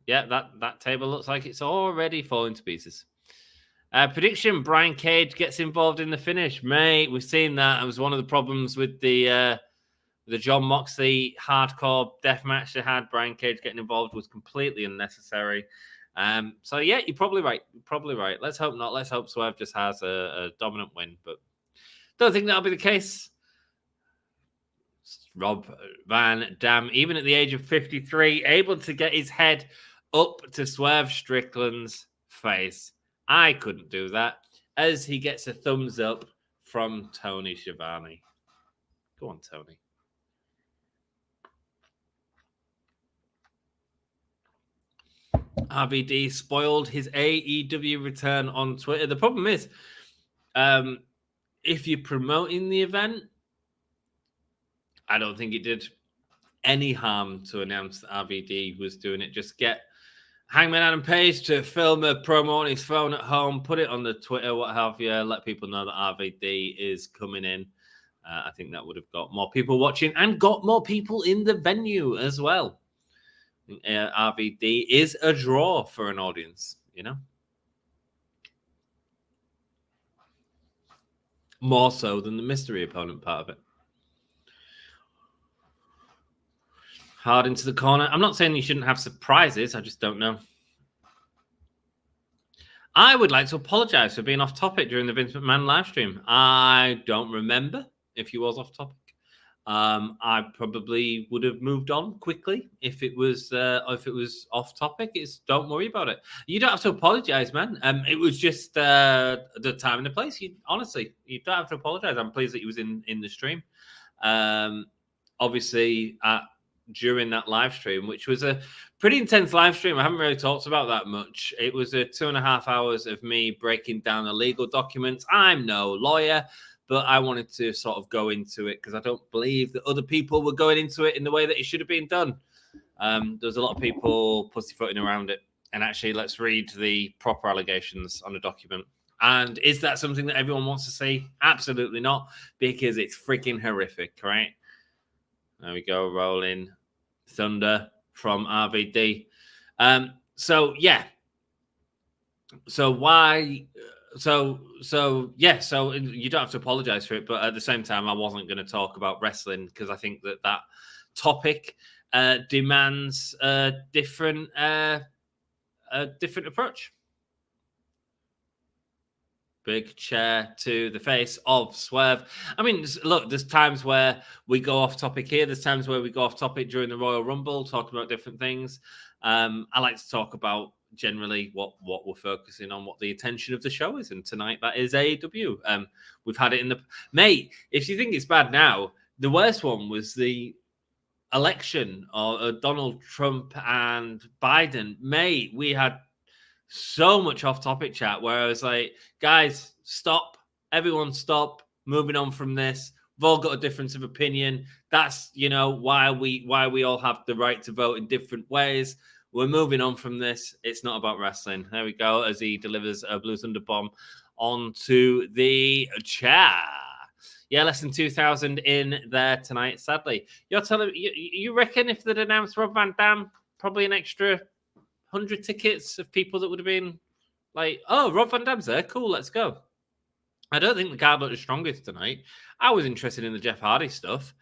Yeah, that table looks like it's already falling to pieces. Prediction, Brian Cage gets involved in the finish. Mate, we've seen that. It was one of the problems with the Jon Moxley hardcore death match they had. Brian Cage getting involved was completely unnecessary. So, yeah, you're probably right. Let's hope not. Let's hope Swerve just has a dominant win. But don't think that'll be the case. Rob Van Dam, even at the age of 53, able to get his head up to Swerve Strickland's face. I couldn't do that, as he gets a thumbs up from Tony Schiavone. Go on, Tony. RVD spoiled his AEW return on Twitter. The problem is, if you're promoting the event, I don't think it did any harm to announce that RVD was doing it. Just get Hangman Adam Page to film a promo on his phone at home, put it on the Twitter, what have you, let people know that RVD is coming in. I think that would have got more people watching and got more people in the venue as well. RVD is a draw for an audience, you know? More so than the mystery opponent part of it. Hard into the corner. I'm not saying you shouldn't have surprises. I just don't know. I would like to apologize for being off topic during the Vince McMahon live stream. I don't remember if he was off topic. I probably would have moved on quickly if it was off topic. Don't worry about it. You don't have to apologize, man. It was just the time and the place. Honestly, you don't have to apologize. I'm pleased that he was in the stream. Obviously, during that live stream, which was a pretty intense live stream. I haven't really talked about that much. It was 2.5 hours of me breaking down the legal documents. I'm no lawyer, but I wanted to sort of go into it because I don't believe that other people were going into it in the way that it should have been done. There's a lot of people pussyfooting around it. And actually, let's read the proper allegations on the document. And is that something that everyone wants to see? Absolutely not, because it's freaking horrific, right? There we go, rolling thunder from RVD. So you don't have to apologize for it, but at the same time, I wasn't going to talk about wrestling because I think that topic demands a different approach. Big chair to the face of Swerve. I mean, look, there's times where we go off topic here. There's times where we go off topic during the Royal Rumble, talk about different things. I like to talk about generally what we're focusing on, what the attention of the show is. And tonight, that is AEW. We've had it in the... Mate, if you think it's bad now, the worst one was the election of Donald Trump and Biden. Mate, we had so much off-topic chat where I was like, guys, stop. Everyone stop. Moving on from this. We've all got a difference of opinion. That's, why we all have the right to vote in different ways. We're moving on from this. It's not about wrestling. There we go, as he delivers a Blue Thunder bomb onto the chair. Yeah, less than 2,000 in there tonight, sadly. You're telling me, you reckon if they'd announced Rob Van Dam, probably an extra 100 tickets of people that would have been like, oh, Rob Van Dam's there. Cool, let's go. I don't think the card looked the strongest tonight. I was interested in the Jeff Hardy stuff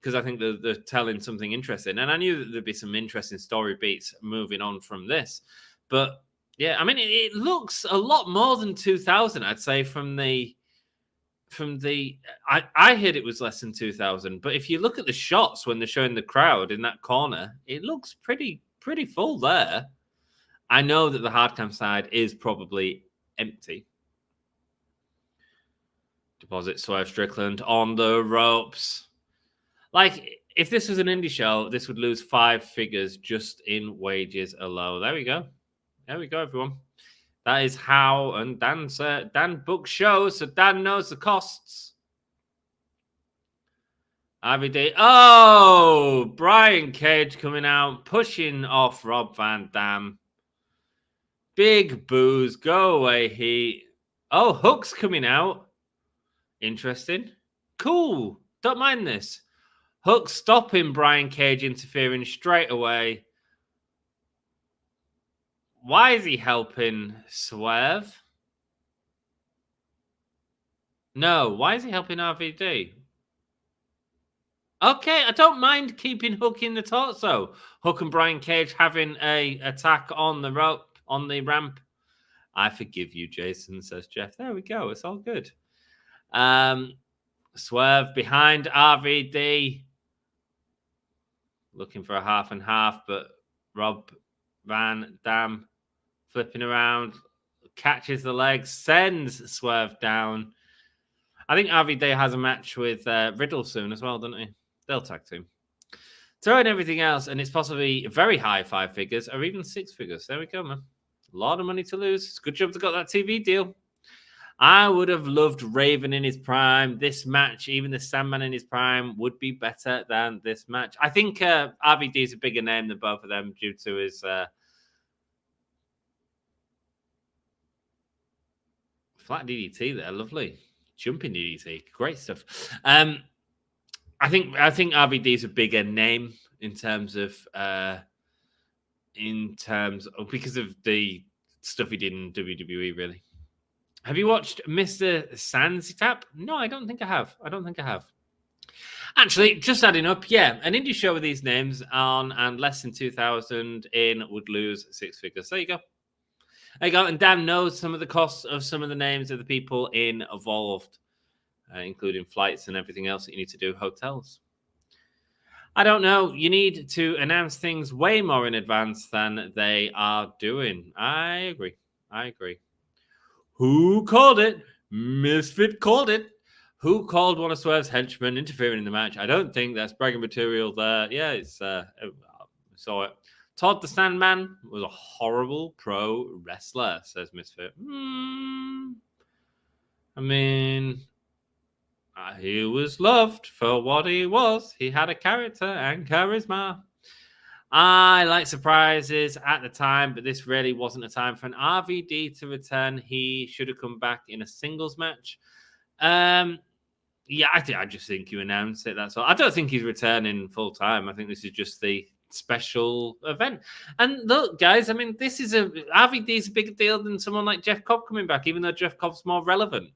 because I think they're telling something interesting. And I knew that there'd be some interesting story beats moving on from this. But, yeah, I mean, it looks a lot more than 2,000, I'd say, from the from the... I heard it was less than 2,000, but if you look at the shots when they're showing the crowd in that corner, it looks pretty full there. I know that the hardcam side is probably empty. Deposit Swerve Strickland on the ropes. Like, if this was an indie show, this would lose 5 figures just in wages alone. There we go. There we go, everyone. That is how, and Dan books shows, so Dan knows the costs. RVD. Oh, Brian Cage coming out, pushing off Rob Van Dam. Big boos, go away, Heat. Oh, Hook's coming out. Interesting. Cool. Don't mind this. Hook stopping Brian Cage interfering straight away. Why is he helping Swerve? No, why is he helping RVD? Okay, I don't mind keeping Hook in the torso. Hook and Brian Cage having a attack on the rope, on the ramp. I forgive you, Jason, says Jeff. There we go. It's all good. Swerve behind RVD. Looking for a half and half, but Rob Van Dam flipping around, catches the leg, sends Swerve down. I think RVD has a match with Riddle soon as well, doesn't he? They'll tag team. Throwing everything else, and it's possibly very high 5 figures or even 6 figures. There we go, man. A lot of money to lose. It's a good job they got that TV deal. I would have loved Raven in his prime. This match, even the Sandman in his prime, would be better than this match. I think RVD is a bigger name than both of them due to his flat DDT there. Lovely. Jumping DDT. Great stuff. I think RVD is a bigger name in terms of because of the stuff he did in WWE, really. Have you watched Mr. Sansy Tap? No, I don't think I have. Actually, just adding up, yeah, an indie show with these names on and less than 2,000 in would lose 6 figures. There you go. There you go. And Dan knows some of the costs of some of the names of the people involved, including flights and everything else that you need to do, hotels. I don't know. You need to announce things way more in advance than they are doing. I agree. Who called it? Misfit called it. Who called one of Swerve's henchmen interfering in the match? I don't think that's bragging material there. Yeah, it's saw it. Todd the Sandman was a horrible pro wrestler, says Misfit. I mean, he was loved for what he was. He had a character and charisma. I like surprises at the time, but this really wasn't a time for an RVD to return. He should have come back in a singles match. Yeah, I just think you announced it. That's all. I don't think he's returning full time. I think this is just the special event. And look, guys, I mean, RVD is a bigger deal than someone like Jeff Cobb coming back, even though Jeff Cobb's more relevant.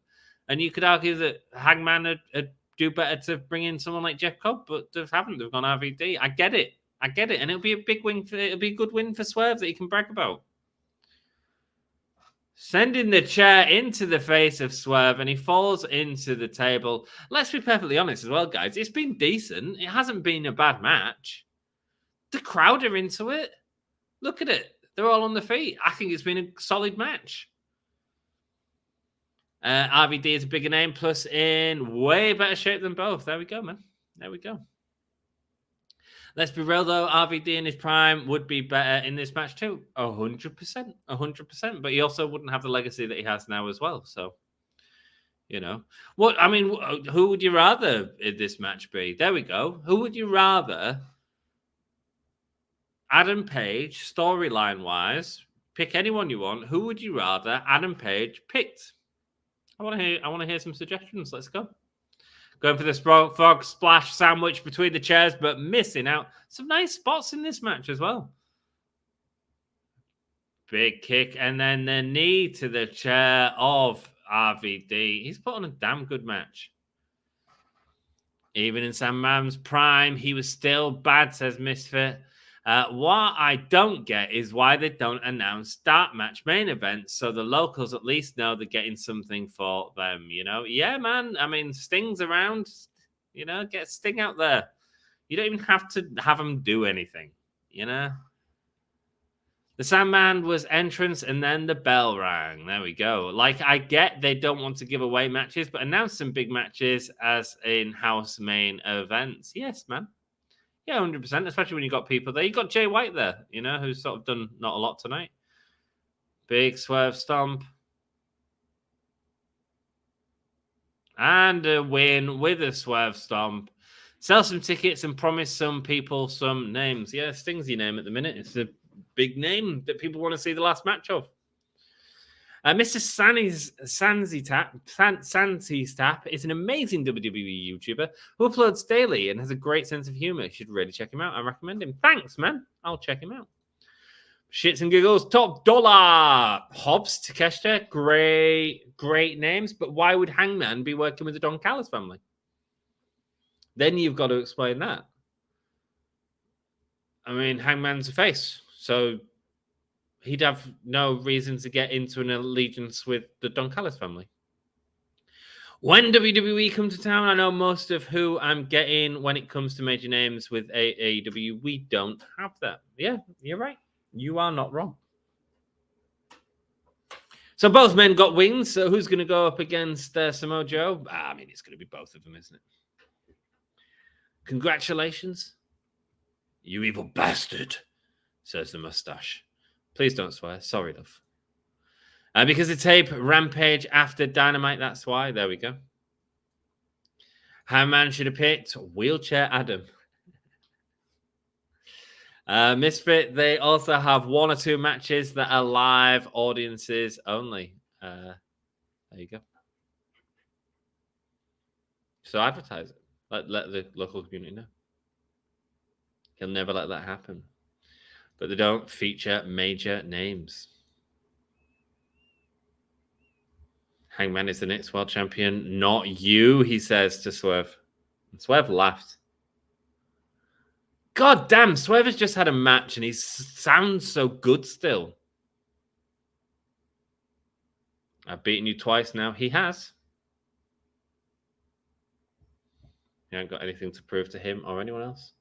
And you could argue that Hangman would do better to bring in someone like Jeff Cobb, but they haven't. They've gone RVD. I get it. And it'll be a big win. It'll be a good win for Swerve that he can brag about. Sending the chair into the face of Swerve, and he falls into the table. Let's be perfectly honest as well, guys. It's been decent. It hasn't been a bad match. The crowd are into it. Look at it. They're all on their feet. I think it's been a solid match. RVD is a bigger name, plus in way better shape than both. There we go, man. There we go. Let's be real, though. RVD in his prime would be better in this match, too. 100%. 100%. But he also wouldn't have the legacy that he has now as well. So, you know. Who would you rather in this match be? There we go. Who would you rather? Adam Page, storyline-wise, pick anyone you want. Who would you rather Adam Page picked? I want to hear some suggestions. Let's go. Going for the frog splash sandwich between the chairs, but missing out. Some nice spots in this match as well. Big kick, and then the knee to the chair of RVD. He's put on a damn good match. Even in Sandman's prime, he was still bad, says Misfit. What I don't get is why they don't announce dark match main events so the locals at least know they're getting something for them, you know? Yeah, man. I mean, Sting's around, you know, get Sting out there. You don't even have to have them do anything, you know? The Sandman was entrance and then the bell rang. There we go. Like, I get they don't want to give away matches, but announce some big matches as in-house main events. Yes, man. Yeah, 100%, especially when you got people there. You got Jay White there, you know, who's sort of done not a lot tonight. Big Swerve Stomp. And a win with a Swerve Stomp. Sell some tickets and promise some people some names. Yeah, Sting's your name at the minute. It's a big name that people want to see the last match of. Mr. Sansi's Tap is an amazing WWE YouTuber who uploads daily and has a great sense of humor. You should really check him out. I recommend him. Thanks, man. I'll check him out. Shits and giggles. Top dollar. Hobbs, Takeshita. Great names. But why would Hangman be working with the Don Callis family? Then you've got to explain that. I mean, Hangman's a face. So he'd have no reason to get into an allegiance with the Don Callis family. When WWE come to town, I know most of who I'm getting when it comes to major names with AEW. We don't have that. Yeah, you're right. You are not wrong. So both men got wins. So who's going to go up against Samoa Joe? I mean, it's going to be both of them, isn't it? Congratulations, you evil bastard, says the mustache. Please don't swear. Sorry, love. Because the tape Rampage after Dynamite, that's why. There we go. Hangman should have picked Wheelchair Adam. Misfit, they also have one or two matches that are live audiences only. There you go. So advertise it. Let the local community know. He'll never let that happen. But they don't feature major names. Hangman is the next world champion. Not you, he says to Swerve. And Swerve laughed. God damn, Swerve has just had a match and he sounds so good still. I've beaten you twice now. He has. You haven't got anything to prove to him or anyone else.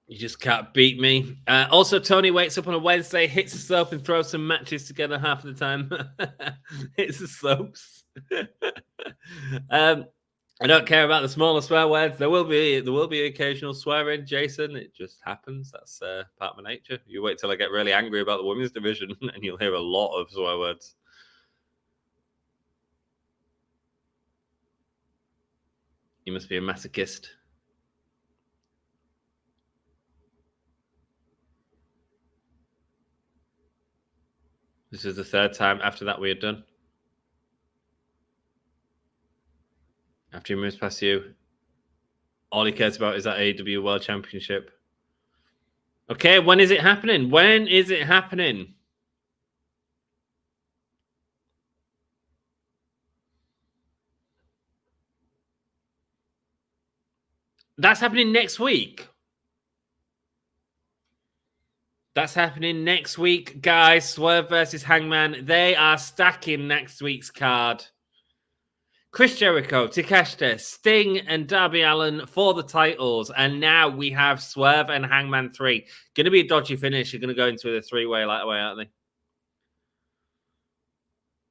You just can't beat me. Also, Toni wakes up on a Wednesday, hits the slope, and throws some matches together half of the time. Hits the slopes. I don't care about the smaller swear words. There will be occasional swearing, Jason. It just happens. That's part of my nature. You wait till I get really angry about the women's division, and you'll hear a lot of swear words. You must be a masochist. This is the third time after that we had done. After he moves past you, all he cares about is that AEW World Championship. Okay, when is it happening? When is it happening? That's happening next week. That's happening next week, guys. Swerve versus Hangman. They are stacking next week's card. Chris Jericho, Takeshita, Sting, and Darby Allin for the titles. And now we have Swerve and Hangman 3. Going to be a dodgy finish. You're going to go into the three-way light away, aren't they?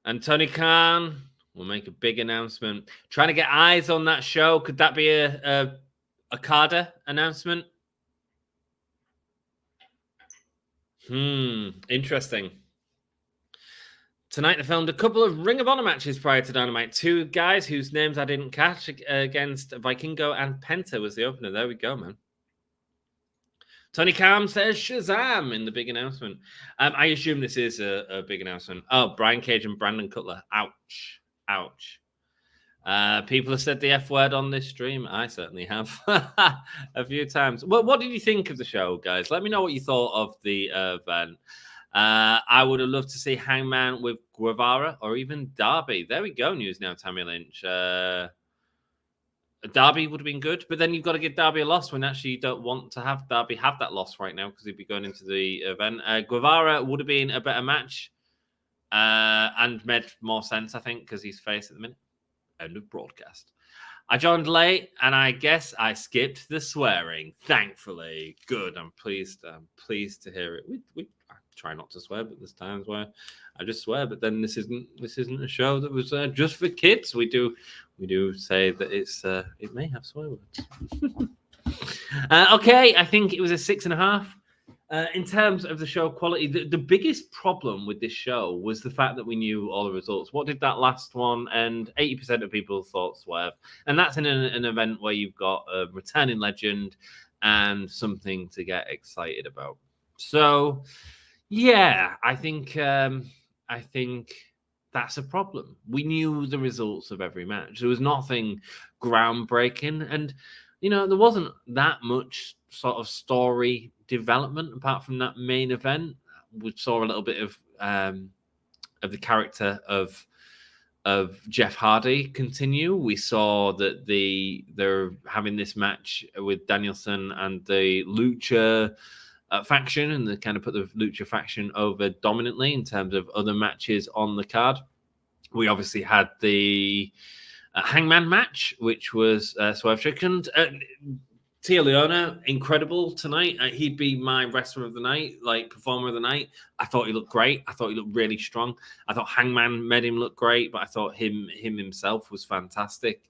And Tony Khan will make a big announcement. Trying to get eyes on that show. Could that be a Okada announcement? Interesting. Tonight they filmed a couple of Ring of Honor matches prior to Dynamite. Two guys whose names I didn't catch against Vikingo and Penta was the opener. There we go, man. Tony Khan says Shazam in the big announcement. I assume this is a big announcement. Oh, Brian Cage and Brandon Cutler. Ouch. Ouch. People have said the F word on this stream. I certainly have a few times. Well, what did you think of the show, guys? Let me know what you thought of the event. I would have loved to see Hangman with Guevara or even Darby. There we go, news now, Tammy Lynch. Darby would have been good, but then you've got to give Darby a loss when actually you don't want to have Darby have that loss right now because he'd be going into the event. Guevara would have been a better match and made more sense, I think, because he's face at the minute. End of broadcast. I joined late, and I guess I skipped the swearing. Thankfully, good. I'm pleased. I'm pleased to hear it. I try not to swear, but there's times where I just swear. But then this isn't a show that was just for kids. We do say that it may have swear words. Okay, I think it was a 6.5. In terms of the show quality, the biggest problem with this show was the fact that we knew all the results. What did that last one? And 80% of people thought Swerve. And that's in an event where you've got a returning legend and something to get excited about. So, yeah, I think that's a problem. We knew the results of every match. There was nothing groundbreaking. And, there wasn't that much sort of story development apart from that main event. We saw a little bit of the character of Jeff Hardy continue. We saw that they're having this match with Danielson and the Lucha faction, and they kind of put the Lucha faction over dominantly in terms of other matches on the card. We obviously had the Hangman match, which was Swerve Strickland. Tia Liona, incredible tonight. He'd be my wrestler of the night, like performer of the night. I thought he looked great. I thought he looked really strong. I thought Hangman made him look great, but I thought him himself was fantastic.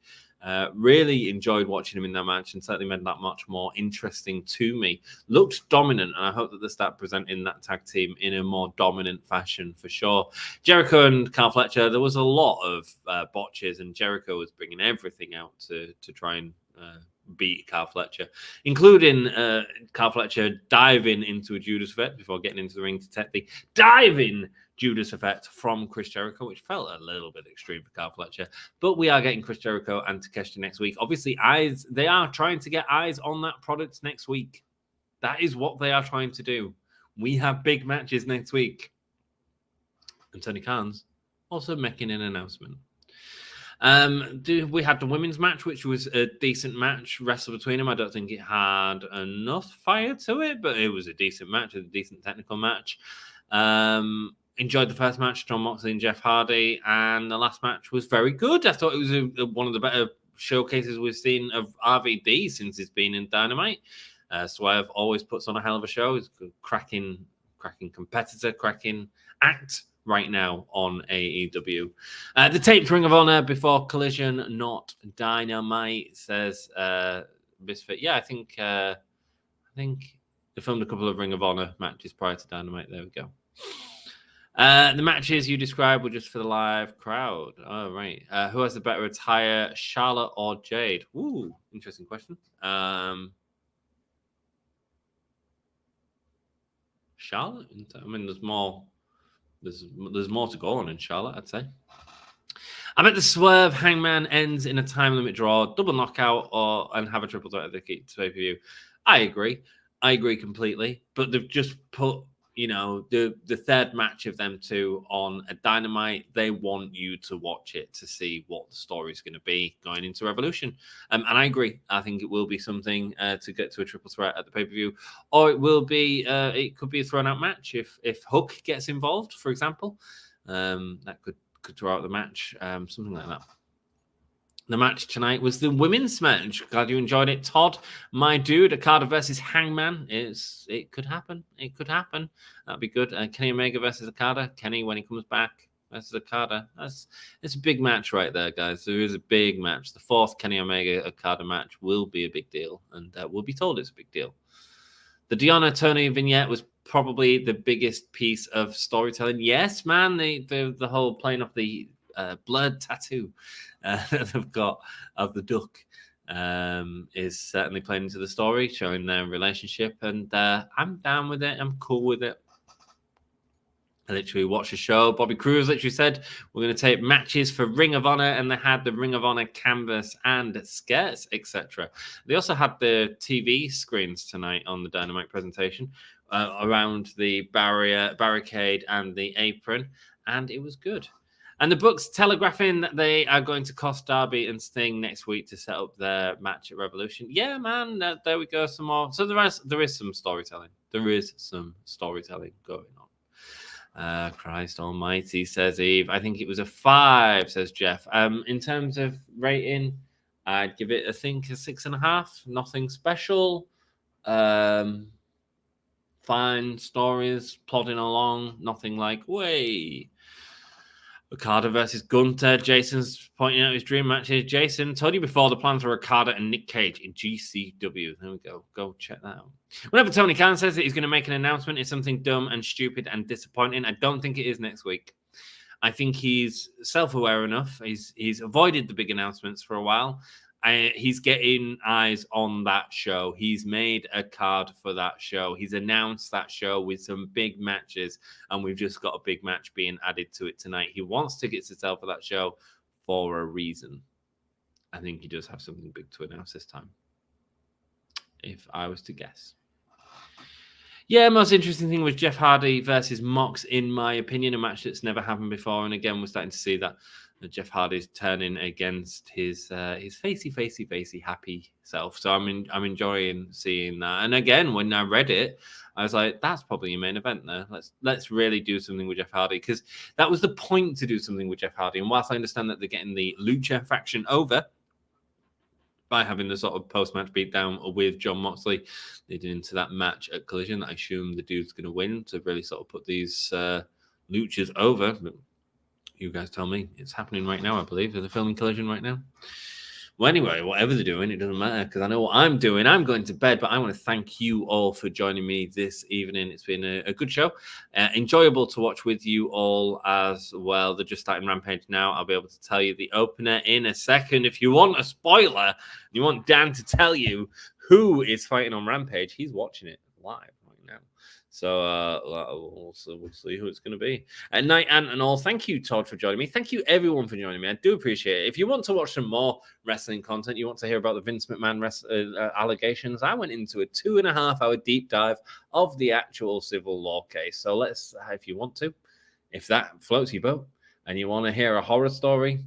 Really enjoyed watching him in that match and certainly made that much more interesting to me. Looked dominant, and I hope that they start presenting that tag team in a more dominant fashion for sure. Jericho and Carl Fletcher, there was a lot of botches, and Jericho was bringing everything out to try and beat Carl Fletcher, including Carl Fletcher diving into a Judas effect before getting into the ring to take the diving Judas effect from Chris Jericho, which felt a little bit extreme for Carl Fletcher. But we are getting Chris Jericho and Takeshita next week. Obviously, they are trying to get eyes on that product next week. That is what they are trying to do. We have big matches next week. And Tony Khan's also making an announcement. We had the women's match, which was a decent match wrestle between them. I don't think it had enough fire to it, but it was a decent match, a decent technical match. Enjoyed the first match, Jon Moxley and Jeff Hardy, and the last match was very good. I thought it was one of the better showcases we've seen of RVD since he's been in Dynamite. Swerve always puts on a hell of a show. He's a cracking competitor, cracking act right now on AEW. The taped Ring of Honor before Collision, not Dynamite, says Misfit. Yeah, I think they filmed a couple of Ring of Honor matches prior to Dynamite. There we go. The matches you described were just for the live crowd. Oh, right. Who has the better attire, Charlotte or Jade? Ooh, interesting question. Charlotte? I mean, there's more to go on in Charlotte, I'd say. I bet the Swerve Hangman ends in a time limit draw, double knockout, and have a triple threat at the pay-per-view. I agree completely. But they've just put, the third match of them two on a Dynamite. They want you to watch it to see what the story is going to be going into Revolution. And I agree. I think it will be something to get to a triple threat at the pay-per-view. Or it will be, it could be a thrown-out match if Hook gets involved, for example. That could throw out the match, something like that. The match tonight was the women's match. Glad you enjoyed it, Todd. My dude, Okada versus Hangman. It could happen. It could happen. That'd be good. Kenny Omega versus Okada. Kenny, when he comes back, versus Okada. It's a big match right there, guys. There is a big match. The fourth Kenny Omega Okada match will be a big deal, and we'll be told it's a big deal. The Deonna Toni vignette was probably the biggest piece of storytelling. Yes, man. The whole playing off the blood tattoo that they've got of the duck is certainly playing into the story, showing their relationship, and I'm down with it. I'm cool with it. I literally watched the show. Bobby Cruz literally said, we're going to take matches for Ring of Honor, and they had the Ring of Honor canvas and skirts, etc. They also had the TV screens tonight on the Dynamite presentation around the barricade and the apron, and it was good. And the book's telegraphing that they are going to cost Darby and Sting next week to set up their match at Revolution. Yeah, man, there we go, some more. So there is some storytelling. There is some storytelling going on. Christ almighty, says Eve. I think it was a 5, says Jeff. In terms of rating, I'd give it, I think, a 6.5. Nothing special. Fine stories, plodding along. Nothing like, way. Okada versus Gunter. Jason's pointing out his dream matches. Jason, told you before the plans were Okada and Nick Cage in GCW. There we go. Go check that out. Whenever Tony Khan says that he's going to make an announcement, it's something dumb and stupid and disappointing. I don't think it is next week. I think he's self-aware enough. He's avoided the big announcements for a while. He's getting eyes on that show. He's made a card for that show. He's announced that show with some big matches, and we've just got a big match being added to it tonight. He wants tickets to sell for that show for a reason. I think he does have something big to announce this time, if I was to guess. Yeah, most interesting thing was Jeff Hardy versus Mox, in my opinion, a match that's never happened before. And again, we're starting to see that Jeff Hardy's turning against his facey happy self. So I'm enjoying seeing that. And again, when I read it, I was like, that's probably your main event there. Let's really do something with Jeff Hardy, because that was the point, to do something with Jeff Hardy. And whilst I understand that they're getting the Lucha faction over by having the sort of post-match beatdown with Jon Moxley leading into that match at Collision, I assume the dude's going to win to really sort of put these Luchas over. But you guys tell me. It's happening right now, I believe. They're filming Collision right now. Well, anyway, whatever they're doing, it doesn't matter, because I know what I'm doing. I'm going to bed, but I want to thank you all for joining me this evening. It's been a good show. Enjoyable to watch with you all as well. They're just starting Rampage now. I'll be able to tell you the opener in a second. If you want a spoiler, you want Dan to tell you who is fighting on Rampage, he's watching it live right now. So we'll see who it's going to be. At night, Ant and all, thank you, Todd, for joining me. Thank you, everyone, for joining me. I do appreciate it. If you want to watch some more wrestling content, you want to hear about the Vince McMahon allegations, I went into a 2.5-hour deep dive of the actual civil law case. So let's, if you want to, if that floats your boat and you want to hear a horror story,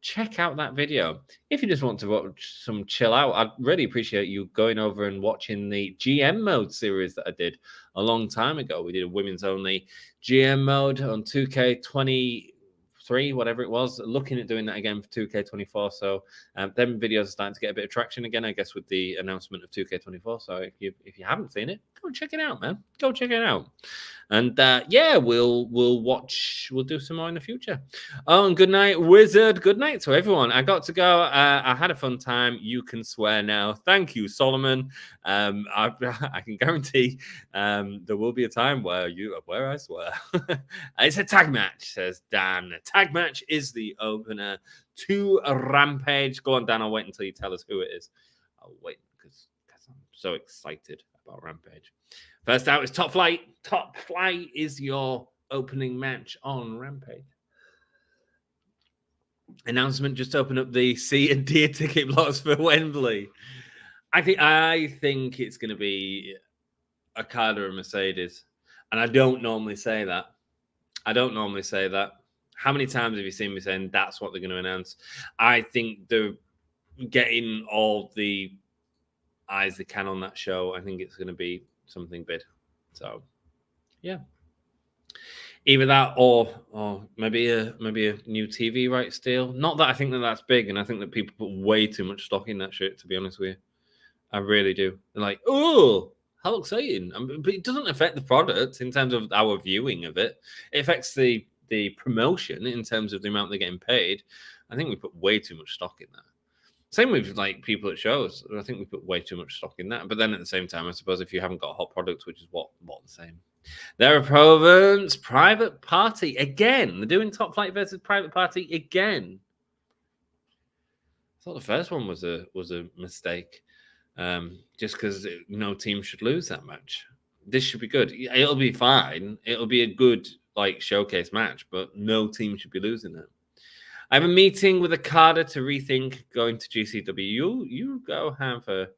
check out that video. If you just want to watch some chill out, I'd really appreciate you going over and watching the GM mode series that I did a long time ago. We did a women's only GM mode on 2K23, whatever it was, looking at doing that again for 2K24. So them videos are starting to get a bit of traction again, I guess, with the announcement of 2K24. So if you haven't seen it, go check it out, man. Go check it out. And yeah, we'll do some more in the future. Oh, and good night, Wizard. Good night to everyone. I got to go. I had a fun time. You can swear now. Thank you, Solomon. I can guarantee there will be a time where I swear. It's a tag match, says Dan. A tag match is the opener to a Rampage. Go on, Dan. I'll wait until you tell us who it is. I'll wait because I'm so excited about Rampage. First out is Top Flight. Top Flight is your opening match on Rampage. Announcement just opened up the C and D ticket blocks for Wembley. I think it's going to be Okada and Mercedes. And I don't normally say that. How many times have you seen me saying that's what they're going to announce? I think they're getting all the eyes they can on that show. I think it's going to be something big. So, yeah. Either that or maybe a new TV rights deal. Not that I think that's big, and I think that people put way too much stock in that shit, to be honest with you. I really do. They're like, oh, how exciting. But it doesn't affect the product in terms of our viewing of it. It affects the promotion in terms of the amount they're getting paid. I think we put way too much stock in that. Same with like people at shows. I think we put way too much stock in that. But then at the same time, I suppose if you haven't got hot products, which is what the same. There are Provence Private Party again. They're doing Top Flight versus Private Party again. I thought the first one was a mistake. Just because no team should lose that match. This should be good. It'll be fine. It'll be a good like showcase match, but no team should be losing it. I have a meeting with Okada to rethink going to GCW. You go have a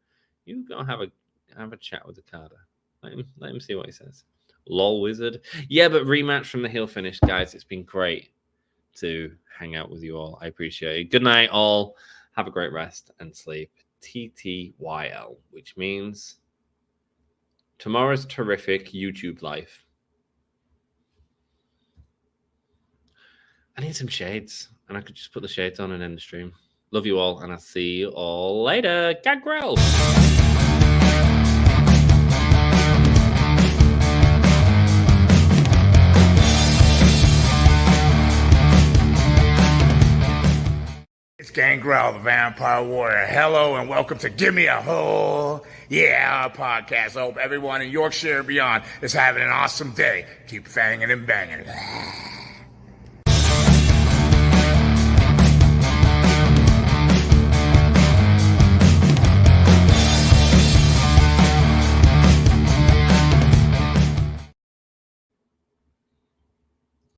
chat with Okada. Let him see what he says. Lol wizard. Yeah, but rematch from the heel finish, guys. It's been great to hang out with you all. I appreciate it. Good night, all. Have a great rest and sleep. TTYL, which means tomorrow's terrific YouTube life. I need some shades, and I could just put the shades on and end the stream. Love you all, and I'll see you all later. Gangrel! It's Gangrel, the Vampire Warrior. Hello and welcome to Give Me a Hole. Yeah, our podcast. I hope everyone in Yorkshire and beyond is having an awesome day. Keep fanging and banging.